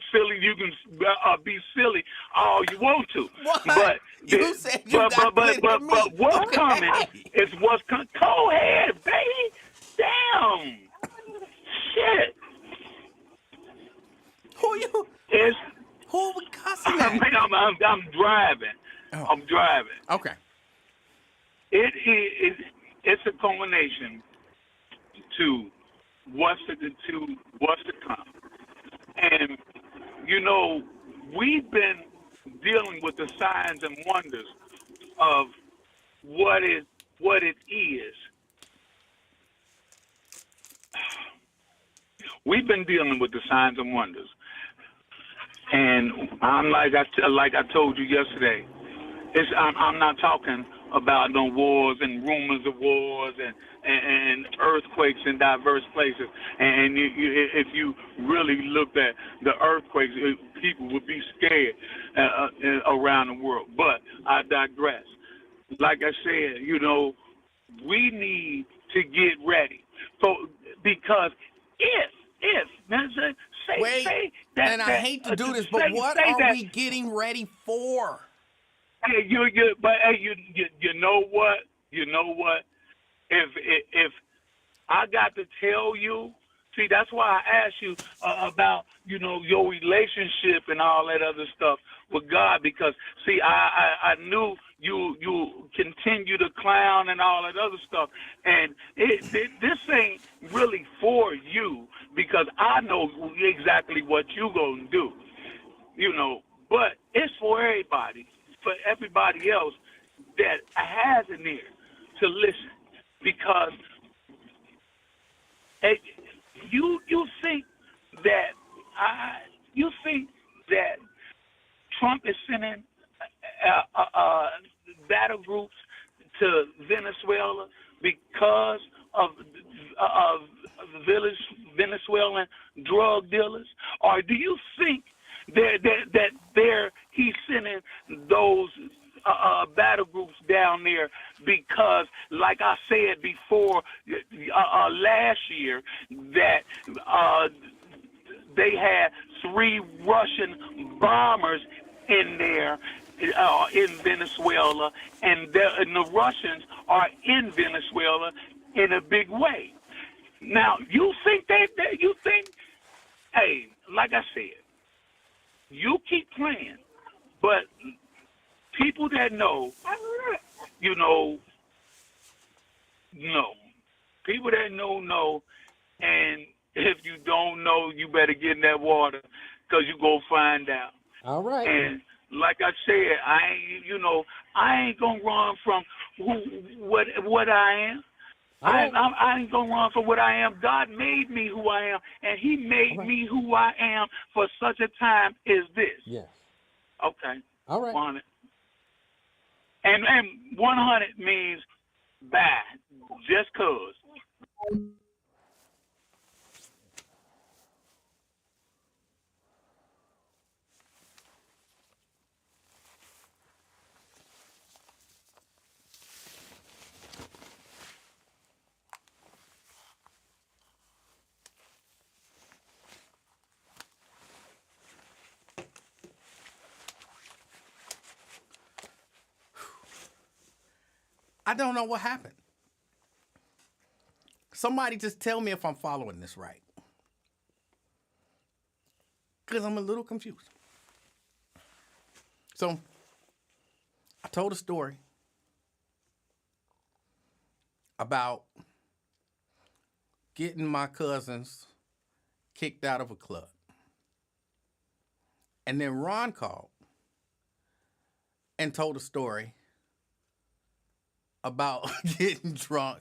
be silly all you want to. What? But You said you got plenty of meat. But what's Okay. coming is what's coming. Go ahead, baby. Damn. Shit. Who are we cussing at? I'm driving. Oh. I'm driving. Okay. It's a culmination to what's to come. And we've been dealing with the signs and wonders of what it is. We've been dealing with the signs and wonders. And I'm like I told you yesterday, I'm not talking about no wars and rumors of wars and earthquakes in diverse places. And if you really looked at the earthquakes, people would be scared around the world. But I digress. Like I said, we need to get ready. Because say that, and I hate to do this, but what are we getting ready for? Hey, you know what? If I got to tell you, see, that's why I asked you about your relationship and all that other stuff with God, because see, I knew you continue to clown and all that other stuff, and this ain't really for you, because I know exactly what you gonna do, but it's for everybody. For everybody else that has an ear to listen, because you think that Trump is sending battle groups to Venezuela because of Venezuelan drug dealers, or do you think that he's sending those battle groups down there because, like I said before, last year, that they had 3 Russian bombers in there in Venezuela, and the Russians are in Venezuela in a big way. Now, you think hey, like I said, you keep playing, but people that know, know. People that know, and if you don't know, you better get in that water, because you go find out. All right. And like I said, I ain't gonna run from what I am. I ain't gonna run from what I am. God made me who I am, and He made me who I am for such a time as this. Yes. Okay. All right. 100. And 100 means bye, just 'cause. I don't know what happened. Somebody just tell me if I'm following this right. Because I'm a little confused. So, I told a story about getting my cousins kicked out of a club. And then Ron called and told a story about getting drunk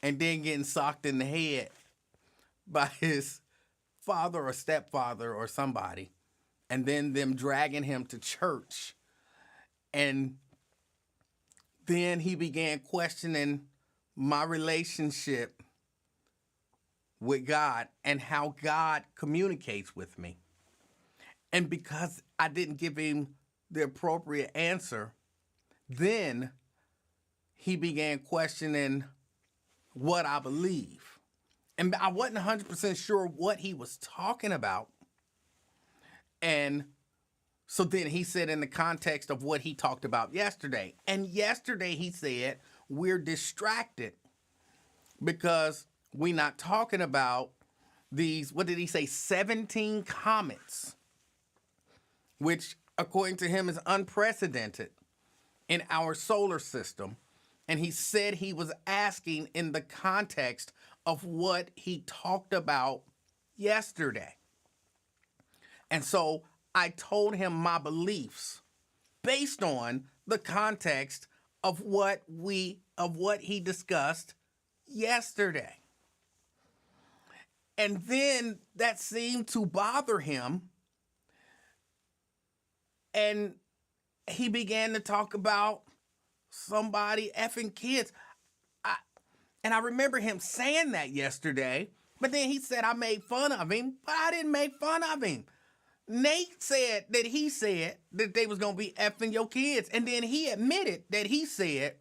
and then getting socked in the head by his father or stepfather or somebody, and then them dragging him to church. And then he began questioning my relationship with God and how God communicates with me. And because I didn't give him the appropriate answer, then he began questioning what I believe. And I wasn't 100% sure what he was talking about. And so then he said in the context of what he talked about yesterday. And yesterday he said, we're distracted because we're not talking about these, what did he say, 17 comets, which according to him is unprecedented in our solar system. And he said he was asking in the context of what he talked about yesterday. And so I told him my beliefs based on the context of what he discussed yesterday. And then that seemed to bother him. And he began to talk about somebody effing kids. And I remember him saying that yesterday, but then he said I made fun of him, but I didn't make fun of him. Nate said that he said that they was going to be effing your kids. And then he admitted that he said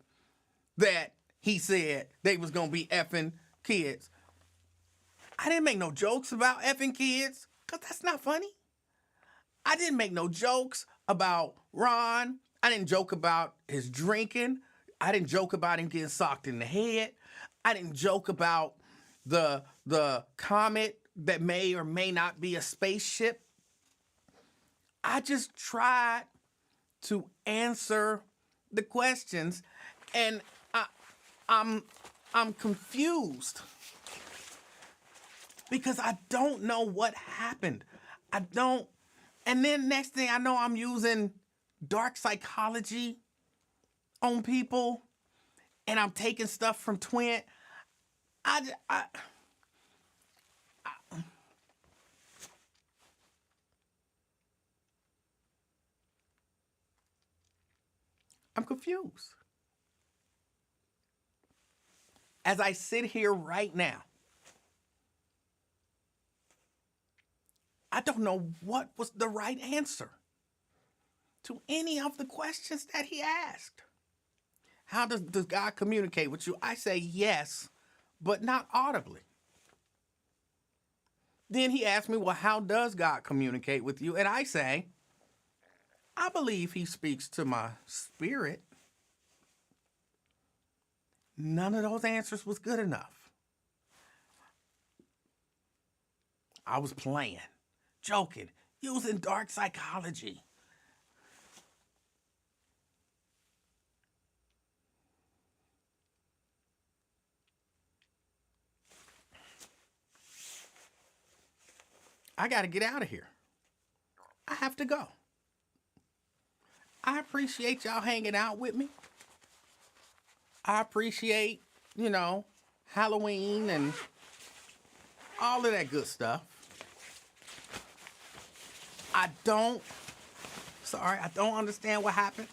they was going to be effing kids. I didn't make no jokes about effing kids because that's not funny. I didn't make no jokes about Ron. I didn't joke about his drinking. I didn't joke about him getting socked in the head. I didn't joke about the comet that may or may not be a spaceship. I just tried to answer the questions, and I'm confused because I don't know what happened. I don't. And then next thing I know, I'm using dark psychology on people, and I'm taking stuff from Twin. I'm confused. As I sit here right now, I don't know what was the right answer to any of the questions that he asked. How does God communicate with you? I say yes, but not audibly. Then he asked me, well, how does God communicate with you? And I say, I believe he speaks to my spirit. None of those answers was good enough. I was playing, joking, using dark psychology. I got to get out of here. I have to go. I appreciate y'all hanging out with me. I appreciate, Halloween and all of that good stuff. I don't understand what happened.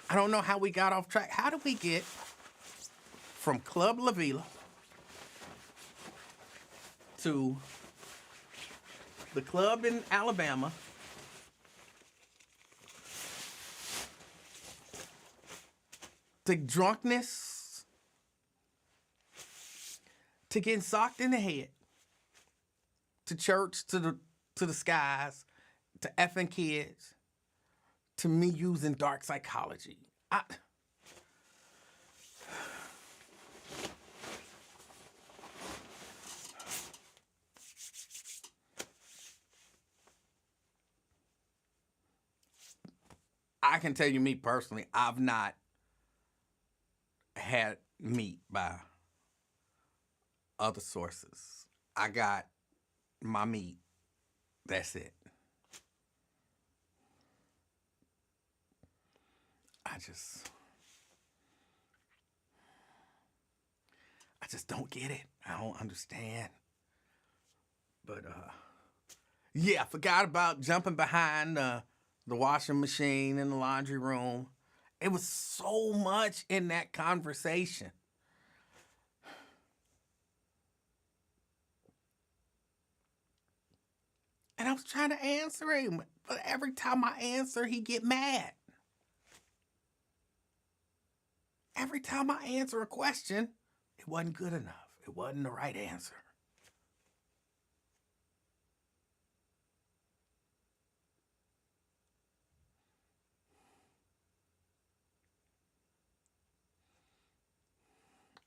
I don't know how we got off track. How did we get from Club La Vila to the club in Alabama to drunkenness, to getting socked in the head, to church, to the skies, to effing kids, to me using dark psychology? I can tell you, me personally, I've not had meat by other sources. I got my meat. That's it. I just don't get it. I don't understand. But yeah, I forgot about jumping behind the washing machine in the laundry room. It was so much in that conversation. And I was trying to answer him, but every time I answer, he get mad. Every time I answer a question, it wasn't good enough. It wasn't the right answer.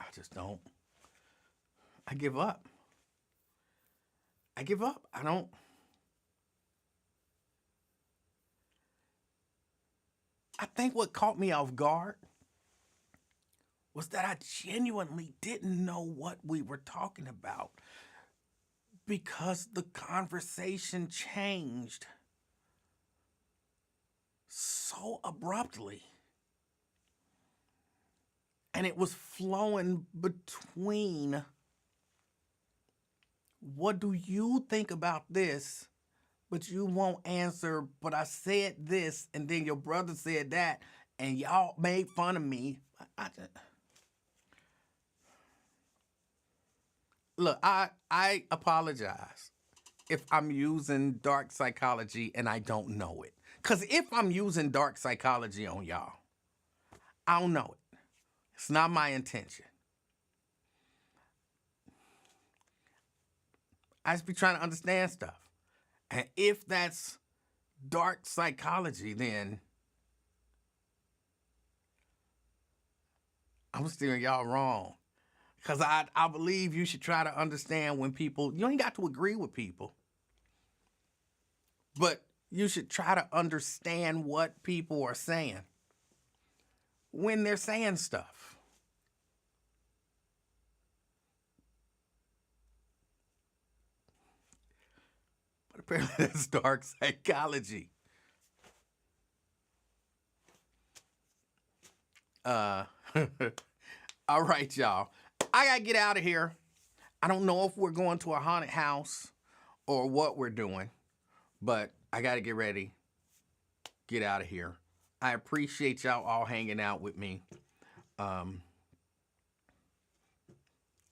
I just don't. I give up. I give up. I don't. I think what caught me off guard was that I genuinely didn't know what we were talking about because the conversation changed so abruptly. And it was flowing between, what do you think about this? But you won't answer, but I said this, and then your brother said that, and y'all made fun of me. Look, I apologize if I'm using dark psychology and I don't know it. Because if I'm using dark psychology on y'all, I don't know it. It's not my intention. I just be trying to understand stuff. And if that's dark psychology, then I'm steering y'all wrong. Because I believe you should try to understand when people, you ain't got to agree with people, but you should try to understand what people are saying when they're saying stuff. But apparently that's dark psychology. All right, y'all. I gotta get out of here. I don't know if we're going to a haunted house or what we're doing, but I gotta get ready, get out of here. I appreciate y'all all hanging out with me.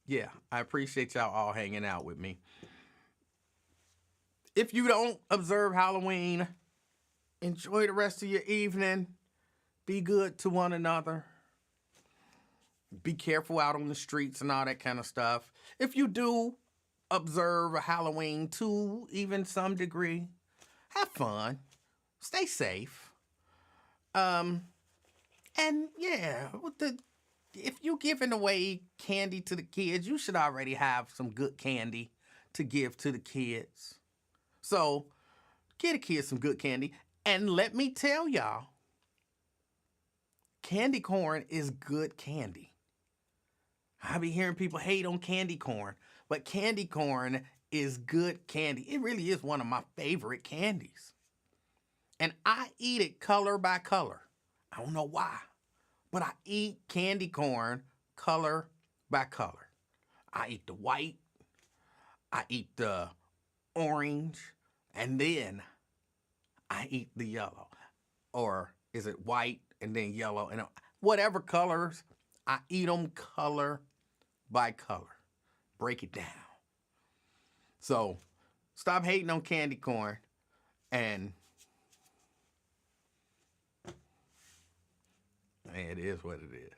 Yeah, I appreciate y'all all hanging out with me. If you don't observe Halloween, enjoy the rest of your evening. Be good to one another. Be careful out on the streets and all that kind of stuff. If you do observe Halloween to even some degree, have fun. Stay safe. And yeah, if you're giving away candy to the kids, you should already have some good candy to give to the kids. So, give the kids some good candy. And let me tell y'all, candy corn is good candy. I be hearing people hate on candy corn, but candy corn is good candy. It really is one of my favorite candies. And I eat it color by color. I don't know why, but I eat candy corn color by color. I eat the white, I eat the orange, and then I eat the yellow. Or is it white and then yellow? And whatever colors, I eat them color by color. Break it down. So stop hating on candy corn and it is what it is.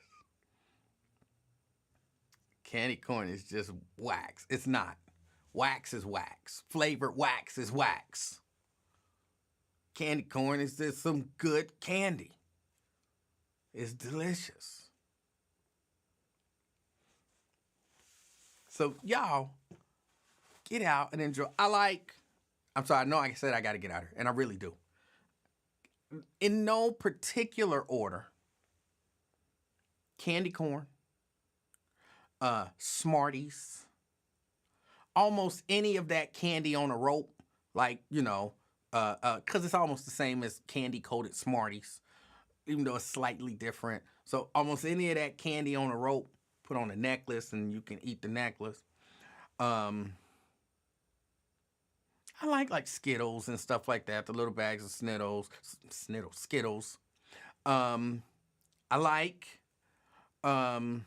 Candy corn is just wax. It's not. Wax is wax. Flavored wax is wax. Candy corn is just some good candy. It's delicious. So y'all, get out and enjoy. I'm sorry, I know I said I got to get out of here, and I really do. in no particular order, candy corn, Smarties, almost any of that candy on a rope, like, because it's almost the same as candy coated Smarties, even though it's slightly different. So almost any of that candy on a rope, put on a necklace and you can eat the necklace. I like Skittles and stuff like that, the little bags of Skittles. I like, in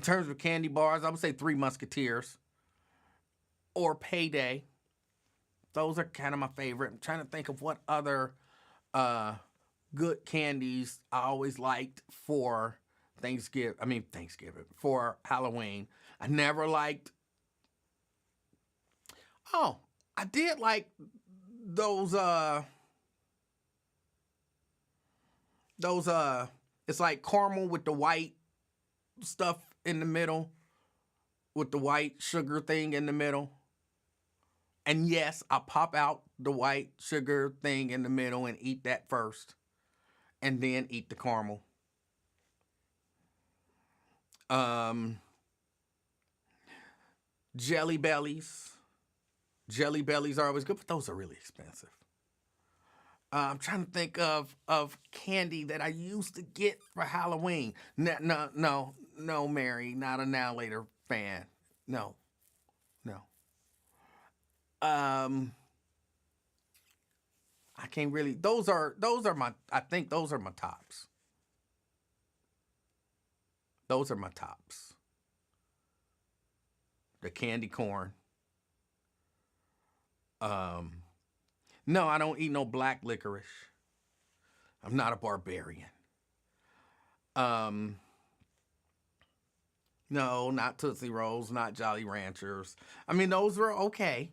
terms of candy bars, I would say Three Musketeers or Payday. Those are kind of my favorite. I'm trying to think of what other good candies I always liked for Thanksgiving, for Halloween. I never liked, I did like those, it's like caramel with the white stuff in the middle, with the white sugar thing in the middle. And yes, I pop out the white sugar thing in the middle and eat that first, and then eat the caramel. Jelly Bellies. Jelly Bellies are always good, but those are really expensive. I'm trying to think of candy that I used to get for Halloween. No, Mary, not a Now Later fan. No. I can't really. I think those are my tops. Those are my tops. The candy corn. No, I don't eat no black licorice. I'm not a barbarian. No, not Tootsie Rolls, not Jolly Ranchers. I mean, those were okay.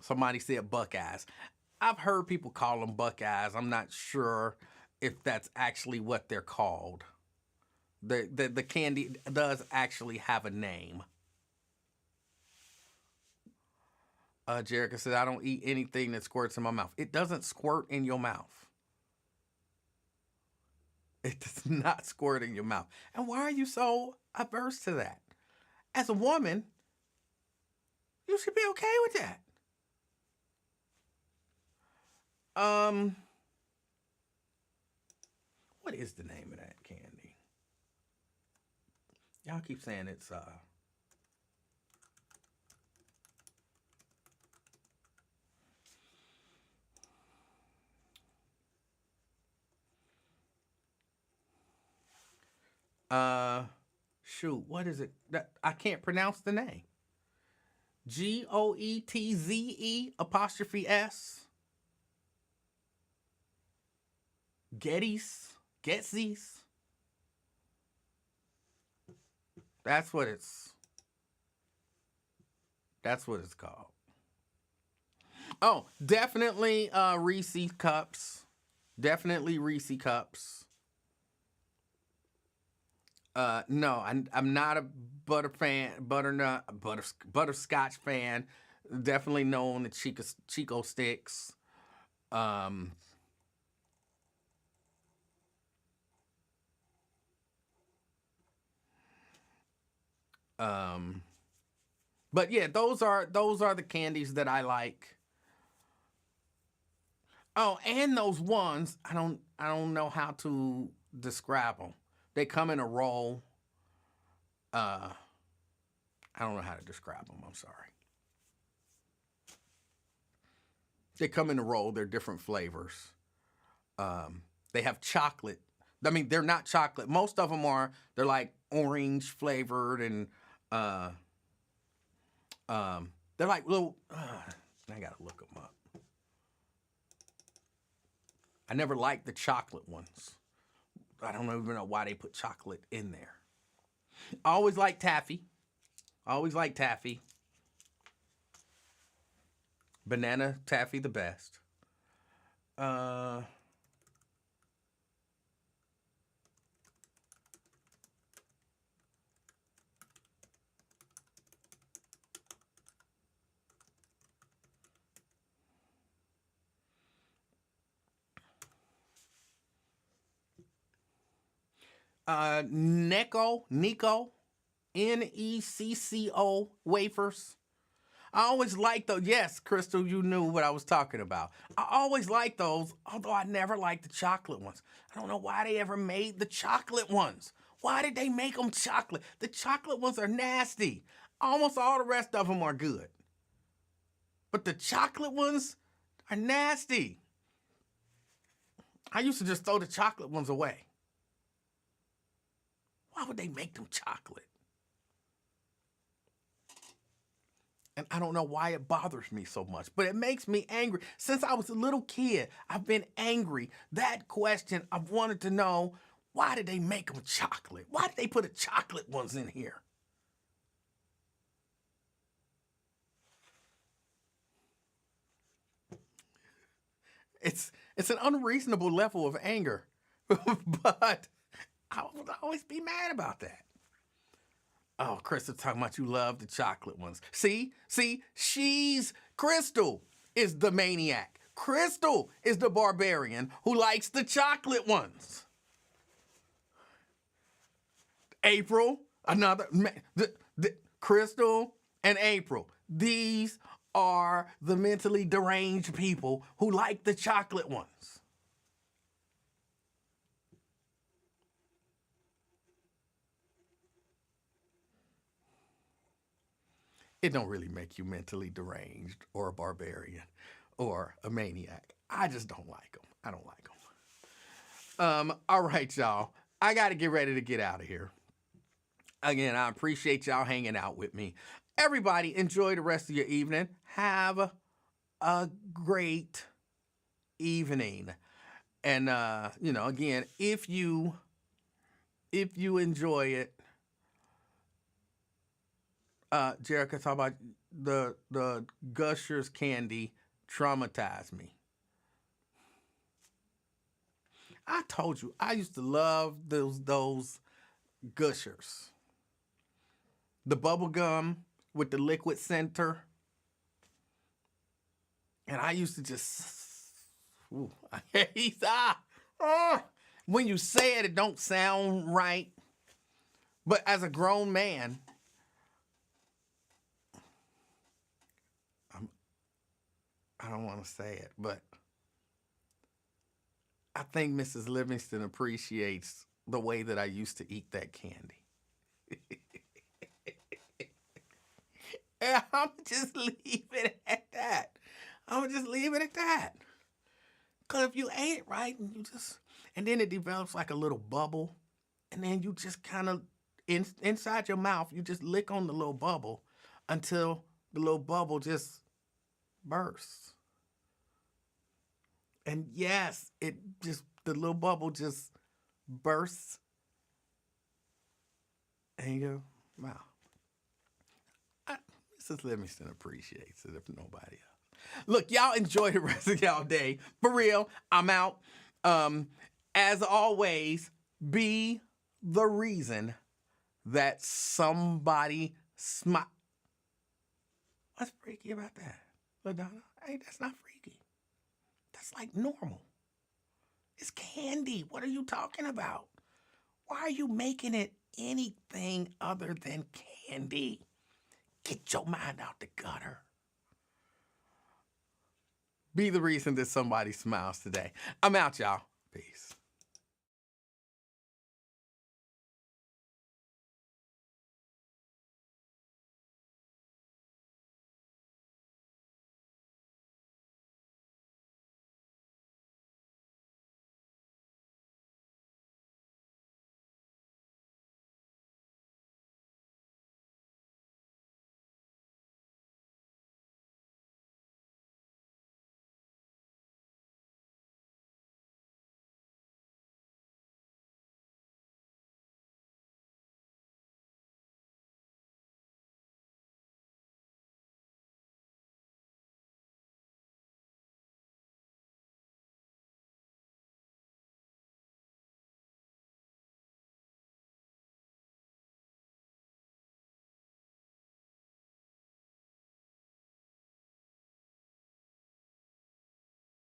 Somebody said Buckeyes. I've heard people call them Buckeyes. I'm not sure if that's actually what they're called. The candy does actually have a name. Jerica said, I don't eat anything that squirts in my mouth. It doesn't squirt in your mouth. It does not squirt in your mouth. And why are you so averse to that? As a woman, you should be okay with that. What is the name of that candy? Y'all keep saying it's shoot, what is it? That I can't pronounce the name. GOETZE''S. Getsy's. That's what it's called. Oh, definitely Reese cups. Definitely Reese cups. No, I'm not a butterscotch fan. Definitely no on the Chico sticks. But yeah, those are the candies that I like. Oh, and those ones, I don't know how to describe them. They come in a roll. I don't know how to describe them. I'm sorry. They come in a roll. They're different flavors. They have chocolate. I mean, they're not chocolate. Most of them are. They're like orange flavored, and they're like little. I gotta look them up. I never liked the chocolate ones. I don't even know why they put chocolate in there. I always liked taffy. Banana taffy, the best. Necco, Necco wafers. I always liked those. Yes, Crystal, you knew what I was talking about. I always liked those, although I never liked the chocolate ones. I don't know why they ever made the chocolate ones. Why did they make them chocolate? The chocolate ones are nasty. Almost all the rest of them are good. But the chocolate ones are nasty. I used to just throw the chocolate ones away. Why would they make them chocolate? And I don't know why it bothers me so much, but it makes me angry. Since I was a little kid, I've been angry. That question, I've wanted to know, why did they make them chocolate? Why did they put the chocolate ones in here? It's an unreasonable level of anger, but I would always be mad about that. Oh, Crystal talking about you love the chocolate ones. See, Crystal is the maniac. Crystal is the barbarian who likes the chocolate ones. April, Crystal and April. These are the mentally deranged people who like the chocolate ones. It don't really make you mentally deranged or a barbarian or a maniac. I just don't like them. I don't like them. All right, y'all. I got to get ready to get out of here. Again, I appreciate y'all hanging out with me. Everybody, enjoy the rest of your evening. Have a great evening. And, again, if you enjoy it, Jerica, talk about the Gushers candy traumatized me. I told you, I used to love those Gushers. The bubble gum with the liquid center. And I used to just, when you say it, it don't sound right. But as a grown man, I don't want to say it, but I think Mrs. Livingston appreciates the way that I used to eat that candy. And I'm just leave it at that. Because if you ate it right, and then it develops like a little bubble, and then you just kind of, inside your mouth, you just lick on the little bubble until the little bubble just bursts. And yes, the little bubble just bursts. And you go, wow. Mrs. Livingston appreciates it if nobody else. Look, y'all enjoy the rest of y'all day. For real, I'm out. As always, be the reason that somebody smile. What's freaky about that, LaDonna? Hey, that's not freaky. That's like normal. It's candy. What are you talking about? Why are you making it anything other than candy? Get your mind out the gutter. Be the reason that somebody smiles today. I'm out, y'all. Peace.